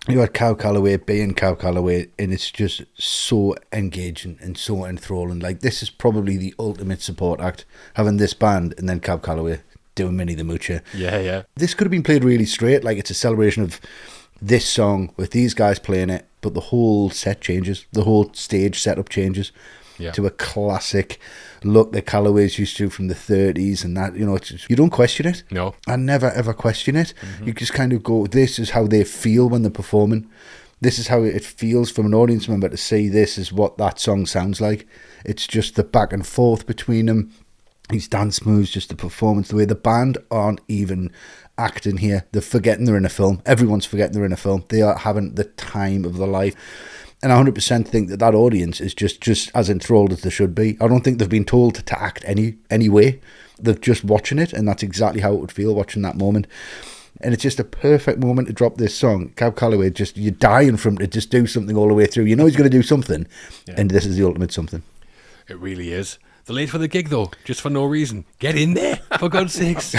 You got Cow Calloway being Cow Calloway, and it's just so engaging and so enthralling. Like, this is probably the ultimate support act, having this band and then Cow Calloway doing Minnie the Moocher. Yeah, yeah. This could have been played really straight. Like, it's a celebration of this song with these guys playing it, but the whole set changes. The whole stage setup changes to a classic look that Calloway's used to from the 30s, and that, you don't question it. No. I never ever question it. You just kind of go, this is how they feel when they're performing. This is how it feels from an audience member to see this is what that song sounds like. It's just the back and forth between them. His dance moves, just the performance, the way the band aren't even acting here. They're forgetting they're in a film. Everyone's forgetting they're in a film. They are having the time of their life. And I 100% think that audience is just as enthralled as they should be. I don't think they've been told to act any way. They're just watching it, and that's exactly how it would feel watching that moment. And it's just a perfect moment to drop this song. Cab Calloway, you're dying for him to just do something all the way through. You know he's going to do something, and this is the ultimate something. It really is. They're late for the gig, though, just for no reason. Get in there, for God's sakes.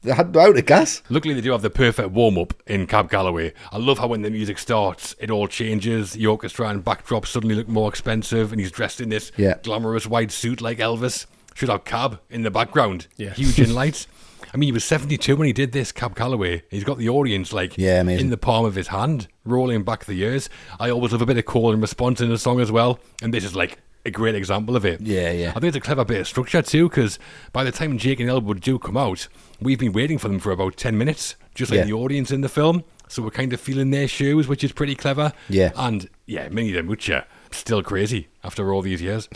They had out of gas. Luckily, they do have the perfect warm-up in Cab Calloway. I love how when the music starts, it all changes. The orchestra and backdrop suddenly look more expensive, and he's dressed in this glamorous white suit like Elvis. Should have Cab in the background. Yeah. Huge in lights. I mean, he was 72 when he did this, Cab Calloway. He's got the audience, in the palm of his hand, rolling back the years. I always love a bit of call and response in a song as well, and this is, a great example of it. Yeah. I think it's a clever bit of structure too, because by the time Jake and Elwood do come out, we've been waiting for them for about 10 minutes, just like the audience in the film. So we're kind of feeling their shoes, which is pretty clever. Yeah. And, Minnie the Moocher, still crazy after all these years.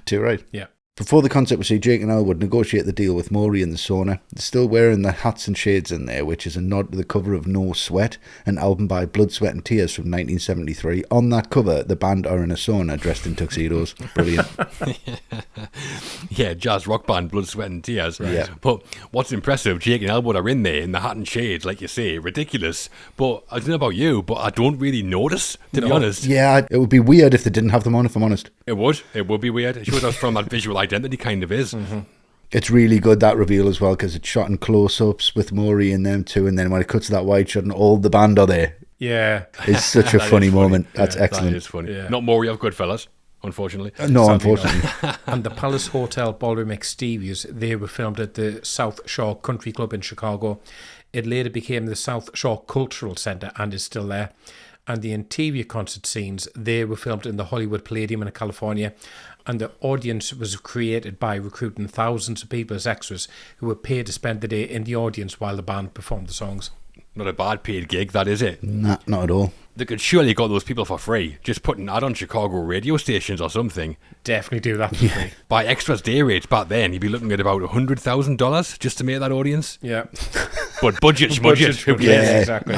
Too right. Yeah. Before the concert, we see Jake and Elwood negotiate the deal with Maury in the sauna. They're still wearing their hats and shades in there, which is a nod to the cover of No Sweat, an album by Blood, Sweat and Tears from 1973. On that cover, the band are in a sauna dressed in tuxedos. Brilliant. Yeah, jazz rock band, Blood, Sweat and Tears. Right. Yeah. But what's impressive, Jake and Elwood are in there in the hat and shades, like you say, ridiculous. But I don't know about you, but I don't really notice, to be honest. Yeah, it would be weird if they didn't have them on, if I'm honest. It would be weird. It shows us from that visual identity kind of is. Mm-hmm. It's really good, that reveal as well, because it's shot in close-ups with Maury and them too, and then when it cuts to that wide shot and all the band are there. Yeah. It's such a funny moment. That's excellent. That is funny. Yeah. Not Maury of Goodfellas, unfortunately. No, unfortunately. And the Palace Hotel ballroom exteriors, they were filmed at the South Shore Country Club in Chicago. It later became the South Shore Cultural Center and is still there. And the interior concert scenes, they were filmed in the Hollywood Palladium in California. And the audience was created by recruiting thousands of people as extras who were paid to spend the day in the audience while the band performed the songs. Not a bad paid gig, that is it? Nah, not at all. They could surely got those people for free. Just put an ad on Chicago radio stations or something. Definitely do that for free. By extras day rates back then, you'd be looking at about $100,000 just to make that audience. Yeah. But budget, who cares? Yeah, exactly.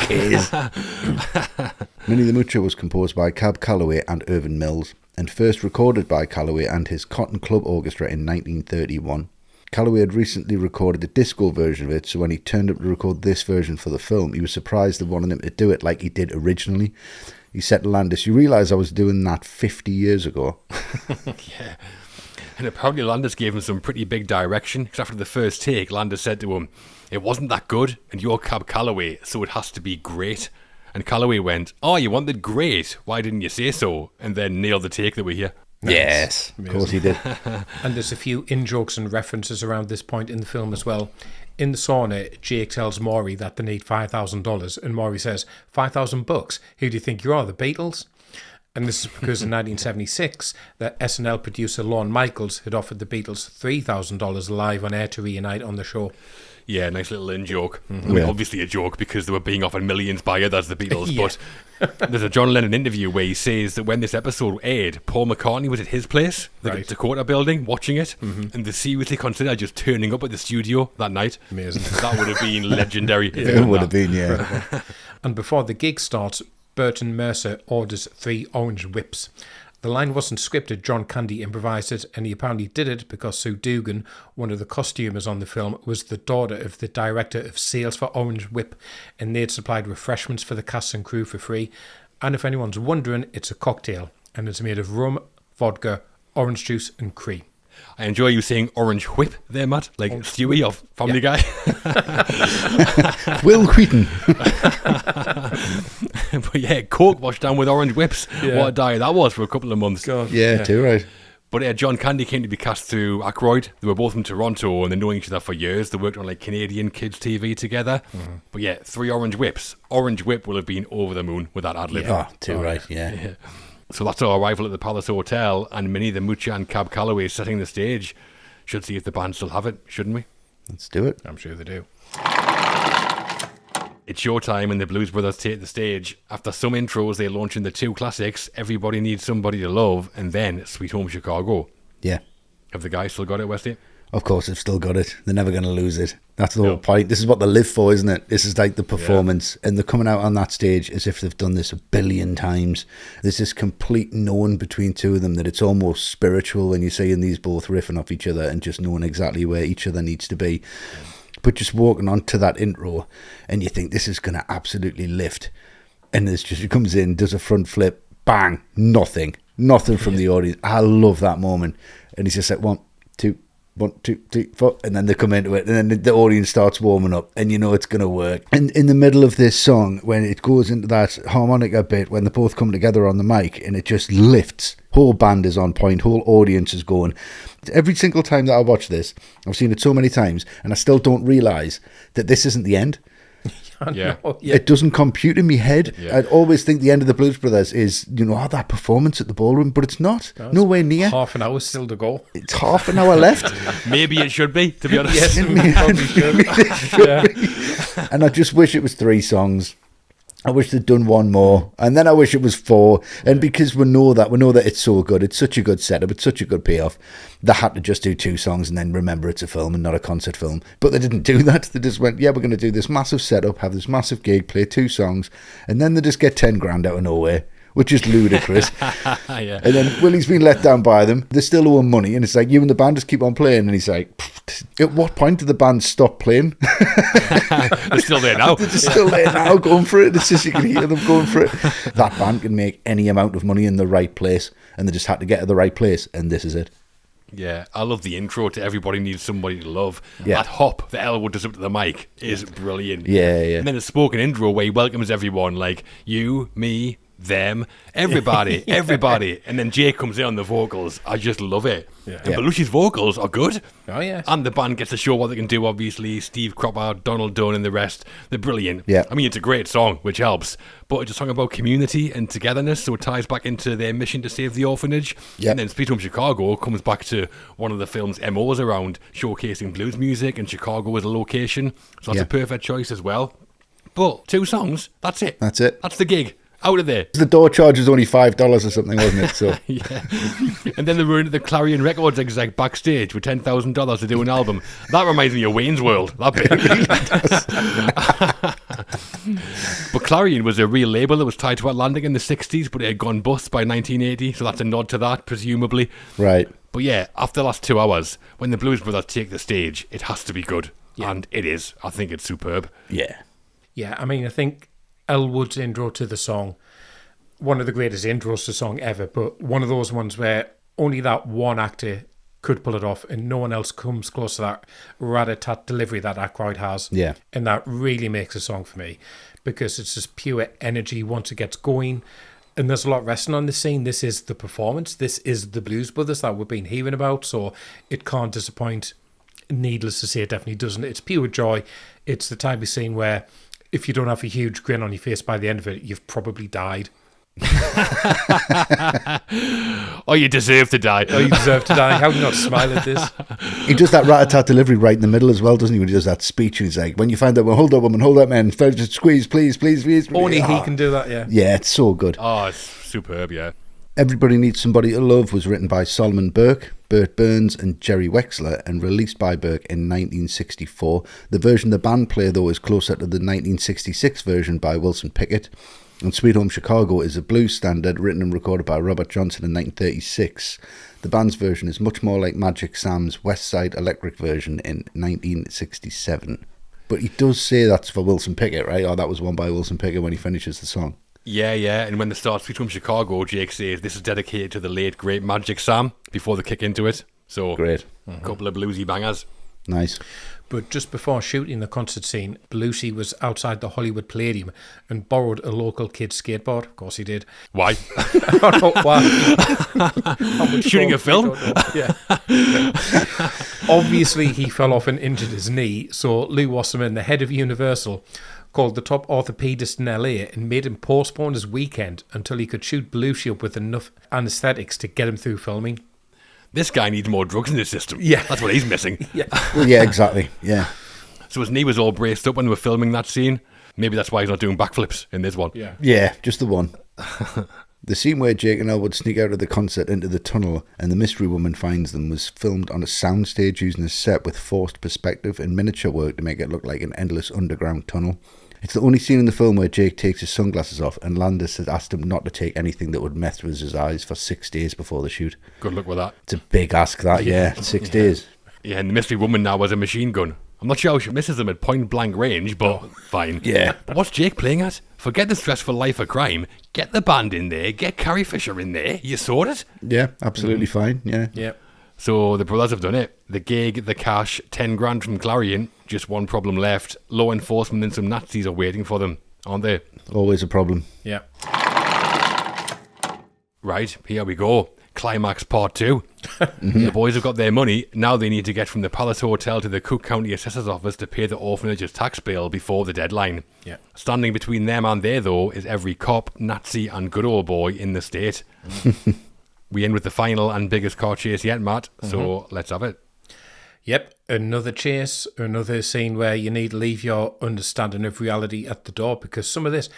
Minnie the Moocher was composed by Cab Calloway and Irvin Mills, and first recorded by Calloway and his Cotton Club Orchestra in 1931. Calloway had recently recorded a disco version of it, so when he turned up to record this version for the film, he was surprised they wanted him to do it like he did originally. He said to Landis, "You realise I was doing that 50 years ago." Yeah. And apparently Landis gave him some pretty big direction, because after the first take, Landis said to him, "It wasn't that good, and you're Cab Calloway, so it has to be great." And Calloway went, "Oh, you wanted great, why didn't you say so?" And then nailed the take that we hear. Yes, of course he did. And there's a few in-jokes and references around this point in the film as well. In the sauna, Jake tells Maury that they need $5,000, and Maury says, $5,000? Who do you think you are, the Beatles? And this is because in 1976, the SNL producer Lorne Michaels had offered the Beatles $3,000 live on air to reunite on the show. Yeah, nice little in-joke. I mean, obviously a joke because they were being offered millions by others, the Beatles. But there's a John Lennon interview where he says that when this episode aired, Paul McCartney was at his place, the Dakota building, watching it, and they seriously considered just turning up at the studio that night. Amazing. That would have been legendary. It would have been, yeah. And before the gig starts, Burton Mercer orders 3 orange whips. The line wasn't scripted, John Candy improvised it, and he apparently did it because Sue Dugan, one of the costumers on the film, was the daughter of the director of sales for Orange Whip, and they'd supplied refreshments for the cast and crew for free. And if anyone's wondering, it's a cocktail, and it's made of rum, vodka, orange juice and cream. I enjoy you saying Orange Whip there, Matt, like Stewie of Family Guy. Will Wheaton. But yeah, Coke washed down with orange whips. Yeah. What a diet that was for a couple of months. God. Yeah, too right. But John Candy came to be cast through Aykroyd. They were both from Toronto and they're knowing each other for years. They worked on like Canadian kids TV together. But yeah, 3 orange whips. Orange Whip will have been over the moon with that ad-lib. Oh, too right, yeah. So that's our arrival at the Palace Hotel, and Minnie the Moocher and Cab Calloway setting the stage. Should see if the band still have it, shouldn't we? Let's do it. I'm sure they do. It's showtime and the Blues Brothers take the stage. After some intros, they launch in the 2 classics, Everybody Needs Somebody to Love, and then Sweet Home Chicago. Yeah. Have the guys still got it, Westy? Of course, they've still got it. They're never going to lose it. That's the whole point. This is what they live for, isn't it? This is like the performance. And they're coming out on that stage as if they've done this 1 billion times. There's this complete knowing between two of them that it's almost spiritual when you're seeing these both riffing off each other and just knowing exactly where each other needs to be. But just walking on to that intro and you think this is going to absolutely lift. And there's just, he comes in, does a front flip, bang, nothing from the audience. I love that moment. And he's just like, 1, 2, 1, 2, 3, 4, and then they come into it, and then the audience starts warming up, and you know it's going to work. And in the middle of this song, when it goes into that harmonica bit, when they both come together on the mic, and it just lifts, whole band is on point, whole audience is going. Every single time that I watch this, I've seen it so many times, and I still don't realise that this isn't the end. Yeah. It doesn't compute in my head. Yeah. I'd always think the end of the Blues Brothers is, that performance at the ballroom, but it's not. Nowhere near. Half an hour still to go. It's half an hour left. Maybe it should be, to be honest. Yes, it probably should. Be. And I just wish it was 3 songs. I wish they'd done 1 more, and then I wish it was 4. And because we know that it's so good, it's such a good setup, it's such a good payoff. They had to just do 2 songs and then remember it's a film and not a concert film. But they didn't do that. They just went, we're going to do this massive setup, have this massive gig, play 2 songs, and then they just get 10 grand out of nowhere, which is ludicrous. Yeah. And then Willie's been let down by them. They still owe him money, and it's like, you and the band just keep on playing. And he's like, at what point did the band stop playing? They're still there now. They're just still there now, going for it. It's just, you can hear them going for it. That band can make any amount of money in the right place, and they just had to get to the right place, and this is it. Yeah, I love the intro to Everybody Needs Somebody to Love. Yeah. That hop that Elwood does up to the mic is brilliant. Yeah. And then the spoken intro where he welcomes everyone, like you, me, them, everybody. And then Jake comes in on the vocals. I just love it. Yeah. And Belushi's vocals are good. Oh, yeah. And the band gets to show what they can do, obviously. Steve Cropper, Donald Dunn and the rest. They're brilliant. Yeah. I mean, it's a great song, which helps. But it's a song about community and togetherness, so it ties back into their mission to save the orphanage. Yeah. And then Sweet Home Chicago comes back to one of the film's MOs around showcasing blues music, and Chicago as a location. So that's a perfect choice as well. But 2 songs, that's it. That's it. That's the gig. Out of there. The door charge was only $5 or something, wasn't it? So Yeah. And then they were into the Clarion Records exec backstage with $10,000 to do an album. That reminds me of Wayne's World. That bit really does. But Clarion was a real label that was tied to Atlantic in the 60s, but it had gone bust by 1980, so that's a nod to that, presumably. right. But yeah, after the last 2 hours, when the Blues Brothers take the stage, it has to be good. Yeah. And it is. I think it's superb. Yeah. Yeah, I mean, I think Elwood's intro to the song, one of the greatest intros to a song ever, but one of those ones where only that one actor could pull it off and no one else comes close to that rat-a-tat delivery that Aykroyd has. Yeah. And that really makes a song for me because it's just pure energy once it gets going. And there's a lot resting on this scene. This is the performance. This is the Blues Brothers that we've been hearing about, so it can't disappoint. Needless to say, it definitely doesn't. It's pure joy. It's the type of scene where if you don't have a huge grin on your face by the end of it, you've probably died. Oh, you deserve to die. Oh, you deserve to die. How do you not smile at this? He does that rat-a-tat delivery right in the middle as well, doesn't he? When he does that speech, and he's like, when you find that, well, hold up, woman, hold up, man, squeeze, please. Only he can do that, yeah. Yeah, it's so good. Oh, it's superb, yeah. Everybody Needs Somebody to Love was written by Solomon Burke, Bert Burns and Jerry Wexler and released by Burke in 1964. The version the band play, though, is closer to the 1966 version by Wilson Pickett. And Sweet Home Chicago is a blues standard written and recorded by Robert Johnson in 1936. The band's version is much more like Magic Sam's West Side Electric version in 1967. But he does say that's for Wilson Pickett, right? Or that was one by Wilson Pickett when he finishes the song. Yeah. And when they start Sweet Home Chicago, Jake says this is dedicated to the late, great Magic Sam before they kick into it. So, great. A couple of bluesy bangers. Nice. But just before shooting the concert scene, Belushi was outside the Hollywood Palladium and borrowed a local kid's skateboard. Of course he did. Why? I don't know why. Shooting a film? Yeah. Obviously, he fell off and injured his knee, so Lou Wasserman, the head of Universal, called the top orthopedist in LA and made him postpone his weekend until he could shoot Belushi up with enough anesthetics to get him through filming. This guy needs more drugs in his system. Yeah. That's what he's missing. Yeah. Well, yeah, exactly. Yeah. So his knee was all braced up when they were filming that scene. Maybe that's why he's not doing backflips in this one. Yeah. Yeah, just the one. The scene where Jake and Elwood sneak out of the concert into the tunnel and the mystery woman finds them was filmed on a soundstage using a set with forced perspective and miniature work to make it look like an endless underground tunnel. It's the only scene in the film where Jake takes his sunglasses off and Landis has asked him not to take anything that would mess with his eyes for 6 days before the shoot. Good luck with that. It's a big ask, that, yeah. 6 days. Yeah, and the mystery woman now has a machine gun. I'm not sure how she misses them at point blank range, but fine. Yeah. But what's Jake playing at? Forget the stressful life of crime. Get the band in there. Get Carrie Fisher in there. You sorted? Yeah, absolutely fine, yeah. Yep. So the brothers have done it. The gig, the cash, 10 grand from Clarion. Just one problem left. Law enforcement and some Nazis are waiting for them, aren't they? Always a problem. Yeah. Right, here we go. Climax part 2. The boys have got their money. Now they need to get from the Palace Hotel to the Cook County Assessor's Office to pay the orphanage's tax bill before the deadline. Yeah. Standing between them and there, though, is every cop, Nazi and good old boy in the state. We end with the final and biggest car chase yet, Matt, so let's have it. Yep, another chase, another scene where you need to leave your understanding of reality at the door, because some of this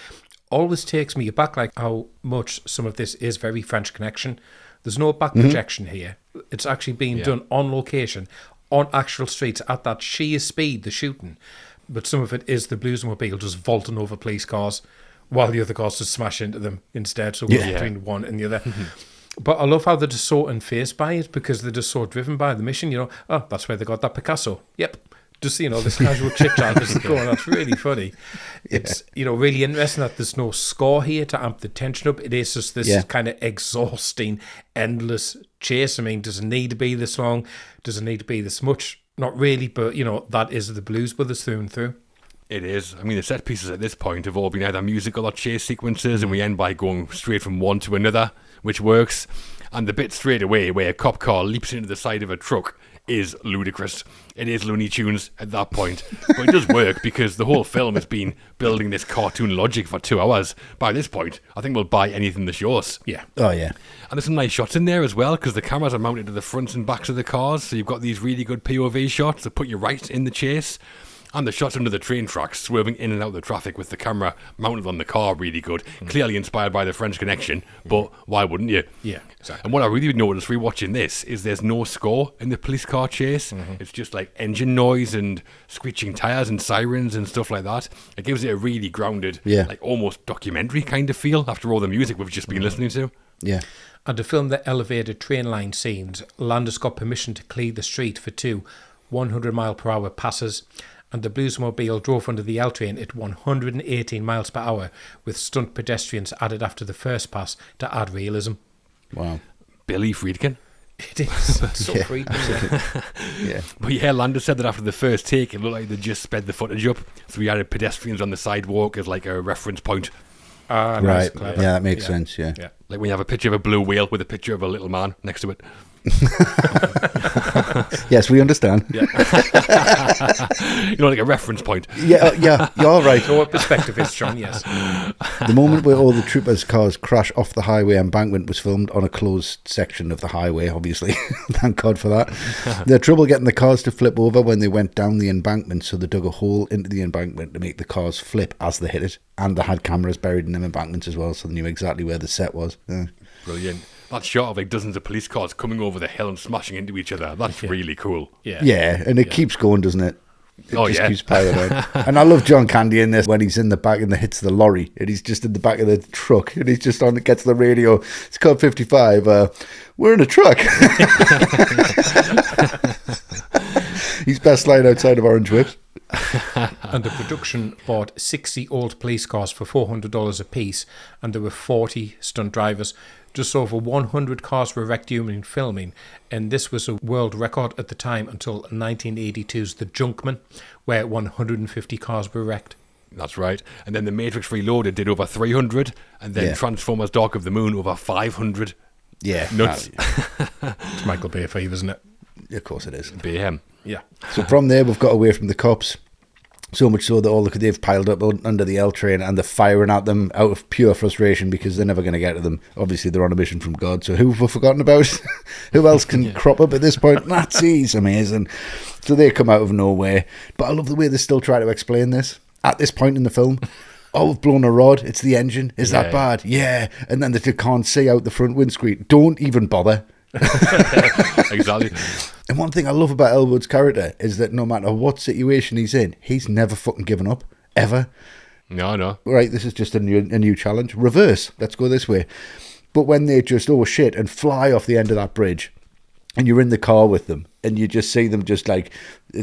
always takes me aback, like how much some of this is very French Connection. There's no back projection here. It's actually being done on location, on actual streets, at that sheer speed, the shooting. But some of it is the Bluesmobile just vaulting over police cars while the other cars just smash into them instead. So we're between one and the other. But I love how they're just so unfazed by it, because they're just so driven by the mission. You know, oh, that's where they got that Picasso. Yep. Just, you know, this casual chit-chat is going. That's really funny. It's, you know, really interesting that there's no score here to amp the tension up. It is just this kind of exhausting, endless chase. I mean, does it need to be this long? Does it need to be this much? Not really, but, you know, that is the Blues Brothers through and through. It is. I mean, the set pieces at this point have all been either musical or chase sequences, and we end by going straight from one to another, which works. And the bit straight away where a cop car leaps into the side of a truck is ludicrous. It is Looney Tunes at that point. But it does work because the whole film has been building this cartoon logic for 2 hours. By this point, I think we'll buy anything that shows. Yeah. Oh, yeah. And there's some nice shots in there as well, because the cameras are mounted to the fronts and backs of the cars, so you've got these really good POV shots that put you right in the chase. And the shots under the train tracks, swerving in and out of the traffic with the camera mounted on the car, really good. Clearly inspired by the French Connection, but why wouldn't you? Yeah, exactly. And what I really noticed rewatching this is there's no score in the police car chase. It's just like engine noise and screeching tyres and sirens and stuff like that. It gives it a really grounded, like almost documentary kind of feel after all the music we've just been listening to. Yeah. And to film the elevated train line scenes, Landis got permission to clear the street for 2 100-mile-per-hour passes, and the Bluesmobile drove under the L train at 118 miles per hour, with stunt pedestrians added after the first pass to add realism. Wow. Billy Friedkin. It is. It's so Friedkin. Yeah. But yeah, Landis said that after the first take, it looked like they just sped the footage up. So we added pedestrians on the sidewalk as like a reference point. Right. Nice, Yeah, that makes sense, yeah. Like when you have a picture of a blue whale with a picture of a little man next to it. Yes, we understand. Yeah. You know, like a reference point. Yeah, you're right. So what perspective is, John? Yes. The moment where all the troopers' cars crash off the highway embankment was filmed on a closed section of the highway, obviously. Thank God for that. They had trouble getting the cars to flip over when they went down the embankment, so they dug a hole into the embankment to make the cars flip as they hit it. And they had cameras buried in them embankments as well, so they knew exactly where the set was. Yeah. Brilliant. That shot of like dozens of police cars coming over the hill and smashing into each other, that's really cool. Yeah, and it keeps going, doesn't it? It just keeps piling on. And I love John Candy in this when he's in the back and hits the lorry and he's just in the back of the truck and he's just on, gets the radio. It's called 55. We're in a truck. He's best line outside of Orange Whips. And the production bought 60 old police cars for $400 a piece, and there were 40 stunt drivers. Just over 100 cars were wrecked during filming, and this was a world record at the time until 1982's The Junkman, where 150 cars were wrecked. That's right. And then The Matrix Reloaded did over 300, and then Transformers Dark of the Moon over 500. Yeah. Nuts. It's Michael Bay for you, isn't it? Of course it is. Bayhem. Yeah. So from there, we've got away from the cops. So much so that they've piled up under the L train and they're firing at them out of pure frustration because they're never going to get to them. Obviously, they're on a mission from God. So who have we forgotten about? Who else can crop up at this point? Nazis, amazing. So they come out of nowhere. But I love the way they still try to explain this. At this point in the film, Oh, we've blown a rod. It's the engine. Is that bad? Yeah. And then they can't see out the front windscreen. Don't even bother. Exactly. And one thing I love about Elwood's character is that no matter what situation he's in, he's never fucking given up. Ever. No. Right, this is just a new challenge. Reverse. Let's go this way. But when they just, oh shit, and fly off the end of that bridge, and you're in the car with them, and you just see them just like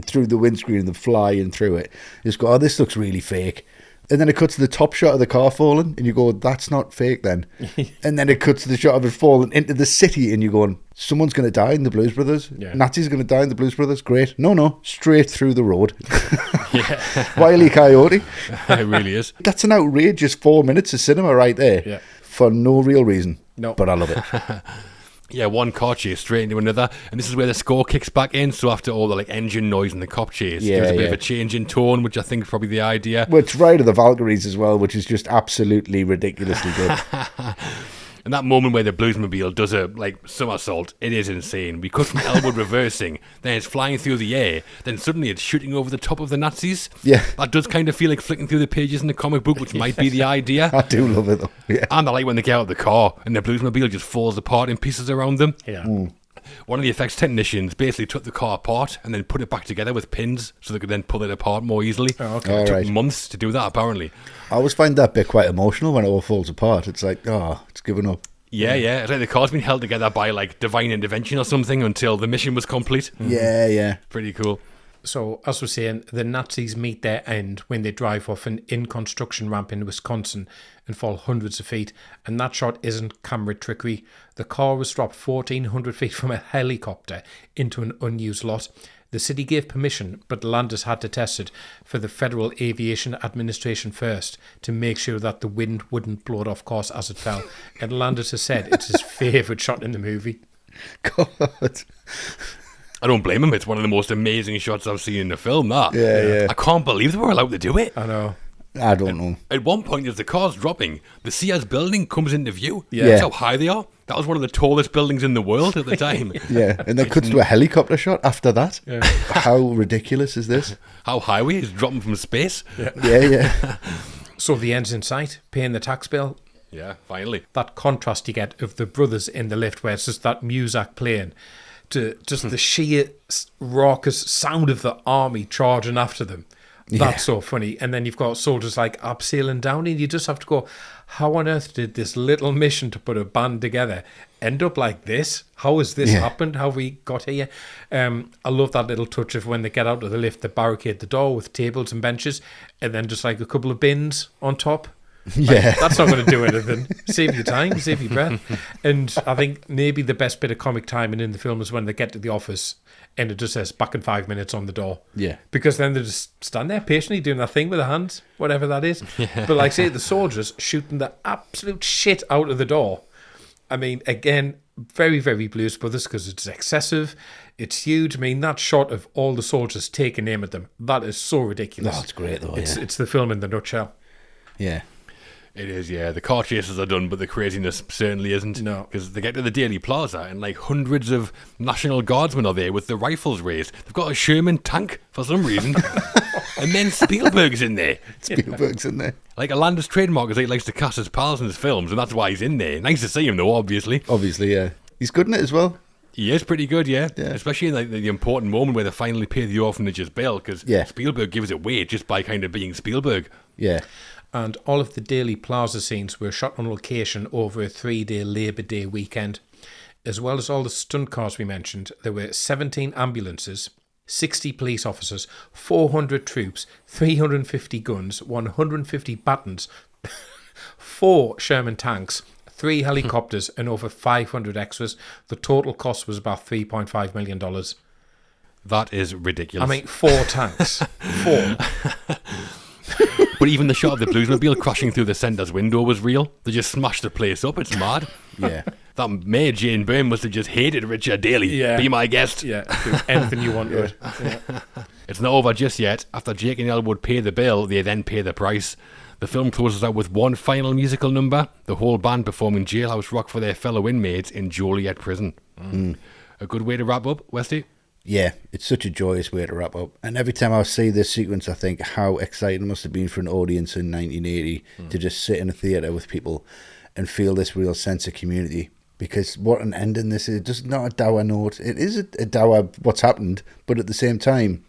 through the windscreen and them flying through it, you just go, oh, this looks really fake. And then it cuts to the top shot of the car falling, and you go, that's not fake then. And then it cuts to the shot of it falling into the city, and you're going, someone's going to die in the Blues Brothers. Yeah. Nazis going to die in the Blues Brothers. Great. No, straight through the road. Wile E. Coyote. It really is. That's an outrageous 4 minutes of cinema right there. Yeah. For no real reason. No. But I love it. Yeah, one car chase straight into another, and this is where the score kicks back in. So after all the like engine noise and the cop chase, there's a bit of a change in tone, which I think is probably the idea. Well, it's Ride of the Valkyries as well, which is just absolutely ridiculously good. And that moment where the Bluesmobile does a somersault, it is insane. We cut from Elwood reversing, then it's flying through the air, then suddenly it's shooting over the top of the Nazis. Yeah. That does kind of feel like flicking through the pages in the comic book, which might be the idea. I do love it though. Yeah. And I like when they get out of the car and the Bluesmobile just falls apart in pieces around them. Yeah. One of the effects technicians basically took the car apart and then put it back together with pins so they could then pull it apart more easily. Oh, okay. It took Alright. months to do that, apparently. I always find that bit quite emotional when it all falls apart. It's like, oh, it's given up. Yeah. It's like the car's been held together by like divine intervention or something until the mission was complete. Yeah. Pretty cool. So, as we're saying, the Nazis meet their end when they drive off an in-construction ramp in Wisconsin and fall hundreds of feet. And that shot isn't camera trickery. The car was dropped 1,400 feet from a helicopter into an unused lot. The city gave permission, but Landis had to test it for the Federal Aviation Administration first to make sure that the wind wouldn't blow it off course as it fell. And Landis has said it's his favourite shot in the movie. God. I don't blame him. It's one of the most amazing shots I've seen in the film, that. Yeah. I can't believe they were allowed to do it. I know. I don't know. At one point, as the car's dropping, the Sears building comes into view. Yeah. That's how high they are. That was one of the tallest buildings in the world at the time. Yeah, and then cuts to a helicopter shot after that. Yeah. How ridiculous is this? How highway is dropping from space. Yeah. So the end's in sight, paying the tax bill. Yeah, finally. That contrast you get of the brothers in the lift where it's just that music playing to just the sheer raucous sound of the army charging after them. That's so funny. And then you've got soldiers like abseiling down, and you just have to go, how on earth did this little mission to put a band together end up like this? How has this happened? How have we got here? I love that little touch of when they get out of the lift, they barricade the door with tables and benches, and then just like a couple of bins on top. Like, that's not going to do anything. Save your time, save your breath. And I think maybe the best bit of comic timing in the film is when they get to the office and it just says back in 5 minutes on the door. Yeah. Because then they just stand there patiently doing that thing with their hands, whatever that is. But like say the soldiers shooting the absolute shit out of the door. I mean, again, very, very Blues Brothers because it's excessive. It's huge. I mean, that shot of all the soldiers taking aim at them, that is so ridiculous. Oh, it's great though. It's the film in the nutshell. Yeah. It is, yeah. The car chases are done, but the craziness certainly isn't. No. Because they get to the Daily Plaza and like hundreds of National Guardsmen are there with the rifles raised. They've got a Sherman tank for some reason. And then Spielberg's in there. Spielberg's in there. Like a Landis trademark is he likes to cast his pals in his films, and that's why he's in there. Nice to see him though, obviously. Obviously, yeah. He's good in it as well. He is pretty good, yeah. Especially in like the important moment where they finally pay the orphanage's bill, because Spielberg gives it away just by kind of being Spielberg. Yeah. And all of the Daily Plaza scenes were shot on location over a 3-day Labour Day weekend. As well as all the stunt cars we mentioned, there were 17 ambulances, 60 police officers, 400 troops, 350 guns, 150 batons, 4 Sherman tanks, 3 helicopters, and over 500 extras. The total cost was about $3.5 million. That is ridiculous. I mean, 4 tanks. 4. But even the shot of the Bluesmobile crashing through the centre's window was real. They just smashed the place up. It's mad. Yeah. That Mayor Jane Byrne must have just hated Richard Daly. Yeah. Be my guest. Yeah, do anything you want to it. Yeah. It's not over just yet. After Jake and Elwood pay the bill, they then pay the price. The film closes out with one final musical number, the whole band performing Jailhouse Rock for their fellow inmates in Joliet Prison. A good way to wrap up, Westy? Yeah, it's such a joyous way to wrap up. And every time I see this sequence, I think how exciting it must have been for an audience in 1980 to just sit in a theatre with people and feel this real sense of community. Because what an ending this is. Just not a dour note. It is a dour what's happened, but at the same time,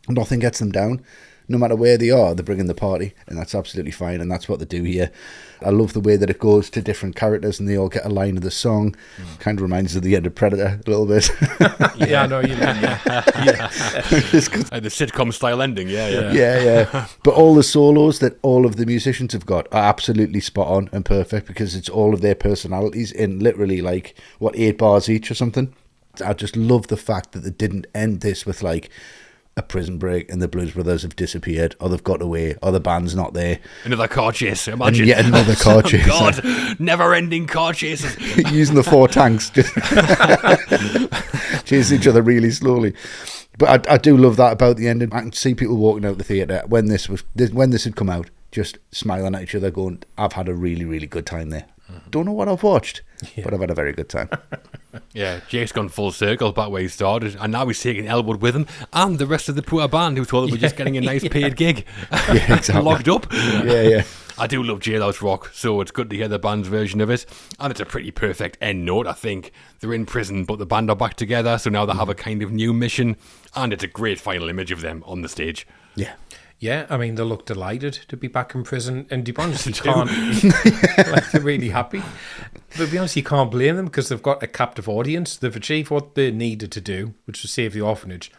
nothing gets them down. No matter where they are, they're bringing the party, and that's absolutely fine, and that's what they do here. I love the way that it goes to different characters, and they all get a line of the song. Kind of reminds us of the end of Predator a little bit. Yeah, I know you mean. Yeah. The sitcom style ending, yeah. Yeah. But all the solos that all of the musicians have got are absolutely spot on and perfect, because it's all of their personalities in literally 8 bars each or something. I just love the fact that they didn't end this with a prison break and the Blues Brothers have disappeared, or they've got away, or the band's not there. Another car chase, imagine. And yet another car chase. God, never-ending car chases. Using the 4 tanks, just chasing each other really slowly. But I do love that about the ending. I can see people walking out the theatre when this had come out, just smiling at each other, going, "I've had a really, really good time there." Don't know what I've watched, but I've had a very good time. Yeah, Jake's gone full circle back where he started, and now he's taking Elwood with him, and the rest of the poor band who thought they were just getting a nice paid gig. Yeah, exactly. Locked up. Yeah. I do love Jailhouse Rock, so it's good to hear the band's version of it, and it's a pretty perfect end note, I think. They're in prison, but the band are back together, so now they have a kind of new mission, and it's a great final image of them on the stage. Yeah. Yeah, I mean, they look delighted to be back in prison, and to be honest, you can't, they're really happy. But to be honest, you can't blame them, because they've got a captive audience. They've achieved what they needed to do, which was save the orphanage.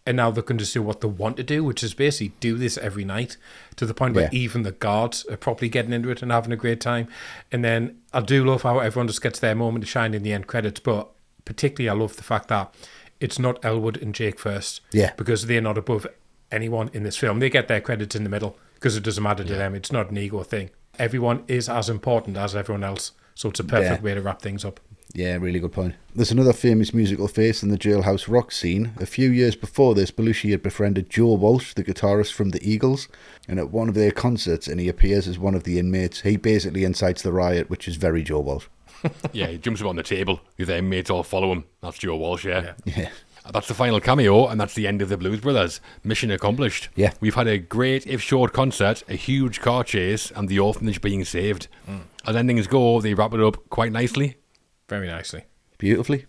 And now they can just do what they want to do, which is basically do this every night, to the point where even the guards are probably getting into it and having a great time. And then I do love how everyone just gets their moment to shine in the end credits, but particularly I love the fact that it's not Elwood and Jake first, because they're not above anyone in this film. They get their credits in the middle because it doesn't matter to them. It's not an ego thing. Everyone is as important as everyone else, so it's a perfect way to wrap things up. Yeah, really good point. There's another famous musical face in the Jailhouse Rock scene. A few years before this, Belushi had befriended Joe Walsh, the guitarist from the Eagles, and at one of their concerts, and he appears as one of the inmates. He basically incites the riot, which is very Joe Walsh. Yeah, he jumps up on the table. The inmates all follow him. That's Joe Walsh, yeah. That's the final cameo, and that's the end of the Blues Brothers. Mission accomplished. Yeah. We've had a great, if short, concert, a huge car chase, and the orphanage being saved. As endings go, they wrap it up quite nicely. Very nicely. Beautifully.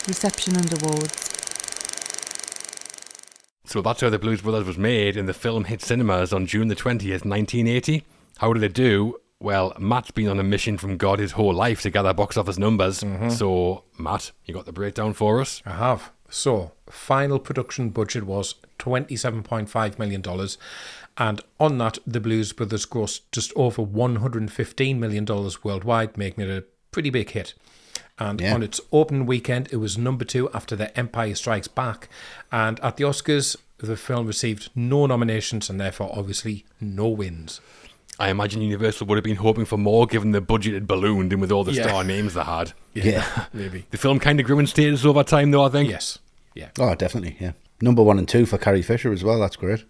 Reception and awards. So that's how the Blues Brothers was made, and the film hit cinemas on June the 20th, 1980. How did it do? Well, Matt's been on a mission from God his whole life to gather box office numbers. So, Matt, you got the breakdown for us? I have. So, final production budget was $27.5 million. And on that, the Blues Brothers grossed just over $115 million worldwide, making it a pretty big hit. And on its opening weekend, it was number 2 after The Empire Strikes Back. And at the Oscars, the film received no nominations and therefore, obviously, no wins. I imagine Universal would have been hoping for more, given the budget had ballooned and with all the star names they had. Yeah. Maybe. The film kind of grew in status over time, though, I think. Yes. Yeah. Oh, definitely, yeah. Number 1 and 2 for Carrie Fisher as well, that's great.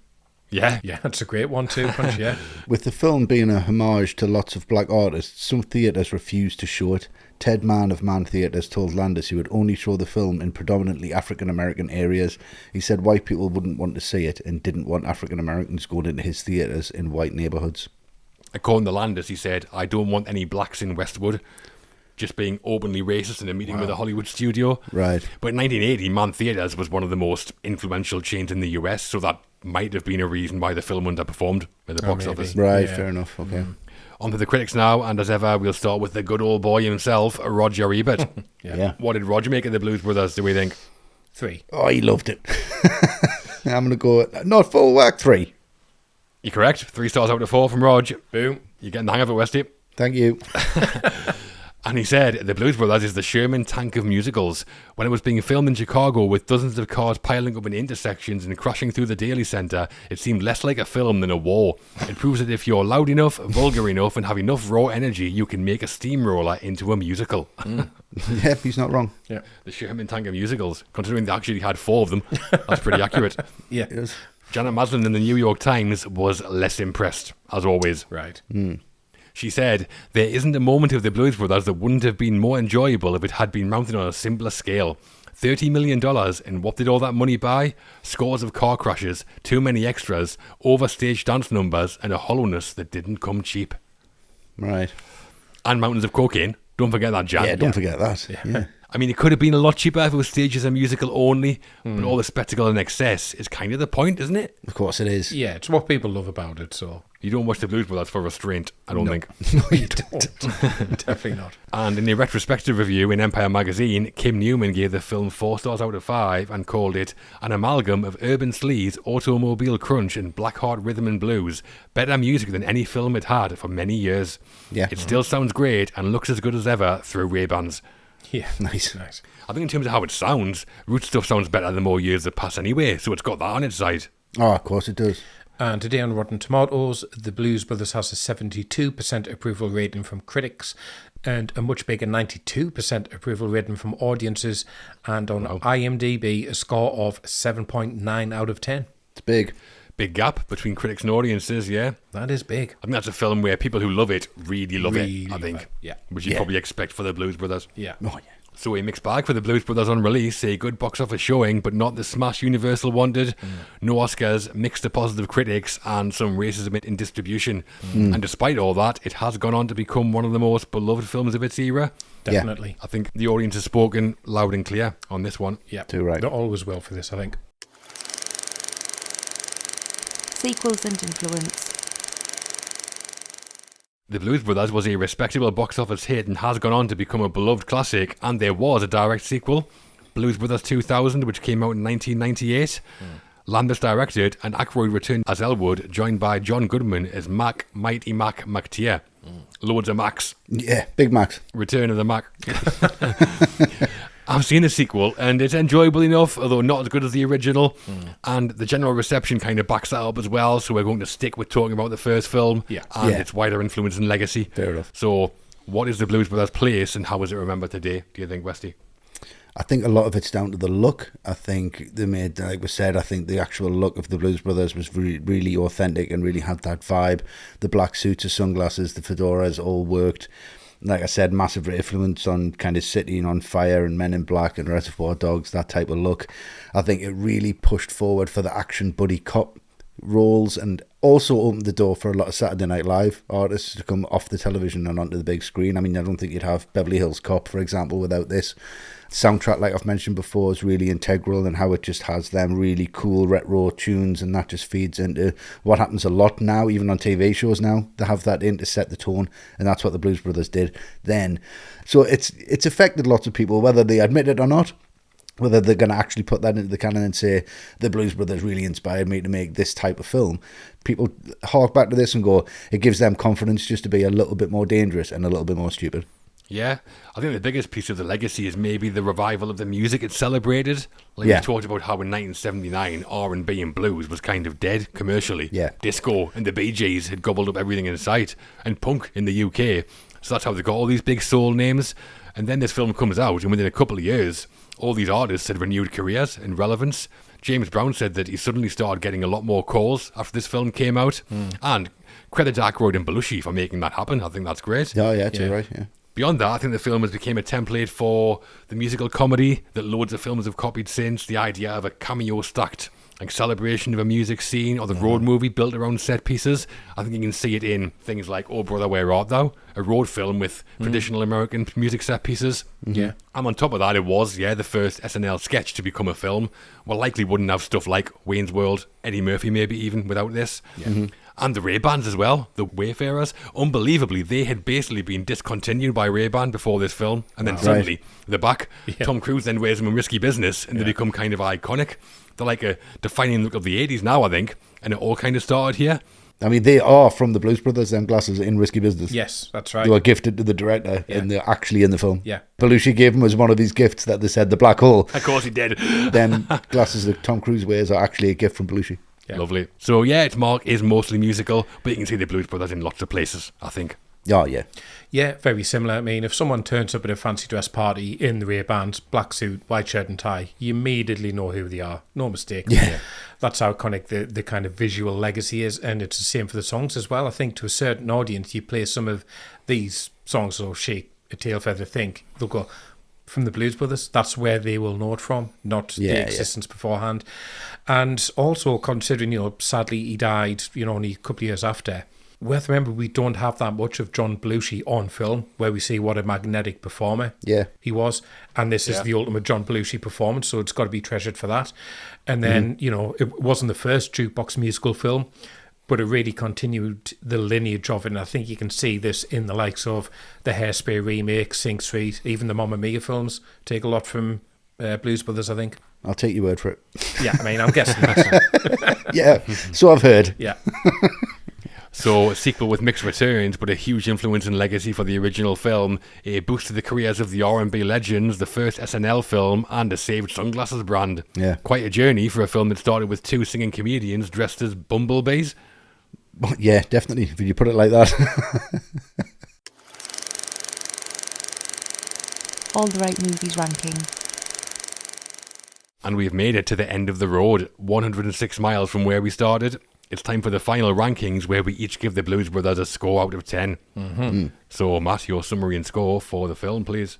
Yeah. Yeah, that's a great one too, Punch, yeah. With the film being a homage to lots of black artists, some theatres refused to show it. Ted Mann of Mann Theatres told Landis he would only show the film in predominantly African-American areas. He said white people wouldn't want to see it and didn't want African-Americans going into his theatres in white neighbourhoods. According to Landis, he said, "I don't want any blacks in Westwood," just being openly racist in a meeting with a Hollywood studio. Right. But in 1980, Mann Theatres was one of the most influential chains in the US, so that might have been a reason why the film underperformed at the box office. Right, fair enough, okay. On to the critics now, and as ever, we'll start with the good old boy himself, Roger Ebert. Yeah. What did Roger make of the Blues Brothers, do we think? 3. Oh, he loved it. I'm going to go, not full whack, 3. You're correct. 3 stars out of 4 from Rog. Boom. You're getting the hang of it, Westy. Thank you. And he said, the Blues Brothers is the Sherman tank of musicals. When it was being filmed in Chicago with dozens of cars piling up in intersections and crashing through the Daily Center, it seemed less like a film than a war. It proves that if you're loud enough, vulgar enough, and have enough raw energy, you can make a steamroller into a musical. Yep, he's not wrong. Yeah. The Sherman tank of musicals, considering they actually had 4 of them. That's pretty accurate. Yeah. Yes. Janet Maslin in the New York Times was less impressed, as always. Right. She said, "There isn't a moment of the Blues Brothers that wouldn't have been more enjoyable if it had been mounted on a simpler scale. $30 million, and what did all that money buy? Scores of car crashes, too many extras, overstaged dance numbers, and a hollowness that didn't come cheap." Right. And mountains of cocaine. Don't forget that, Jan. Yeah, don't forget that. Yeah. I mean, it could have been a lot cheaper if it was staged as a musical only, but all the spectacle and excess is kind of the point, isn't it? Of course it is. Yeah, it's what people love about it, so... You don't watch the Blues Brothers for restraint, I don't think. No, you don't. Definitely not. And in a retrospective review in Empire magazine, Kim Newman gave the film 4 stars out of 5 and called it an amalgam of urban sleaze, automobile crunch, and blackheart rhythm and blues. Better music than any film it had for many years. Yeah. It still sounds great and looks as good as ever through Ray-Bans. Yeah. Nice. I think in terms of how it sounds, Root stuff sounds better the more years that pass anyway, so it's got that on its side. Oh, of course it does. And today on Rotten Tomatoes, The Blues Brothers has a 72% approval rating from critics and a much bigger 92% approval rating from audiences, and on IMDb a score of 7.9 out of 10. It's big. Big gap between critics and audiences, yeah. That is big. I think that's a film where people who love it really love Really it, I love think. it, yeah. Which you'd probably expect for the Blues Brothers. Yeah. Oh, yeah. So a mixed bag for the Blues Brothers on release, a good box office showing, but not the smash Universal wanted. No Oscars, mixed to positive critics, and some racism in distribution. And despite all that, it has gone on to become one of the most beloved films of its era. Definitely. I think the audience has spoken loud and clear on this one. Yeah. Too right. They always will for this, I think. Sequels and influence. The Blues Brothers was a respectable box office hit and has gone on to become a beloved classic, and there was a direct sequel, Blues Brothers 2000, which came out in 1998. Landis directed, and Aykroyd returned as Elwood, joined by John Goodman as Mac, Mighty Mac McTeer. Loads of Macs. Yeah, Big Max. Return of the Mac. I've seen the sequel, and it's enjoyable enough, although not as good as the original. And the general reception kind of backs that up as well, so we're going to stick with talking about the first film and its wider influence and legacy. Fair enough. So, what is the Blues Brothers' place, and how is it remembered today, do you think, Westy? I think a lot of it's down to the look. I think they made, like we said, I think the actual look of the Blues Brothers was really authentic and really had that vibe. The black suits, the sunglasses, the fedoras all worked. Like I said, massive influence on kind of City and On Fire and Men in Black and Reservoir Dogs, that type of look. I think it really pushed forward for the action buddy cop roles, and also opened the door for a lot of Saturday Night Live artists to come off the television and onto the big screen. I mean, I don't think you'd have Beverly Hills Cop, for example, without this. Soundtrack, like I've mentioned before, is really integral, and how it just has them really cool retro tunes, and that just feeds into what happens a lot now, even on TV shows now. They have that in to set the tone, and that's what the Blues Brothers did then. So it's affected lots of people, whether they admit it or not. Whether they're going to actually put that into the canon and say, the Blues Brothers really inspired me to make this type of film. People hark back to this and go, it gives them confidence just to be a little bit more dangerous and a little bit more stupid. Yeah, I think the biggest piece of the legacy is maybe the revival of the music it celebrated. Like we talked about how in 1979 R&B and blues was kind of dead commercially. Yeah. Disco and the Bee Gees had gobbled up everything in sight, and punk in the UK. So that's how they got all these big soul names. And then this film comes out, and within a couple of years, all these artists had renewed careers and relevance. James Brown said that he suddenly started getting a lot more calls after this film came out. And credit to Aykroyd and Belushi for making that happen. I think that's great. Oh, yeah, too right, yeah. Beyond that, I think the film has become a template for the musical comedy that loads of films have copied since. The idea of a cameo-stacked like celebration of a music scene, or the road movie built around set pieces. I think you can see it in things like Oh Brother, Where Art Thou? A road film with traditional American music set pieces. Yeah. And on top of that, it was, the first SNL sketch to become a film. Well, likely wouldn't have stuff like Wayne's World, Eddie Murphy maybe even without this. Yeah. And the Ray-Bans as well, the Wayfarers. Unbelievably, they had basically been discontinued by Ray-Ban before this film. And then suddenly, they're back. Yeah. Tom Cruise then wears them in Risky Business, and they become kind of iconic. They're like a defining look of the 80s now, I think. And it all kind of started here. I mean, they are from the Blues Brothers, them glasses in Risky Business. Yes, that's right. They were gifted to the director, and they're actually in the film. Yeah. Belushi gave him as one of his gifts that they said the black hole. Of course he did. Them glasses that Tom Cruise wears are actually a gift from Belushi. Yeah. Lovely. So, its mark is mostly musical, but you can see the Blues Brothers in lots of places, I think. Oh, yeah. Yeah, very similar. I mean, if someone turns up at a fancy dress party in the Ray-Bans, black suit, white shirt and tie, you immediately know who they are. No mistake. Yeah. That's how iconic the kind of visual legacy is, and it's the same for the songs as well. I think to a certain audience, you play some of these songs, or Shake a Tail Feather Think, they'll go, from the Blues Brothers, that's where they will know it from, not the existence beforehand. And also considering, sadly he died, only a couple of years after. Worth remembering, we don't have that much of John Belushi on film, where we see what a magnetic performer he was. And this is the ultimate John Belushi performance, so it's got to be treasured for that. And then, it wasn't the first jukebox musical film, but it really continued the lineage of it. And I think you can see this in the likes of the Hairspray remake, Sing Street, even the Mamma Mia films take a lot from Blues Brothers, I think. I'll take your word for it. Yeah, I mean, I'm guessing that's Yeah, so I've heard. Yeah. So, a sequel with mixed returns, but a huge influence and legacy for the original film. It boosted the careers of the R&B legends, the first SNL film, and a saved sunglasses brand. Yeah. Quite a journey for a film that started with two singing comedians dressed as bumblebees. Yeah, definitely, when you put it like that. All the Right Movies ranking. And we've made it to the end of the road, 106 miles from where we started. It's time for the final rankings, where we each give the Blues Brothers a score out of 10. So, Matt, your summary and score for the film, please.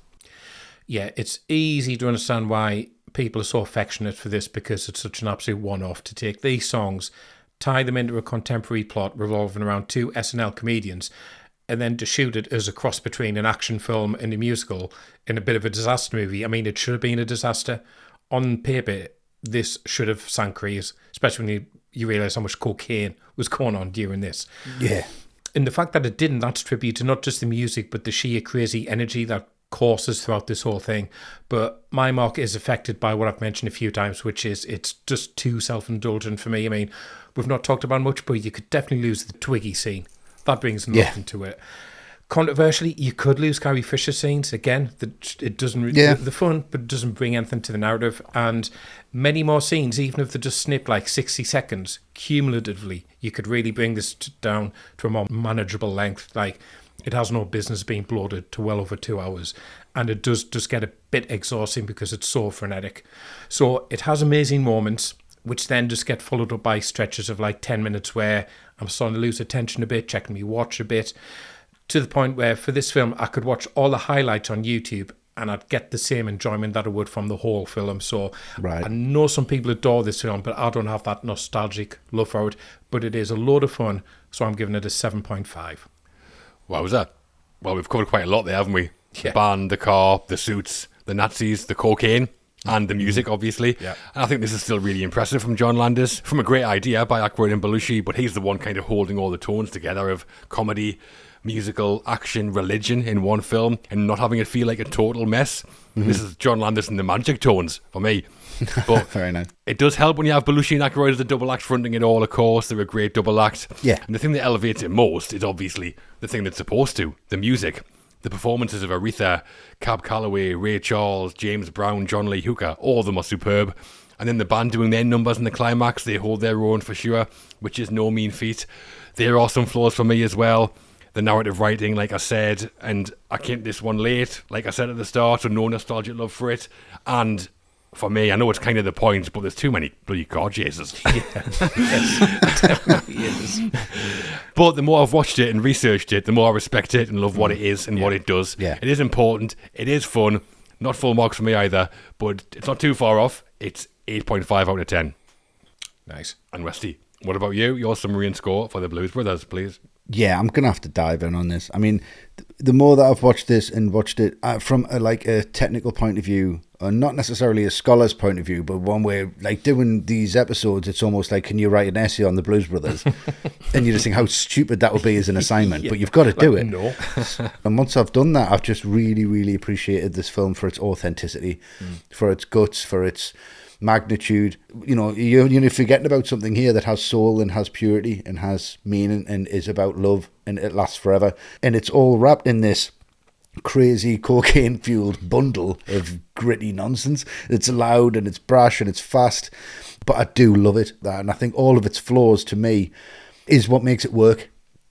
Yeah, it's easy to understand why people are so affectionate for this, because it's such an absolute one-off to take these songs, tie them into a contemporary plot revolving around two SNL comedians, and then to shoot it as a cross between an action film and a musical in a bit of a disaster movie. I mean, it should have been a disaster. On paper, this should have sank careers, especially when you realise how much cocaine was going on during this. Yeah. And the fact that it didn't, that's tribute to not just the music, but the sheer crazy energy that courses throughout this whole thing. But my mark is affected by what I've mentioned a few times, which is it's just too self-indulgent for me. I mean, we've not talked about much, but you could definitely lose the Twiggy scene. That brings nothing to it. Controversially, you could lose Carrie Fisher scenes. Again, it doesn't the fun, but it doesn't bring anything to the narrative. And many more scenes, even if they just snip like 60 seconds, cumulatively, you could really bring this down to a more manageable length. Like, it has no business being bloated to well over 2 hours. And it does just get a bit exhausting because it's so frenetic. So it has amazing moments, which then just get followed up by stretches of like 10 minutes where I'm starting to lose attention a bit, checking me watch a bit, to the point where for this film, I could watch all the highlights on YouTube and I'd get the same enjoyment that I would from the whole film. So I know some people adore this film, but I don't have that nostalgic love for it. But it is a load of fun, so I'm giving it a 7.5. What was that? Well, we've covered quite a lot there, haven't we? Yeah. The band, the car, the suits, the Nazis, the cocaine, and the music, obviously. Yeah. And I think this is still really impressive from John Landis, from a great idea by Aykroyd and Belushi, but he's the one kind of holding all the tones together of comedy, musical, action, religion in one film, and not having it feel like a total mess. This is John Landis and the magic tones for me. But Very nice. it does help when you have Belushi and Aykroyd as a double act fronting it all, of course. They're a great double act. Yeah. And the thing that elevates it most is obviously the thing that's supposed to, the music. The performances of Aretha, Calloway, Ray Charles, James Brown, John Lee Hooker, all of them are superb. And then the band doing their numbers in the climax, they hold their own for sure, which is no mean feat. There are some flaws for me as well. The narrative writing, like I said, and I came to this one late, like I said at the start, so no nostalgic love for it. And for me, I know it's kind of the point, but there's too many bloody car chases. Yes. But the more I've watched it and researched it, the more I respect it and love what it is and what it does. Yeah. It is important. It is fun. Not full marks for me either, but it's not too far off. It's 8.5 out of 10. Nice. And Westy, what about you? Your summary and score for the Blues Brothers, please. Yeah, I'm going to have to dive in on this. I mean, the more that I've watched this and watched it from a technical point of view, or not necessarily a scholar's point of view, but one where, like, doing these episodes, it's almost like, can you write an essay on the Blues Brothers? And you just think how stupid that would be as an assignment, but you've got to do it. No. And once I've done that, I've just really, really appreciated this film for its authenticity, for its guts, for its magnitude. You're forgetting about something here that has soul and has purity and has meaning and is about love and it lasts forever. And it's all wrapped in this crazy cocaine-fueled bundle of gritty nonsense. It's loud and it's brash and it's fast, but I do love it. And I think all of its flaws, to me, is what makes it work.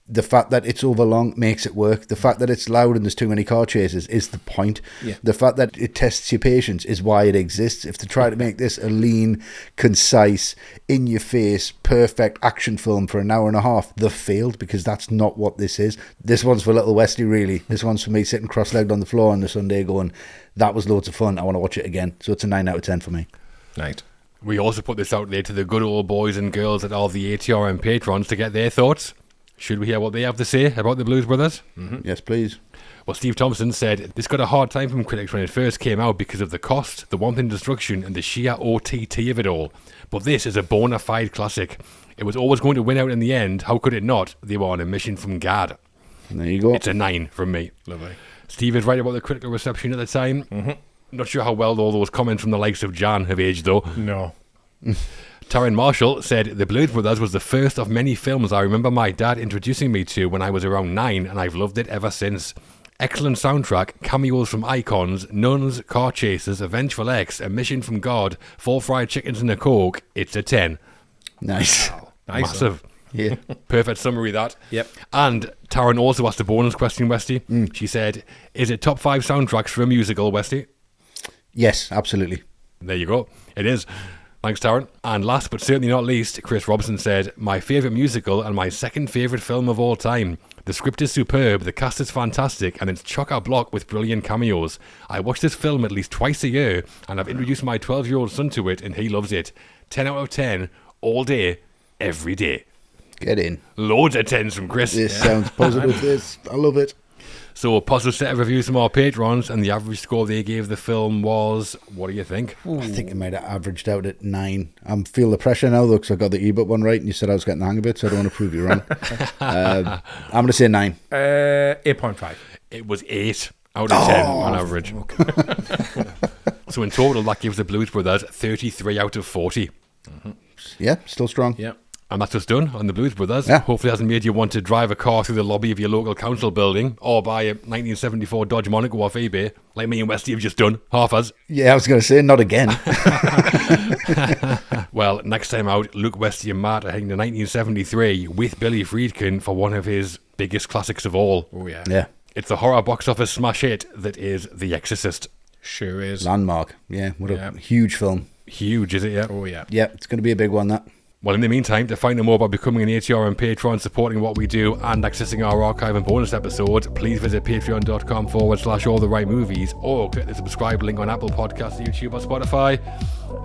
The fact that it's overlong makes it work. The fact that it's loud and there's too many car chases is the point. Yeah. The fact that it tests your patience is why it exists. If they try to make this a lean, concise, in-your-face, perfect action film for an hour and a half, they've failed, because that's not what this is. This one's for little Westy, really. This one's for me sitting cross-legged on the floor on the Sunday going, that was loads of fun. I want to watch it again. So it's a 9 out of 10 for me. Right. We also put this out there to the good old boys and girls at all the ATRM patrons to get their thoughts. Should we hear what they have to say about the Blues Brothers? Mm-hmm. Yes, please. Well, Steve Thompson said, this got a hard time from critics when it first came out because of the cost, the wanton destruction, and the sheer OTT of it all. But this is a bona fide classic. It was always going to win out in the end. How could it not? They were on a mission from God. There you go. It's a 9 from me. Lovely. Steve is right about the critical reception at the time. Mm-hmm. Not sure how well all those comments from the likes of Jan have aged, though. No. Taryn Marshall said, The Blues Brothers was the first of many films I remember my dad introducing me to when I was around 9, and I've loved it ever since. Excellent soundtrack, cameos from icons, nuns, car chasers, A Vengeful X, A Mission from God, 4 fried chickens and a Coke. It's a 10. Nice. Wow. Nice. Massive. Yeah. Perfect summary, that. Yep. And Taryn also asked a bonus question, Westy. She said, is it top 5 soundtracks for a musical, Westy? Yes, absolutely. There you go. It is. Thanks, Taryn. And last but certainly not least, Chris Robson said, my favourite musical and my second favourite film of all time. The script is superb, the cast is fantastic, and it's chock-a-block with brilliant cameos. I watch this film at least twice a year, and I've introduced my 12-year-old son to it, and he loves it. 10 out of 10, all day, every day. Get in. Loads of 10s from Chris. This sounds positive, this. I love it. So a positive set of reviews from our patrons, and the average score they gave the film was, what do you think? I think it might have averaged out at 9. I feel the pressure now, though, because I got the ebook one right, and you said I was getting the hang of it, so I don't want to prove you wrong. I'm going to say 9. 8.5. It was 8 out of 10 on average. So in total, that gives the Blues Brothers 33 out of 40. Yeah, still strong. Yeah. And that's us done on the Blues Brothers. Yeah. Hopefully it hasn't made you want to drive a car through the lobby of your local council building or buy a 1974 Dodge Monaco off eBay, like me and Westy have just done, half us. Yeah, I was going to say, not again. Well, next time out, Luke, Westy and Matt are heading to 1973 with Billy Friedkin for one of his biggest classics of all. Oh, yeah. Yeah, It's the horror box office smash hit that is The Exorcist. Sure is. landmark. Yeah, what Yeah. a huge film. Huge, is it, yeah? Oh, yeah. Yeah, it's going to be a big one, that. Well, in the meantime, to find out more about becoming an ATRM patron, supporting what we do, and accessing our archive and bonus episodes, please visit patreon.com/alltherightmovies or click the subscribe link on Apple Podcasts, YouTube, or Spotify.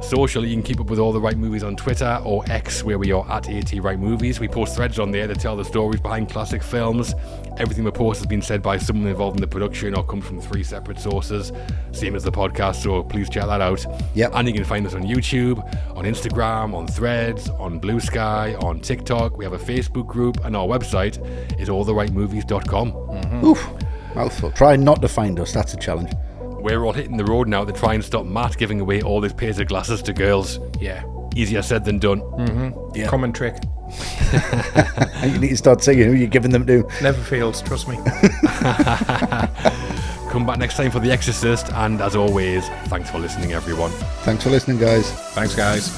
Socially, you can keep up with All the Right Movies on Twitter or X, where we are at ATRightMovies. We post threads on there that tell the stories behind classic films. Everything we post has been said by someone involved in the production or comes from 3 separate sources, same as the podcast, so please check that out. Yep. And you can find us on YouTube, on Instagram, on Threads, on Blue Sky, on TikTok. We have a Facebook group, and our website is alltherightmovies.com. Oof, mouthful. Try not to find us, that's a challenge. We're all hitting the road now to try and stop Matt giving away all his pairs of glasses to girls. Yeah. Easier said than done. Yeah. Common trick. You need to start singing who you're giving them to. Never fails, trust me. Come back next time for The Exorcist, and as always, thanks for listening, everyone. Thanks for listening, guys. Thanks, guys.